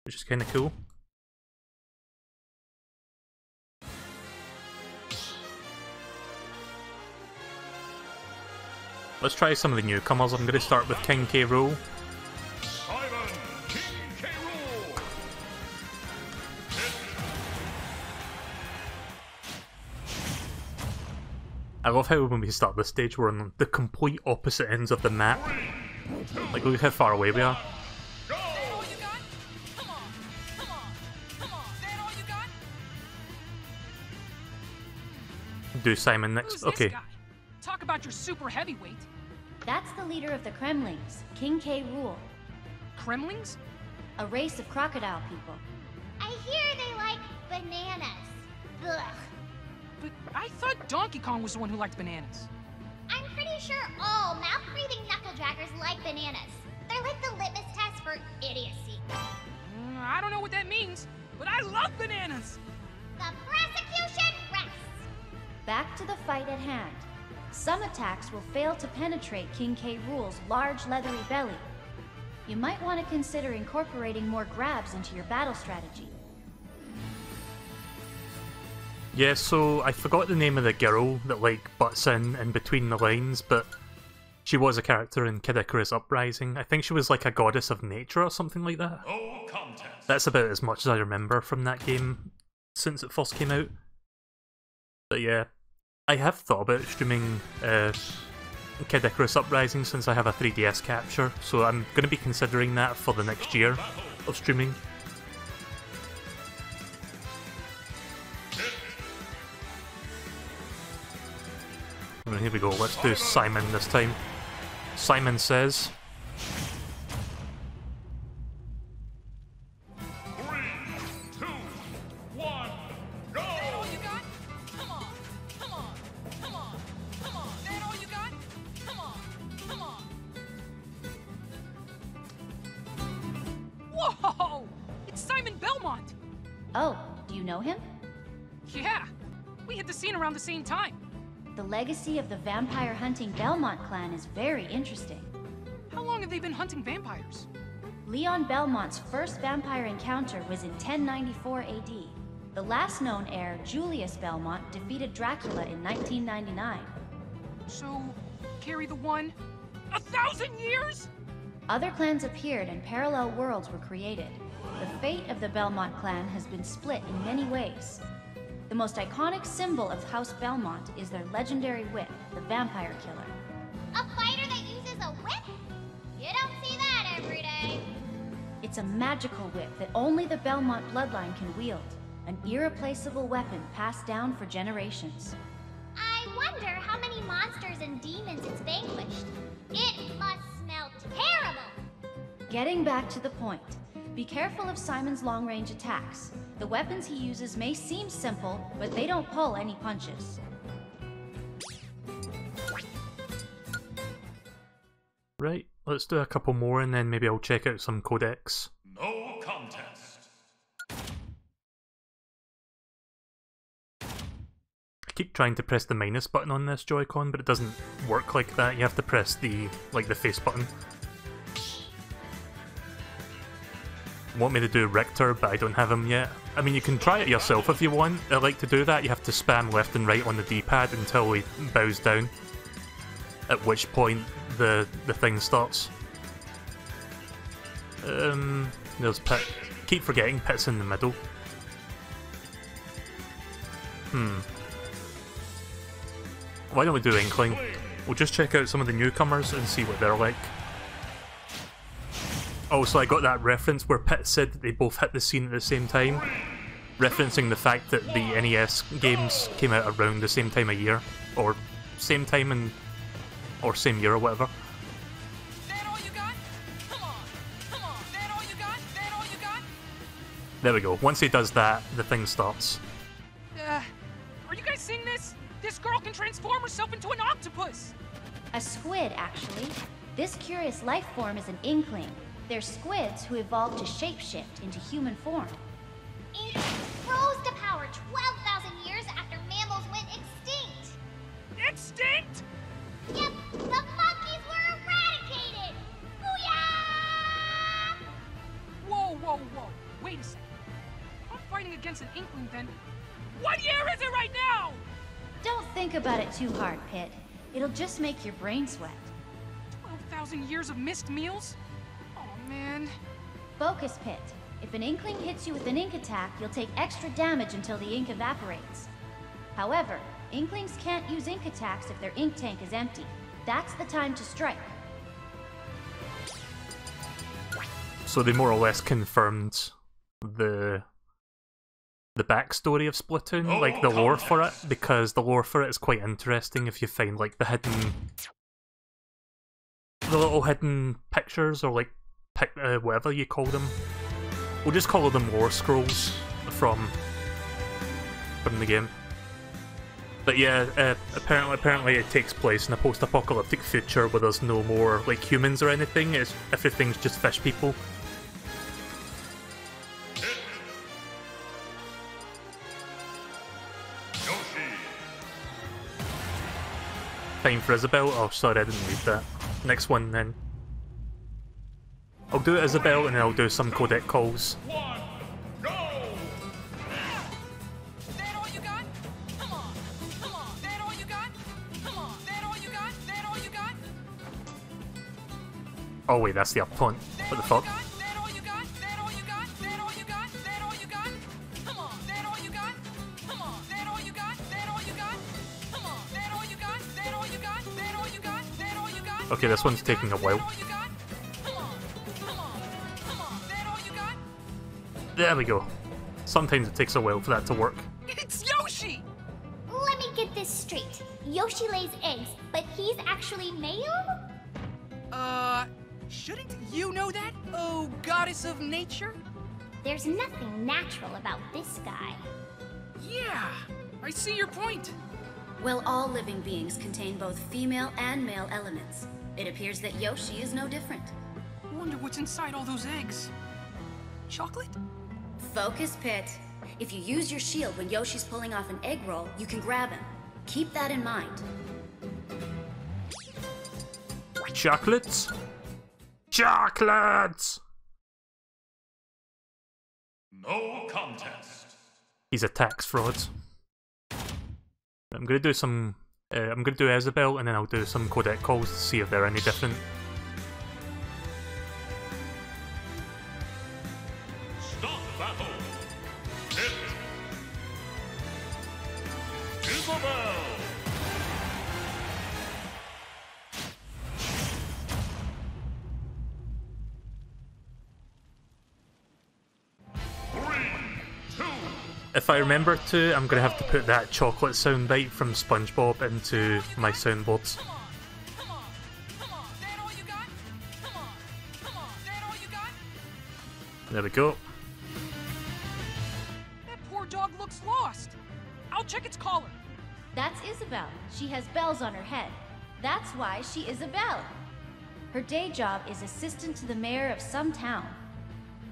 which is kind of cool. Let's try some of the newcomers. I'm going to start with King K. Rool. Simon King K. Rool. I love how when we start this stage we're on the complete opposite ends of the map. Like, look how far away we are. Go! That all you got? Come on! Come on! Come on! That all you got? Do Simon next. Who's Okay. this guy? Talk about your super heavyweight. That's the leader of the Kremlings, King K. Rool, Kremlings? a race of crocodile people. I hear they like bananas. Ugh. But I thought Donkey Kong was the one who liked bananas. I'm pretty sure all mouth-breathing knuckle-draggers like bananas. They're like the litmus test for idiocy. I don't know what that means, but I love bananas! The prosecution rests. Back to the fight at hand. Some attacks will fail to penetrate King K. Rool's large leathery belly. You might want to consider incorporating more grabs into your battle strategy. Yeah, so I forgot the name of the girl that like butts in between the lines, but she was a character in Kid Icarus Uprising. I think she was like a goddess of nature or something like that. No contest. That's about as much as I remember from that game since it first came out. But yeah, I have thought about streaming Kid Icarus Uprising since I have a 3DS capture, so I'm going to be considering that for the next year of streaming. And here we go, let's do Simon this time. Simon says... 3, 2, 1, go! That all you got? Come on! Come on! Come on! Come on! That all you got? Come on! Come on! Whoa! It's Simon Belmont! Oh, do you know him? Yeah! We hit the scene around the same time. The legacy of the vampire hunting Belmont clan is very interesting. How long have they been hunting vampires? Leon Belmont's first vampire encounter was in 1094 AD. The last known heir, Julius Belmont, defeated Dracula in 1999. So, carry the one? 1,000 years? Other clans appeared and parallel worlds were created. The fate of the Belmont clan has been split in many ways. The most iconic symbol of House Belmont is their legendary whip, the Vampire Killer. A fighter that uses a whip? You don't see that every day. It's a magical whip that only the Belmont bloodline can wield, an irreplaceable weapon passed down for generations. I wonder how many monsters and demons it's vanquished. It must smell terrible. Getting back to the point, be careful of Simon's long-range attacks. The weapons he uses may seem simple, but they don't pull any punches. Right, let's do a couple more and then maybe I'll check out some codecs. No contest. I keep trying to press the minus button on this Joy-Con, but it doesn't work like that. You have to press the face button. Want me to do Richter, but I don't have him yet. I mean, you can try it yourself if you want. I like to do that. You have to spam left and right on the D-pad until he bows down, at which point the thing starts. There's Pit. Keep forgetting Pit's in the middle. Why don't we do Inkling? We'll just check out some of the newcomers and see what they're like. Oh, so I got that reference where Pit said that they both hit the scene at the same time, referencing the fact that the NES games came out around the same time of year, or same time and or same year or whatever. That all you got? Come on! Come on! That all you got? That all you got? There we go. Once he does that, the thing starts. Are you guys seeing this? This girl can transform herself into an octopus! A squid, actually. This curious life form is an inkling. They're squids who evolved to shapeshift into human form. Ink rose to power 12,000 years after mammals went extinct. Extinct? Yep, the monkeys were eradicated. Booyah! Whoa, whoa, whoa. Wait a second. If I'm fighting against an inkling, then what year is it right now? Don't think about it too hard, Pit. It'll just make your brain sweat. 12,000 years of missed meals? Oh, man. Focus, Pit. If an inkling hits you with an ink attack, you'll take extra damage until the ink evaporates. However, inklings can't use ink attacks if their ink tank is empty. That's the time to strike. So they more or less confirmed the backstory of Splatoon, like the lore for it, because the lore for it is quite interesting if you find like the little hidden pictures, or like whatever you call them. We'll just call them lore scrolls from the game. But yeah, apparently it takes place in a post-apocalyptic future where there's no more like humans or anything. Everything's just fish people. Time for Isabel. Oh, sorry, I didn't read that. Next one then. I'll do Isabel and then I'll do some codec calls. That all you got? Come on. Come on. That all you got? Come on. That all you got? That all you got? Oh wait, that's the up point. What the fuck? That all you got? That all you got? That all you got? That all you got? Come on. That all you got? Come on. That all you got? That all you got? Come on. That all you got? That all you got? That all you got? That all you got? Okay, this one's taking a while. There we go. Sometimes it takes a while for that to work. It's Yoshi! Let me get this straight. Yoshi lays eggs, but he's actually male? Shouldn't you know that? Oh, goddess of nature? There's nothing natural about this guy. Yeah, I see your point. Well, all living beings contain both female and male elements. It appears that Yoshi is no different. Wonder what's inside all those eggs. Chocolate? Focus, Pit. If you use your shield when Yoshi's pulling off an egg roll, you can grab him. Keep that in mind. Chocolates? Chocolates! No contest. He's a tax fraud. I'm gonna do some. I'm gonna do Isabel and then I'll do some codec calls to see if they're any different. Stop battle. Hit. Isabel. If I remember to, I'm gonna have to put that chocolate soundbite from SpongeBob into my soundboards. There we go. That poor dog looks lost. I'll check its collar. That's Isabel. She has bells on her head. That's why she is a belle. Her day job is assistant to the mayor of some town.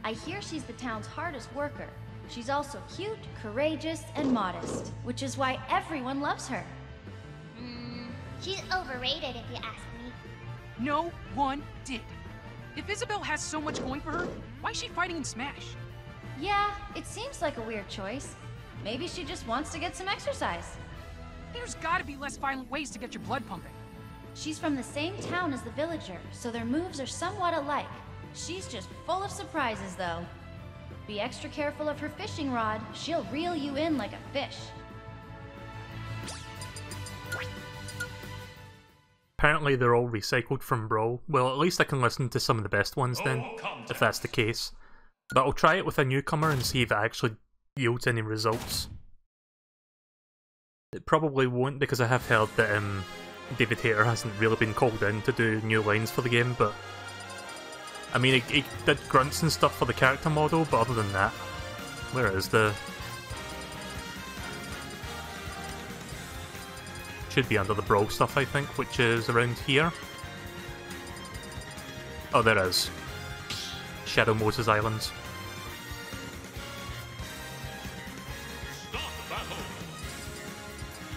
I hear she's the town's hardest worker. She's also cute, courageous, and modest, which is why everyone loves her. She's overrated if you ask me. No one did. If Isabel has so much going for her, why is she fighting in Smash? Yeah, it seems like a weird choice. Maybe she just wants to get some exercise. There's gotta be less violent ways to get your blood pumping. She's from the same town as the villager, so their moves are somewhat alike. She's just full of surprises, though. Be extra careful of her fishing rod. She'll reel you in like a fish. Apparently they're all recycled from Brawl. Well, at least I can listen to some of the best ones then, if that's the case. But I'll try it with a newcomer and see if it actually yields any results. It probably won't, because I have heard that David Hayter hasn't really been called in to do new lines for the game, but I mean, he did grunts and stuff for the character model, but other than that, where is the... Should be under the Brawl stuff, I think, which is around here. Oh, there is. Shadow Moses Islands. Start battle.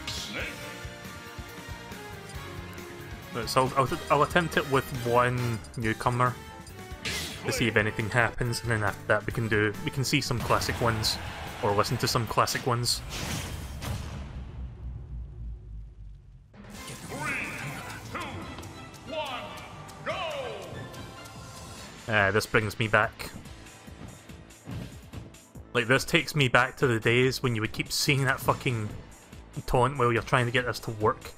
Snake. Right, so I'll attempt it with one newcomer to see if anything happens, and then after that we can see some classic ones, or listen to some classic ones. 3, 2, 1, go! This brings me back. Like, this takes me back to the days when you would keep seeing that fucking taunt while you're trying to get this to work.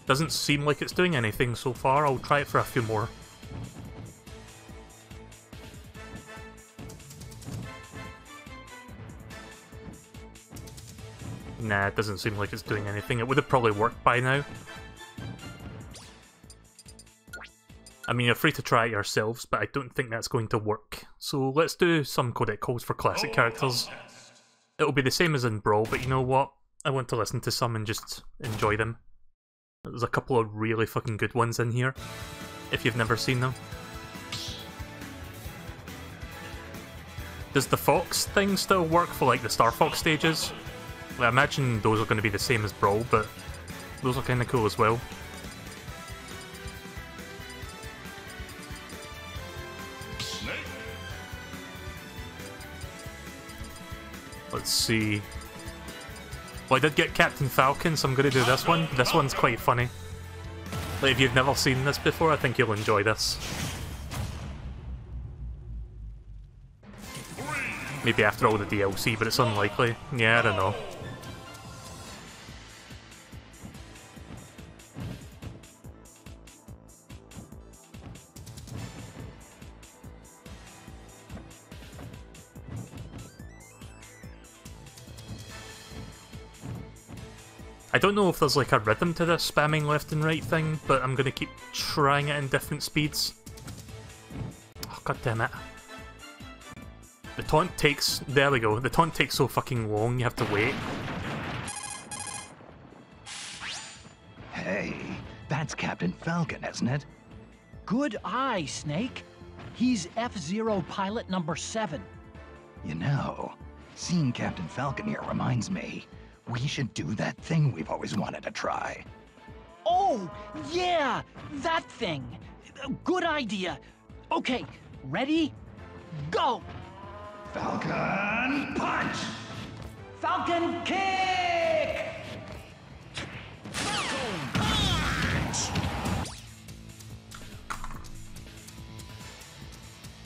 Doesn't seem like it's doing anything so far. I'll try it for a few more. Nah, it doesn't seem like it's doing anything. It would have probably worked by now. I mean, you're free to try it yourselves, but I don't think that's going to work. So let's do some codec calls for classic characters. It'll be the same as in Brawl, but you know what? I want to listen to some and just enjoy them. There's a couple of really fucking good ones in here, if you've never seen them. Does the Fox thing still work for, like, the Star Fox stages? I imagine those are going to be the same as Brawl, but those are kind of cool as well. Snake. Let's see. Well, I did get Captain Falcon, so I'm going to do this one. This one's quite funny. Like, if you've never seen this before, I think you'll enjoy this. Maybe after all the DLC, but it's unlikely. Yeah, I don't know. I don't know if there's like a rhythm to this spamming left and right thing, but I'm gonna keep trying it in different speeds. Oh, god damn it. The taunt takes... there we go. The taunt takes so fucking long, you have to wait. Hey, that's Captain Falcon, isn't it? Good eye, Snake. He's F-Zero pilot number 7. You know, seeing Captain Falcon here reminds me, we should do that thing we've always wanted to try. Oh, yeah, that thing. Good idea. Okay, ready? Go! Falcon punch! Falcon kick!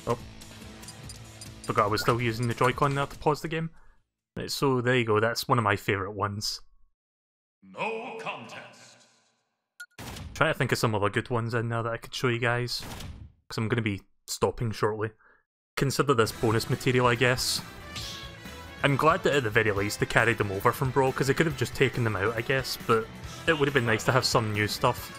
Oh. Forgot I was still using the Joy-Con there to pause the game. Right, so there you go, that's one of my favourite ones. No contest. Try to think of some other good ones in there that I could show you guys, because I'm going to be stopping shortly. Consider this bonus material, I guess. I'm glad that at the very least they carried them over from Brawl, because they could have just taken them out, I guess, but it would have been nice to have some new stuff.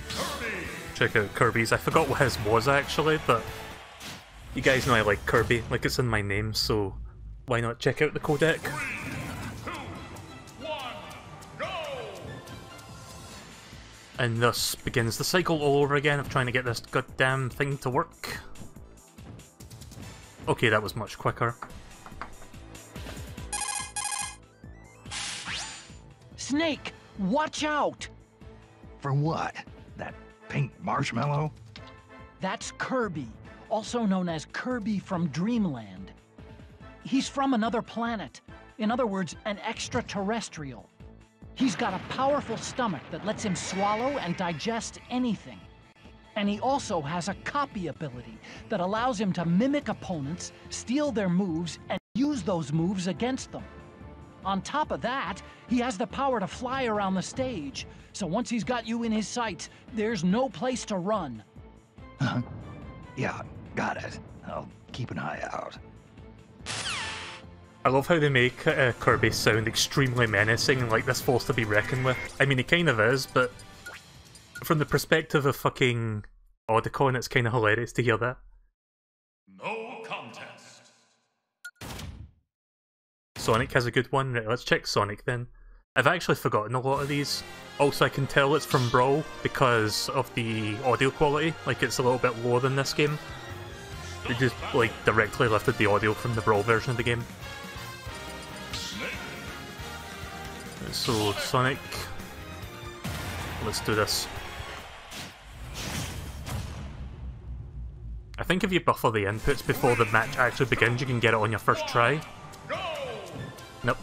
Kirby. Check out Kirby's. I forgot what his was actually, but you guys know I like Kirby, like it's in my name, so why not check out the codec? 3, 2, 1, go! And thus begins the cycle all over again of trying to get this goddamn thing to work. Okay, that was much quicker. Snake, watch out! For what? That pink marshmallow? That's Kirby, also known as Kirby from Dreamland. He's from another planet. In other words, an extraterrestrial. He's got a powerful stomach that lets him swallow and digest anything. And he also has a copy ability that allows him to mimic opponents, steal their moves, and use those moves against them. On top of that, he has the power to fly around the stage, so once he's got you in his sights, there's no place to run. Huh? Yeah, got it. I'll keep an eye out. I love how they make Kirby sound extremely menacing and like this force to be reckoned with. I mean, he kind of is, but from the perspective of fucking Audicon, it's kind of hilarious to hear that. No contest. So Sonic has a good one. Right, let's check Sonic then. I've actually forgotten a lot of these. Also, I can tell it's from Brawl because of the audio quality. Like, it's a little bit lower than this game. They just, like, directly lifted the audio from the Brawl version of the game. So, Sonic... Let's do this. I think if you buffer the inputs before the match actually begins, you can get it on your first try. Nope.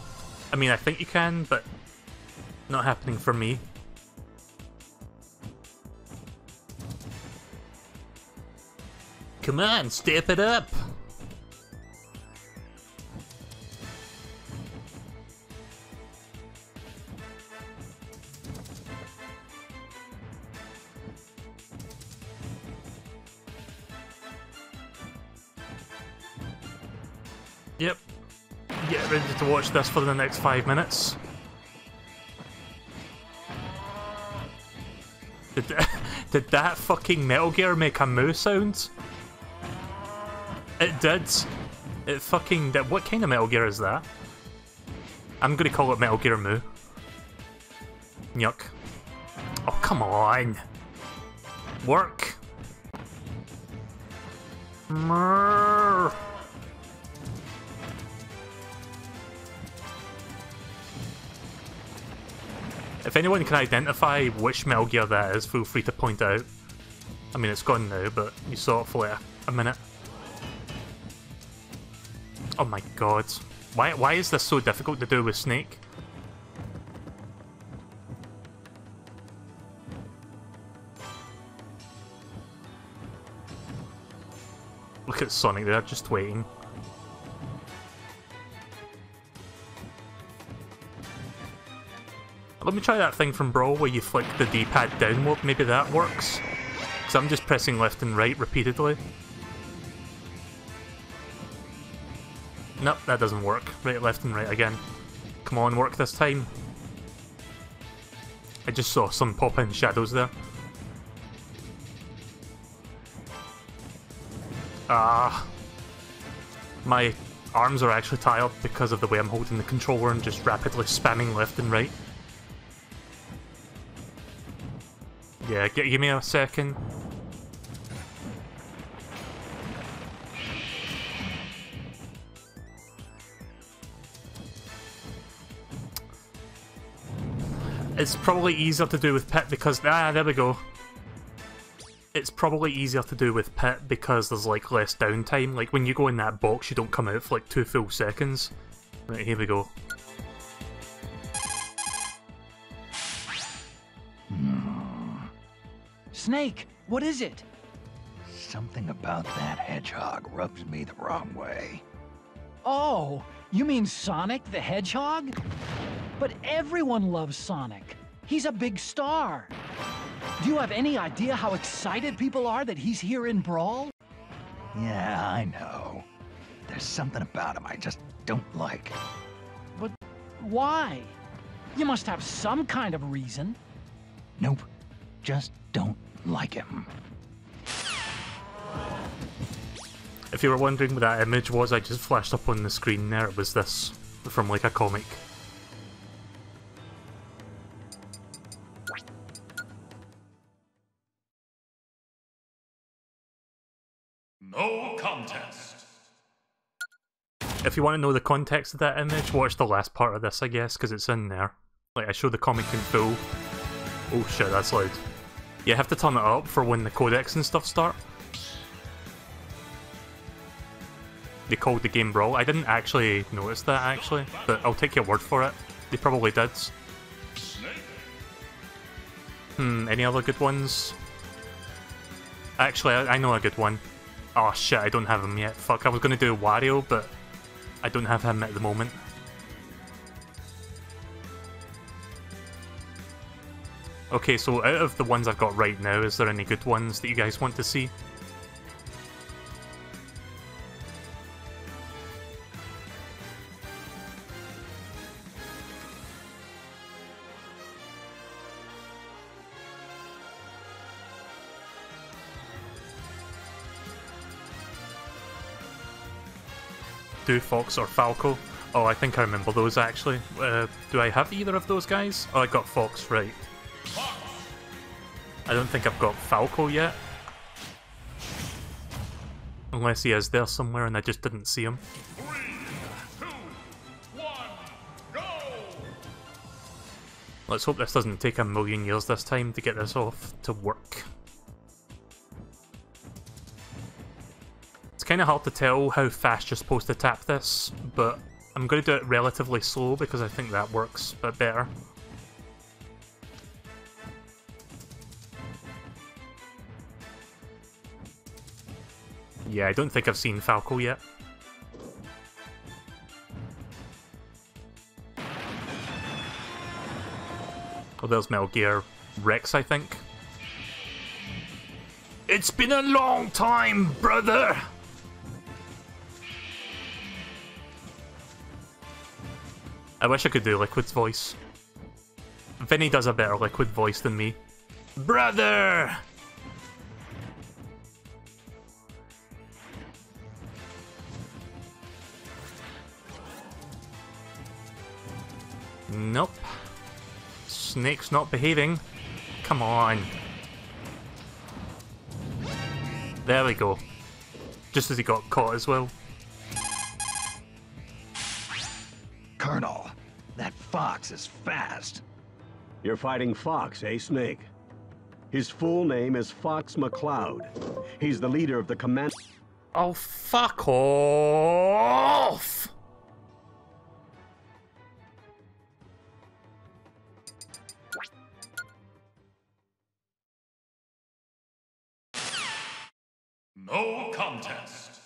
I mean, I think you can, but not happening for me. Come on, step it up! Yep. Get ready to watch this for the next 5 minutes. Did that fucking Metal Gear make a moo sound? It did. It fucking did. What kind of Metal Gear is that? I'm gonna call it Metal Gear Moo. Yuck. Oh, come on. Work. Mrrr. If anyone can identify which Metal Gear that is, feel free to point out. I mean, it's gone now, but you saw it for like a minute. Oh my god. Why is this so difficult to do with Snake? Look at Sonic there, just waiting. Let me try that thing from Brawl where you flick the D-pad downward, maybe that works. Because I'm just pressing left and right repeatedly. Nope, that doesn't work. Right, left and right again. Come on, work this time. I just saw some pop-in shadows there. Ah. My arms are actually tired because of the way I'm holding the controller and just rapidly spamming left and right. Yeah, give me a second. It's probably easier to do with Pit because... Ah, there we go. It's probably easier to do with Pit because there's like less downtime. Like when you go in that box, you don't come out for like 2 full seconds. Right, here we go. Snake, what is it? Something about that hedgehog rubs me the wrong way. Oh, you mean Sonic the Hedgehog? But everyone loves Sonic. He's a big star. Do you have any idea how excited people are that he's here in Brawl? Yeah, I know. There's something about him I just don't like. But why? You must have some kind of reason. Nope. Just don't like him. If you were wondering what that image was, I just flashed up on the screen there. It was this, from like a comic. No contest. If you want to know the context of that image, watch the last part of this, I guess, because it's in there. Like, I show the comic in full. Oh shit, that's loud. You have to turn it up for when the codecs and stuff start. They called the game Brawl. I didn't actually notice that, actually, but I'll take your word for it. They probably did. Any other good ones? Actually, I know a good one. Oh shit, I don't have him yet. Fuck, I was gonna do Wario, but I don't have him at the moment. Okay, so out of the ones I've got right now, is there any good ones that you guys want to see? Do Fox or Falco? Oh, I think I remember those actually. Do I have either of those guys? Oh, I got Fox, right. I don't think I've got Falco yet. Unless he is there somewhere and I just didn't see him. 3, 2, 1, go! Let's hope this doesn't take a million years this time to get this off to work. It's kind of hard to tell how fast you're supposed to tap this, but I'm going to do it relatively slow because I think that works a bit better. Yeah, I don't think I've seen Falco yet. Oh, there's Metal Gear Rex, I think. It's been a long time, brother! I wish I could do Liquid's voice. Vinny does a better Liquid voice than me. Brother! Nope. Snake's not behaving. Come on. There we go. Just as he got caught as well. Colonel, that fox is fast. You're fighting Fox, eh, Snake? His full name is Fox McCloud. He's the leader of the command... Oh, fuck off! No contest.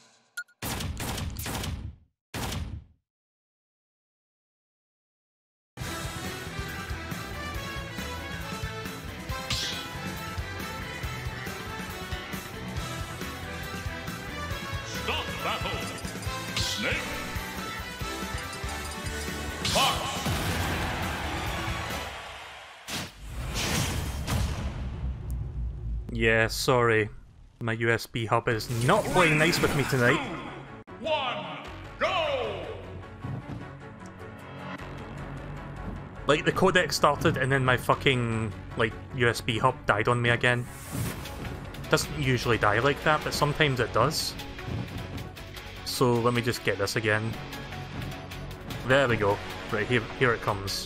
Stop battle. Snake. Fox. Yeah, sorry. My USB hub is not playing nice with me tonight. 2, 1, go! Like, the codec started and then my fucking, like, USB hub died on me again. Doesn't usually die like that, but sometimes it does. So let me just get this again. There we go. Right, here it comes.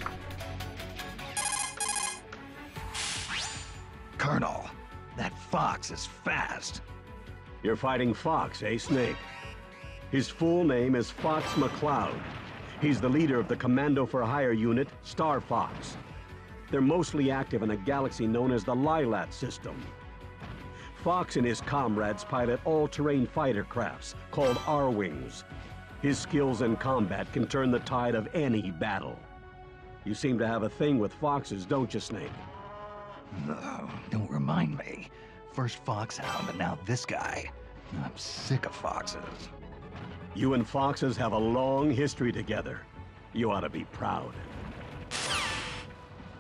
Colonel, that fox is fast. You're fighting Fox, eh, Snake? His full name is Fox McCloud. He's the leader of the Commando for Hire unit, Star Fox. They're mostly active in a galaxy known as the Lilat system. Fox and his comrades pilot all-terrain fighter crafts called R-Wings. His skills in combat can turn the tide of any battle. You seem to have a thing with foxes, don't you, Snake? No, don't remind me. First Foxhound, and now this guy. I'm sick of foxes. You and foxes have a long history together. You ought to be proud.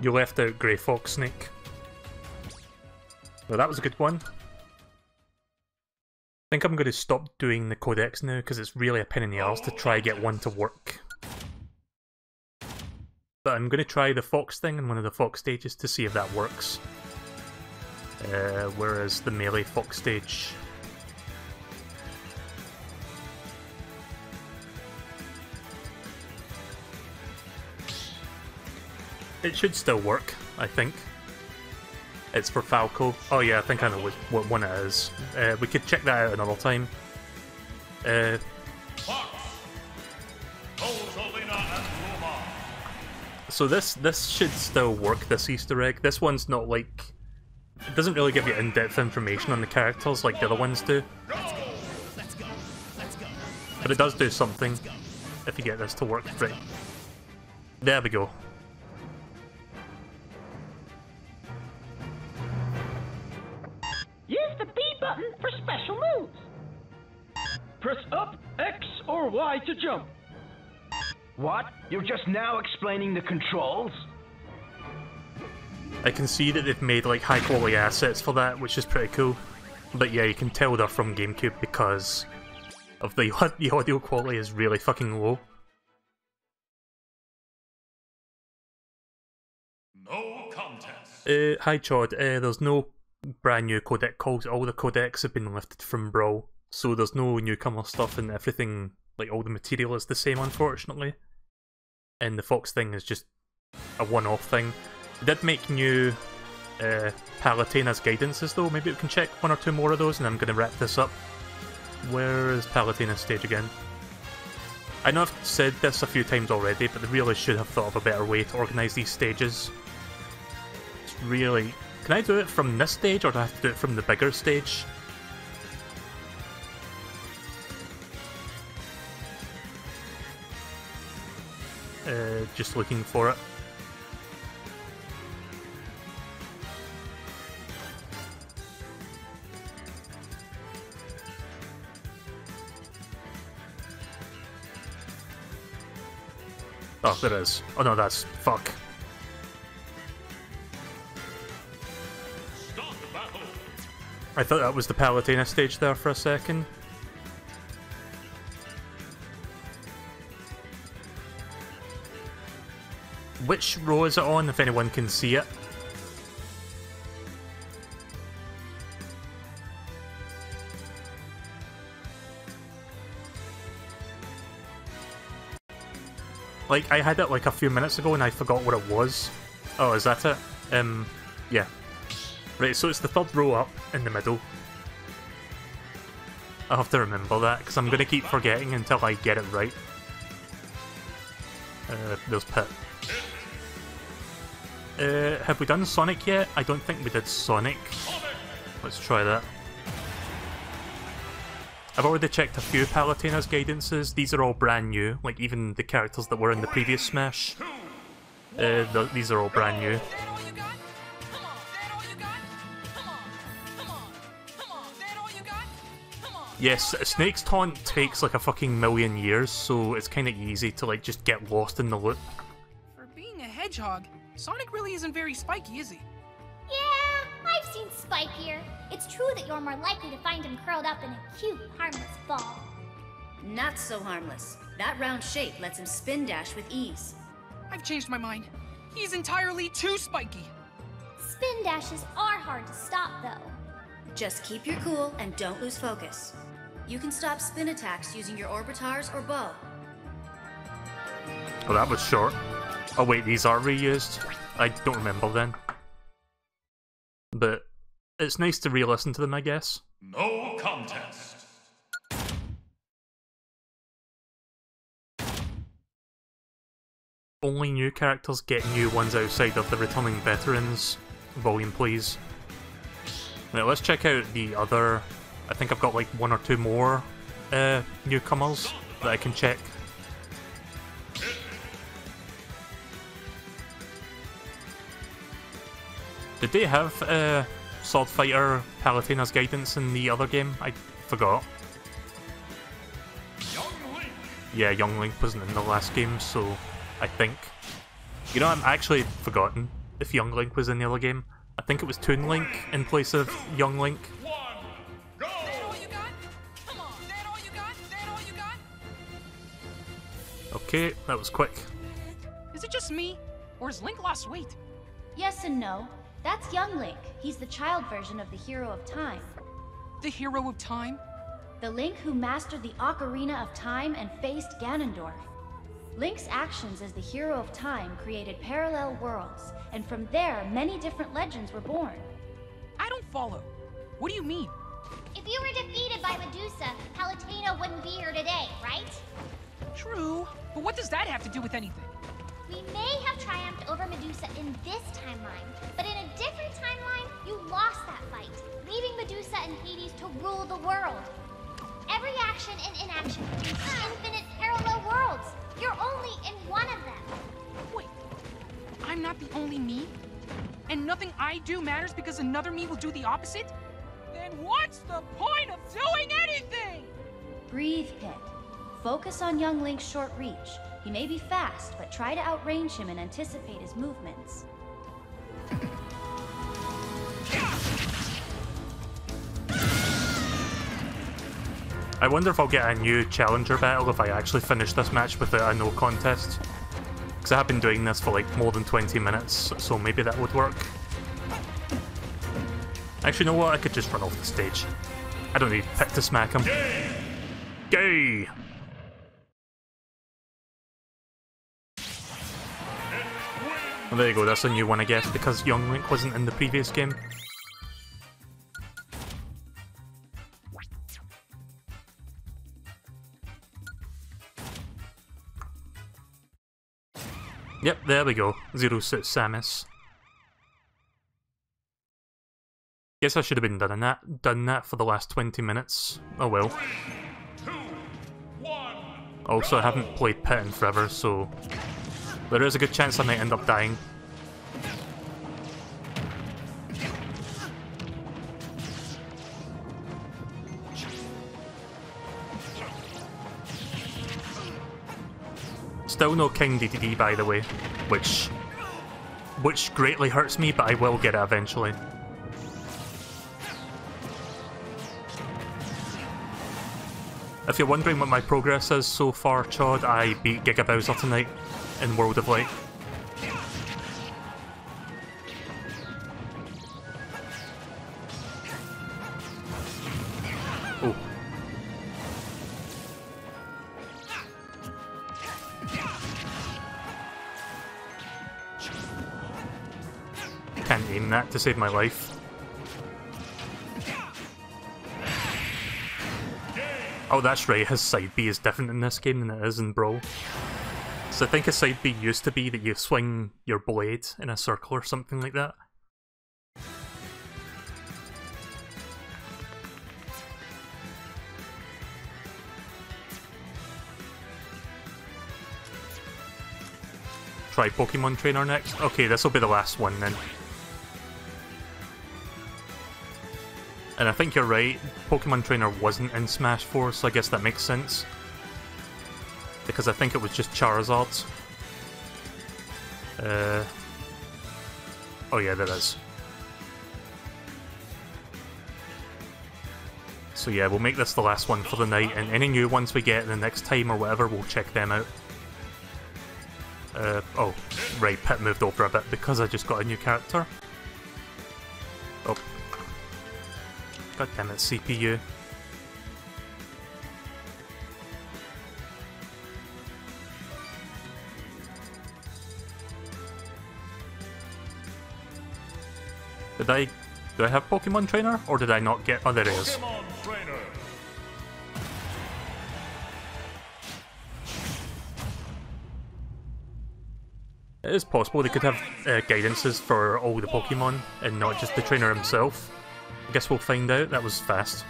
You left out Grey Fox, Snake. Well, that was a good one. I think I'm going to stop doing the codecs now because it's really a pain in the arse to try get one to work. But I'm going to try the Fox thing in one of the Fox stages to see if that works. Where is the melee Fox stage? It should still work, I think. It's for Falco. Oh yeah, I think I know what one it is. We could check that out another time. So this should still work, this Easter egg. This one's not like... It doesn't really give you in-depth information on the characters like the other ones do. But it does do something if you get this to work right. There we go. Use the B button for special moves. Press up, X, or Y to jump. What? You're just now explaining the controls? I can see that they've made like high quality assets for that, which is pretty cool. But yeah, you can tell they're from GameCube because of the audio quality is really fucking low. Hi Chod, there's no brand new codec calls. All the codecs have been lifted from Brawl, so there's no newcomer stuff and everything, like all the material is the same unfortunately. And the Fox thing is just a one-off thing. They did make new Palutena's guidances though, maybe we can check one or two more of those and I'm going to wrap this up. Where is Palutena's stage again? I know I've said this a few times already, but they really should have thought of a better way to organise these stages. It's really... Can I do it from this stage, or do I have to do it from the bigger stage? Just looking for it. Oh, there is. Oh no, that's... fuck. I thought that was the Palutena stage there for a second. Which row is it on, if anyone can see it? Like, I had it like a few minutes ago and I forgot what it was. Oh, is that it? Yeah. Right, so it's the third row up in the middle. I'll have to remember that, because I'm going to keep forgetting until I get it right. There's Pit. Have we done Sonic yet? I don't think we did Sonic. Let's try that. I've already checked a few Palutena's guidances. These are all brand new, like even the characters that were in the previous Smash. These are all brand new. Yes, Snake's taunt takes like a fucking million years, so it's kind of easy to like just get lost in the loop. For being a hedgehog, Sonic really isn't very spiky, is he? Yeah, I've seen spikier. It's true that you're more likely to find him curled up in a cute, harmless ball. Not so harmless. That round shape lets him spin dash with ease. I've changed my mind. He's entirely too spiky. Spin dashes are hard to stop, though. Just keep your cool and don't lose focus. You can stop spin attacks using your orbitars or bow. Oh, that was short. Oh wait, these are reused? I don't remember then. But it's nice to re-listen to them, I guess. No contest. Only new characters get new ones outside of the Returning Veterans volume, please. Now let's check out the other... I think I've got like one or two more newcomers that I can check. Did they have Sword Fighter Palutena's guidance in the other game? I forgot. Yeah, Young Link wasn't in the last game, so I think... You know, I'm actually forgotten if Young Link was in the other game. I think it was Toon Link in place of Young Link. Okay, that was quick. Is it just me? Or has Link lost weight? Yes and no. That's young Link. He's the child version of the Hero of Time. The Hero of Time? The Link who mastered the Ocarina of Time and faced Ganondorf. Link's actions as the Hero of Time created parallel worlds, and from there, many different legends were born. I don't follow. What do you mean? If you were defeated by Medusa, Palutena wouldn't be here today, right? True, but what does that have to do with anything? We may have triumphed over Medusa in this timeline, but in a different timeline, you lost that fight, leaving Medusa and Hades to rule the world. Every action and inaction produces infinite parallel worlds. You're only in one of them. Wait, I'm not the only me? And nothing I do matters because another me will do the opposite? Then what's the point of doing anything? Breathe, Pit. Focus on young Link's short reach. He may be fast, but try to outrange him and anticipate his movements. I wonder if I'll get a new challenger battle if I actually finish this match without a no contest. Because I have been doing this for like more than 20 minutes, so maybe that would work. Actually, you know what? I could just run off the stage. I don't need Pit to smack him. Gay! Well, there you go, that's a new one I guess, because Young Link wasn't in the previous game. Yep, there we go. Zero Suit Samus. Guess I should have been done that for the last 20 minutes. Oh well. 3, 2, 1, also, I haven't played Pit in forever, so there is a good chance I might end up dying. Still no King DDD, by the way, which greatly hurts me, but I will get it eventually. If you're wondering what my progress is so far, Chod, I beat Giga Bowser tonight in World of Light. Oh. Can't aim that to save my life. Oh, that's right, his side B is different in this game than it is in Brawl. So I think his side B used to be that you swing your blade in a circle or something like that. Try Pokemon Trainer next? Okay, this will be the last one then. And I think you're right, Pokemon Trainer wasn't in Smash 4, so I guess that makes sense. Because I think it was just Charizard. Oh yeah, there is. So yeah, we'll make this the last one for the night, and any new ones we get in the next time or whatever, we'll check them out. Oh, right, Pit moved over a bit because I just got a new character. Oh. God damn it, CPU. Do I have Pokemon Trainer, or did I not get? Oh, there it is. Pokemon Trainer. It is possible they could have guidances for all the Pokemon and not just the trainer himself. I guess we'll find out. That was fast.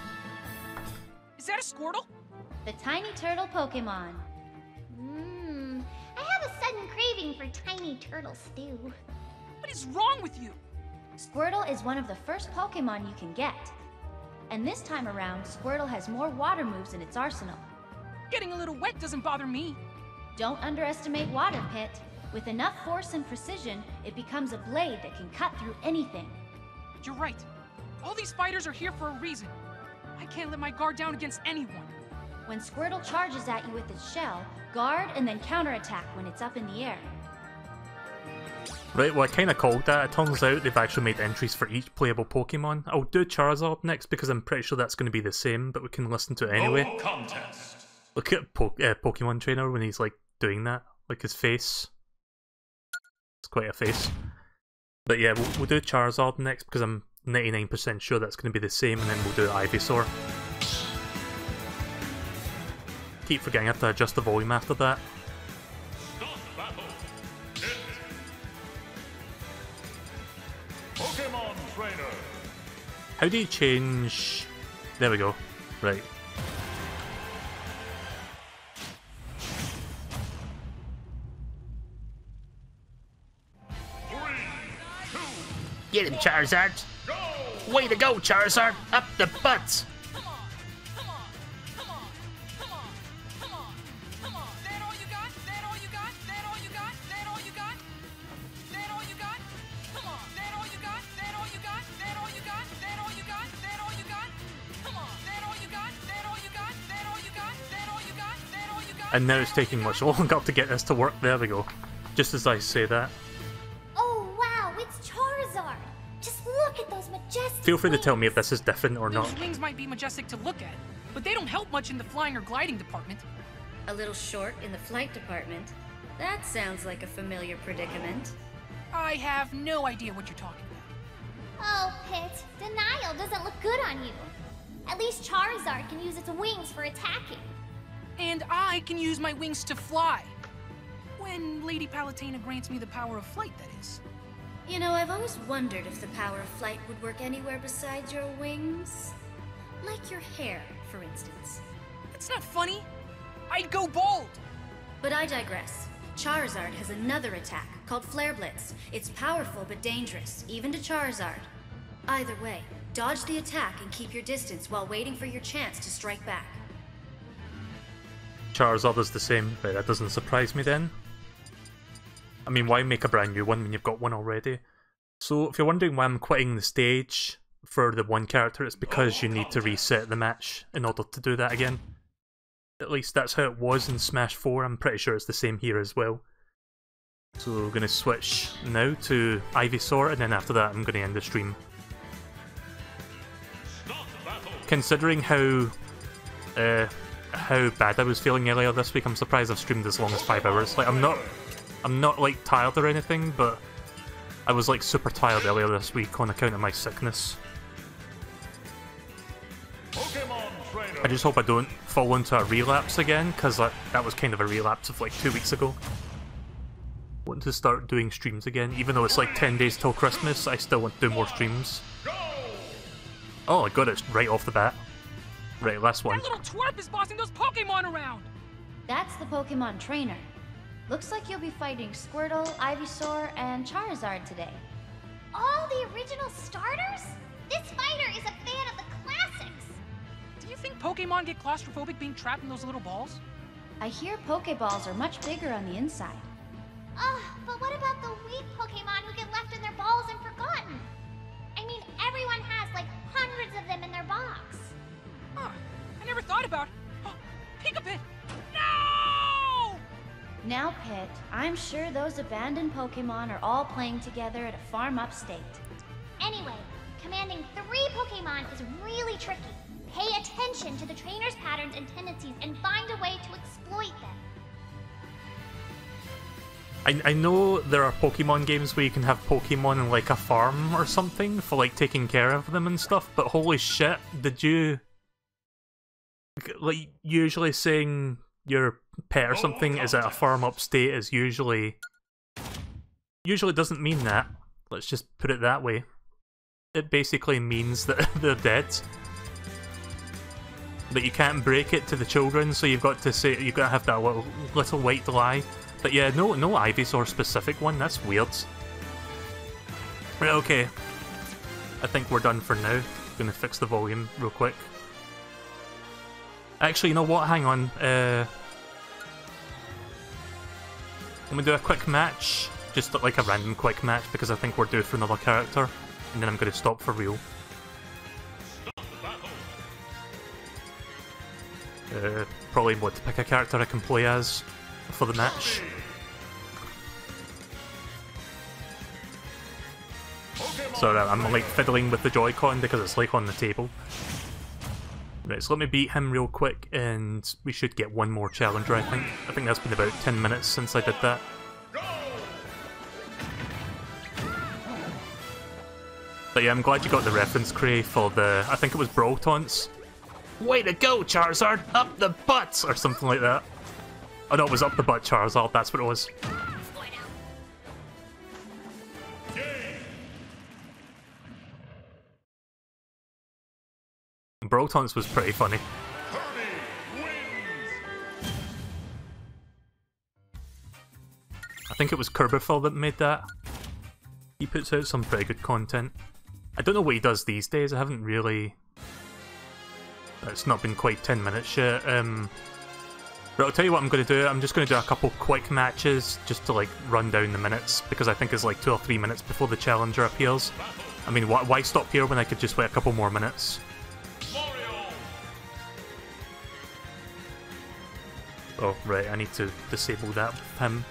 Is that a Squirtle? The tiny turtle Pokemon. I have a sudden craving for tiny turtle stew. What is wrong with you? Squirtle is one of the first Pokemon you can get. And this time around, Squirtle has more water moves in its arsenal. Getting a little wet doesn't bother me. Don't underestimate Water Pit. With enough force and precision, it becomes a blade that can cut through anything. You're right. All these fighters are here for a reason. I can't let my guard down against anyone. When Squirtle charges at you with its shell, guard and then counterattack when it's up in the air. Right, well I kinda called that. It turns out they've actually made entries for each playable Pokemon. I'll do Charizard next because I'm pretty sure that's going to be the same, but we can listen to it anyway. No contest. Look at Pokemon Trainer when he's like doing that. Like his face. It's quite a face. But yeah, we'll do Charizard next because I'm 99% sure that's going to be the same, and then we'll do Ivysaur. Keep forgetting I have to adjust the volume after that. Start battle. Hit. Pokemon Trainer. How do you change... There we go. Right. Get him, Charizard! Go! Way to go, Charizard! Up the butt! Come on! Come on! Come on! Come on! Come on! Come on! That all you got? That all you got? That all you got? That all you got? That all you got? Come on! That all you got? That all you got? That all you got? That all you got? That all you got? Come on! That all you got? That all you got? That all you got? That all you got? That all you got? And now it's taking much longer to get this to work. There we go. Just as I say that. Oh wow, it's Charizard! Just look at those majestic Feel free to tell me if this is different or not. Those wings might be majestic to look at, but they don't help much in the flying or gliding department. A little short in the flight department. That sounds like a familiar predicament. I have no idea what you're talking about. Oh, Pit, denial doesn't look good on you. At least Charizard can use its wings for attacking. And I can use my wings to fly. When Lady Palutena grants me the power of flight, that is. You know, I've always wondered if the power of flight would work anywhere besides your wings. Like your hair, for instance. That's not funny. I'd go bald. But I digress. Charizard has another attack called Flare Blitz. It's powerful but dangerous, even to Charizard. Either way, dodge the attack and keep your distance while waiting for your chance to strike back. Charizard is the same, but that doesn't surprise me then. I mean, why make a brand new one when you've got one already? So, if you're wondering why I'm quitting the stage for the one character, it's because you need to reset the match in order to do that again. At least that's how it was in Smash 4, I'm pretty sure it's the same here as well. So we're going to switch now to Ivysaur, and then after that I'm going to end the stream. Considering how bad I was feeling earlier this week, I'm surprised I've streamed as long as 5 hours. Like, I'm not like tired or anything, but I was like super tired earlier this week on account of my sickness. I just hope I don't fall into a relapse again, because that was kind of a relapse of like 2 weeks ago. I want to start doing streams again, even though it's like 10 days till Christmas, I still want to do more streams. Oh, I got it right off the bat. Right, last one. That little twerp is bossing those Pokemon around! That's the Pokemon trainer. Looks like you'll be fighting Squirtle, Ivysaur, and Charizard today. All the original starters? This fighter is a fan of the classics. Do you think Pokemon get claustrophobic being trapped in those little balls? I hear Pokeballs are much bigger on the inside. Ugh, but what about the weak Pokemon who get left in their balls and forgotten? I mean, everyone has like hundreds of them in their box. Huh, I never thought about... Oh, Pika-Pit! No! Now, Pit, I'm sure those abandoned Pokemon are all playing together at a farm upstate. Anyway, commanding 3 Pokemon is really tricky. Pay attention to the trainer's patterns and tendencies and find a way to exploit them. I know there are Pokemon games where you can have Pokemon in like a farm or something for like taking care of them and stuff, but holy shit, did you... Like, usually saying your pet or something is at a farm upstate is usually doesn't mean that. Let's just put it that way. It basically means that they're dead. That you can't break it to the children, so you've got to have that little white lie. But yeah, no Ivysaur specific one, that's weird. Right, okay. I think we're done for now. Gonna fix the volume real quick. Actually, you know what? Hang on. Let me do a quick match. Just like a random quick match, because I think we're due for another character. And then I'm gonna stop for real. Probably want to pick a character I can play as for the match. Sorry, I'm like fiddling with the Joy-Con because it's like on the table. Right, so let me beat him real quick and we should get one more challenger, I think. I think that's been about 10 minutes since I did that. But yeah, I'm glad you got the reference, Cray, for the... I think it was Brawl Taunts. Way to go, Charizard! Up the butts! Or something like that. Oh no, it was up the butt, Charizard, that's what it was. Brawl Taunts was pretty funny. I think it was Kirby that made that. He puts out some pretty good content. I don't know what he does these days, I haven't really... It's not been quite 10 minutes yet. But I'll tell you what I'm going to do. I'm just going to do a couple quick matches just to like run down the minutes, because I think it's like 2 or 3 minutes before the challenger appears. I mean, why stop here when I could just wait a couple more minutes? Oh, right, I need to disable that with him.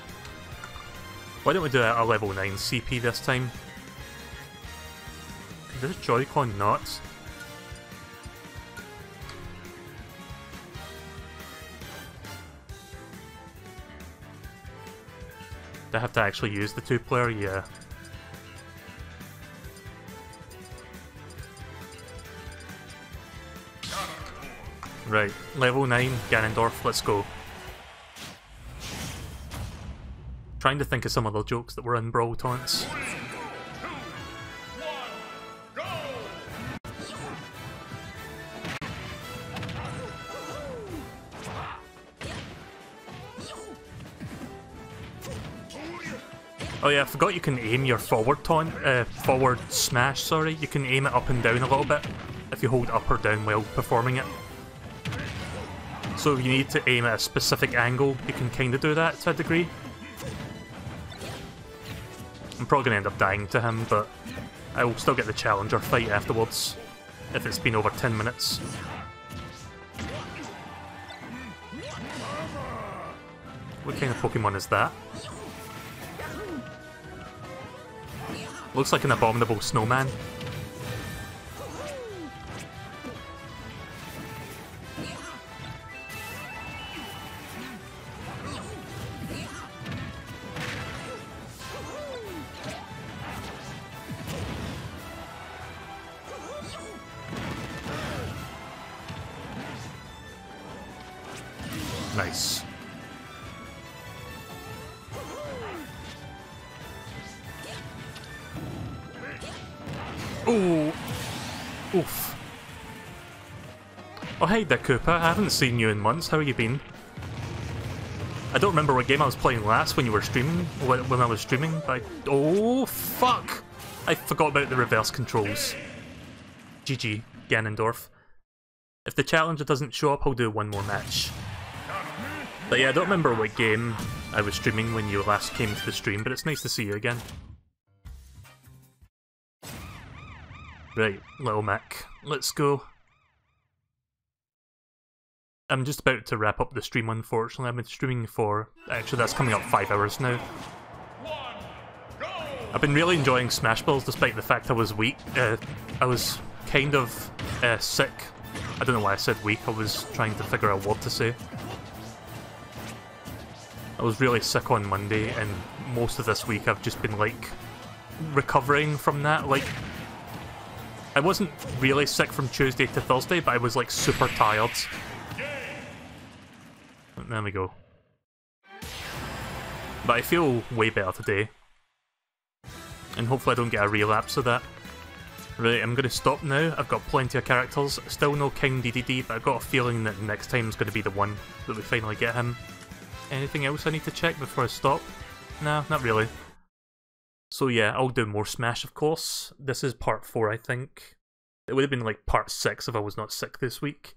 Why don't we do a level 9 CP this time? This Joy-Con nuts. Do I have to actually use the 2-player? Yeah. Right, level 9, Ganondorf, let's go. Trying to think of some other jokes that were in Brawl Taunts. Oh yeah, I forgot you can aim your forward taunt, forward smash, sorry. You can aim it up and down a little bit if you hold up or down while performing it. So if you need to aim at a specific angle, you can kinda do that to a degree. I'm probably gonna end up dying to him, but I will still get the challenger fight afterwards, if it's been over 10 minutes. What kind of Pokemon is that? Looks like an abominable snowman. Nice. Ooh. Oof. Oh hey there, Koopa. I haven't seen you in months. How have you been? I don't remember what game I was playing last when you were streaming, when I was streaming, but oh, fuck! I forgot about the reverse controls. GG, Ganondorf. If the challenger doesn't show up, I'll do one more match. But yeah, I don't remember what game I was streaming when you last came to the stream, but it's nice to see you again. Right, Little Mac, let's go. I'm just about to wrap up the stream, unfortunately. I've been streaming for... Actually, that's coming up 5 hours now. I've been really enjoying Smash Bros, despite the fact I was weak. I was kind of sick. I don't know why I said weak, I was trying to figure out what to say. I was really sick on Monday, and most of this week I've just been, like, recovering from that. Like, I wasn't really sick from Tuesday to Thursday, but I was, like, super tired. There we go. But I feel way better today. And hopefully I don't get a relapse of that. Right, I'm going to stop now. I've got plenty of characters. Still no King DDD, but I've got a feeling that next time's going to be the one that we finally get him. Anything else I need to check before I stop? No, not really. So yeah, I'll do more Smash, of course. This is part 4, I think. It would have been like part 6 if I was not sick this week.